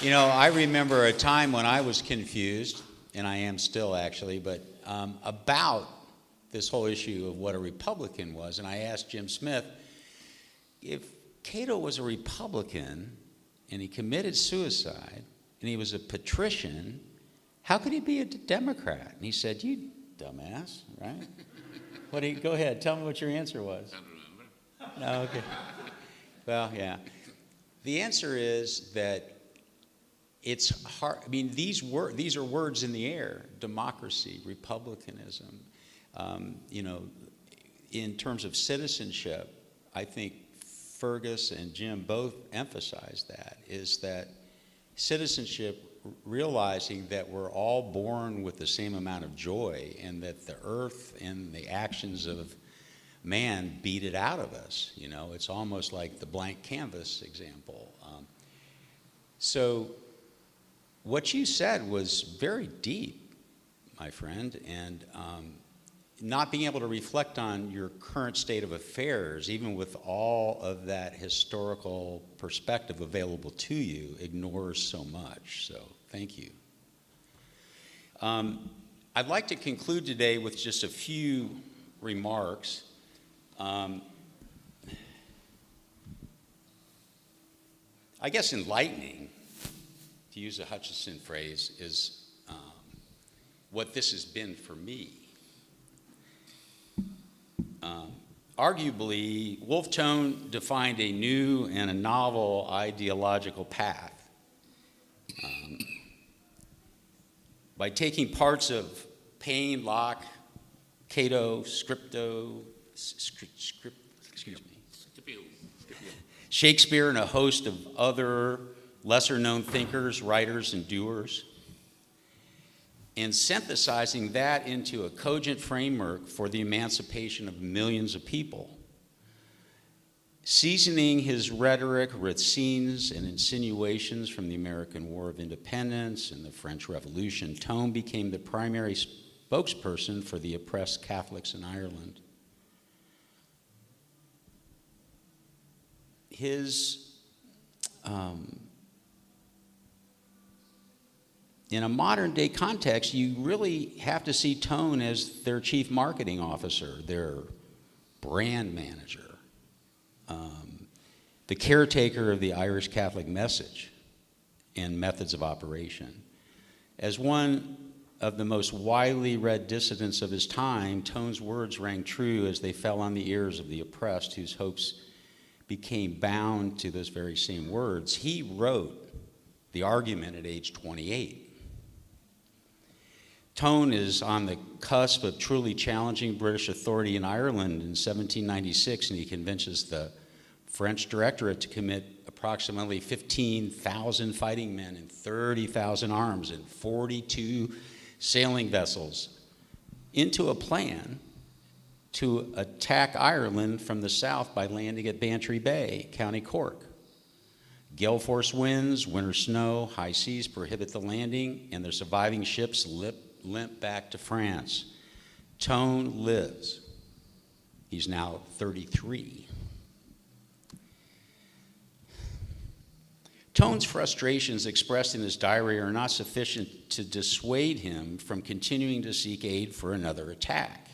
You know, I remember a time when I was confused, and I am still actually, but about this whole issue of what a Republican was. And I asked Jim Smith, if Cato was a Republican and he committed suicide and he was a patrician, how could he be a Democrat? And he said, you dumbass, right? Go ahead, tell me what your answer was. I don't remember. No, okay. Well, yeah. The answer is that it's hard. I mean, these are words in the air: democracy, republicanism. You know, in terms of citizenship, I think Fergus and Jim both emphasized that, is that citizenship, realizing that we're all born with the same amount of joy and that the earth and the actions of man beat it out of us. You know, it's almost like the blank canvas example. So what you said was very deep, my friend, and not being able to reflect on your current state of affairs, even with all of that historical perspective available to you, ignores so much. So thank you. I'd like to conclude today with just a few remarks. I guess enlightening, to use a Hutchison phrase, is what this has been for me. Arguably, Wolfe Tone defined a new and a novel ideological path by taking parts of Paine, Locke, Cato, Shakespeare, and a host of other lesser-known thinkers, writers, and doers, and synthesizing that into a cogent framework for the emancipation of millions of people. Seasoning his rhetoric with scenes and insinuations from the American War of Independence and the French Revolution, Tone became the primary spokesperson for the oppressed Catholics in Ireland. In a modern day context, you really have to see Tone as their chief marketing officer, their brand manager, the caretaker of the Irish Catholic message and methods of operation. As one of the most widely read dissidents of his time, Tone's words rang true as they fell on the ears of the oppressed, whose hopes became bound to those very same words. He wrote the argument at age 28. Tone is on the cusp of truly challenging British authority in Ireland in 1796, and he convinces the French Directorate to commit approximately 15,000 fighting men and 30,000 arms and 42 sailing vessels into a plan to attack Ireland from the south by landing at Bantry Bay, County Cork. Gale force winds, winter snow, high seas prohibit the landing, and the surviving ships limp back to France. Tone lives. He's now 33. Tone's frustrations expressed in his diary are not sufficient to dissuade him from continuing to seek aid for another attack.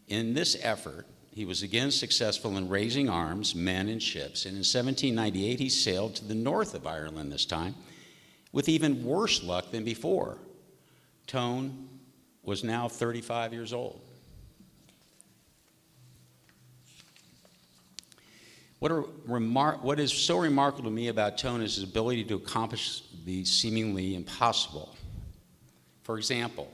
In this effort, he was again successful in raising arms, men, and ships, and in 1798 he sailed to the north of Ireland this time with even worse luck than before. Tone was now 35 years old. What is so remarkable to me about Tone is his ability to accomplish the seemingly impossible. For example,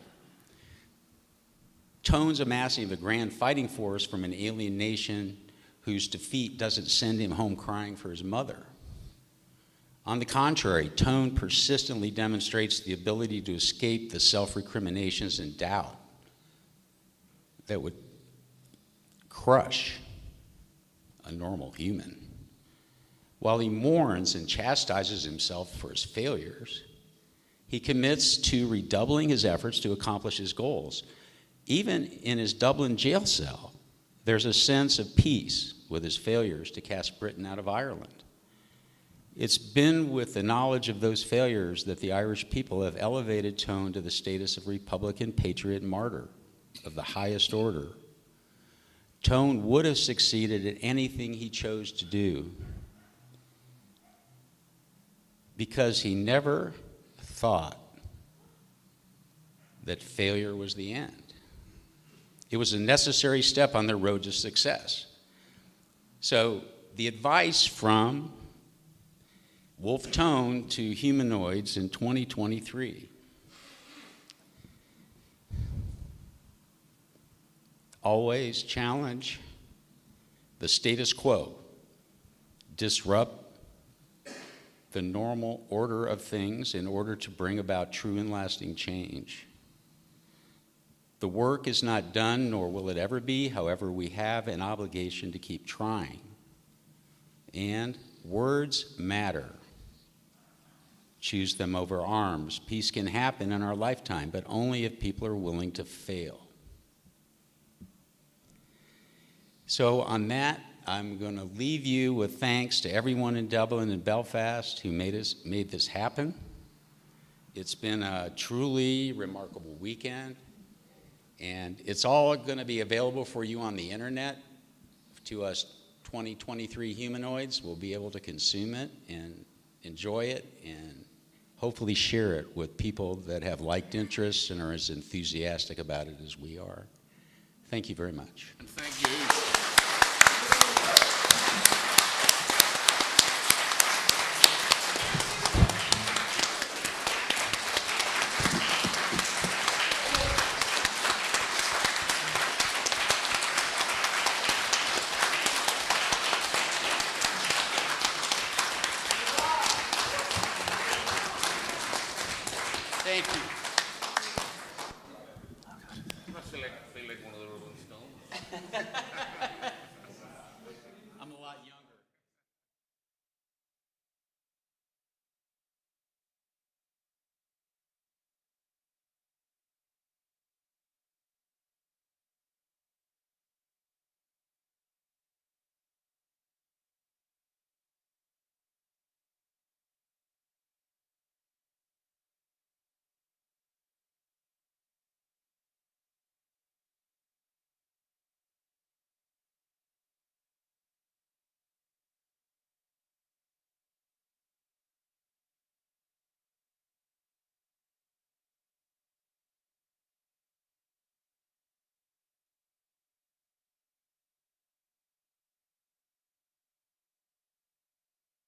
Tone's amassing of a grand fighting force from an alien nation whose defeat doesn't send him home crying for his mother. On the contrary, Tone persistently demonstrates the ability to escape the self-recriminations and doubt that would crush a normal human. While he mourns and chastises himself for his failures, he commits to redoubling his efforts to accomplish his goals. Even in his Dublin jail cell, there's a sense of peace with his failures to cast Britain out of Ireland. It's been with the knowledge of those failures that the Irish people have elevated Tone to the status of Republican patriot and martyr of the highest order. Tone would have succeeded at anything he chose to do because he never thought that failure was the end. It was a necessary step on their road to success. So the advice from Wolfe Tone to humanoids in 2023. Always challenge the status quo. Disrupt the normal order of things in order to bring about true and lasting change. The work is not done, nor will it ever be. However, we have an obligation to keep trying. And words matter. Choose them over arms. Peace can happen in our lifetime, but only if people are willing to fail. So on that, I'm going to leave you with thanks to everyone in Dublin and Belfast who made this happen. It's been a truly remarkable weekend, and it's all going to be available for you on the internet. To us 2023 humanoids, we'll be able to consume it and enjoy it and hopefully share it with people that have liked interests and are as enthusiastic about it as we are. Thank you very much. And thank you.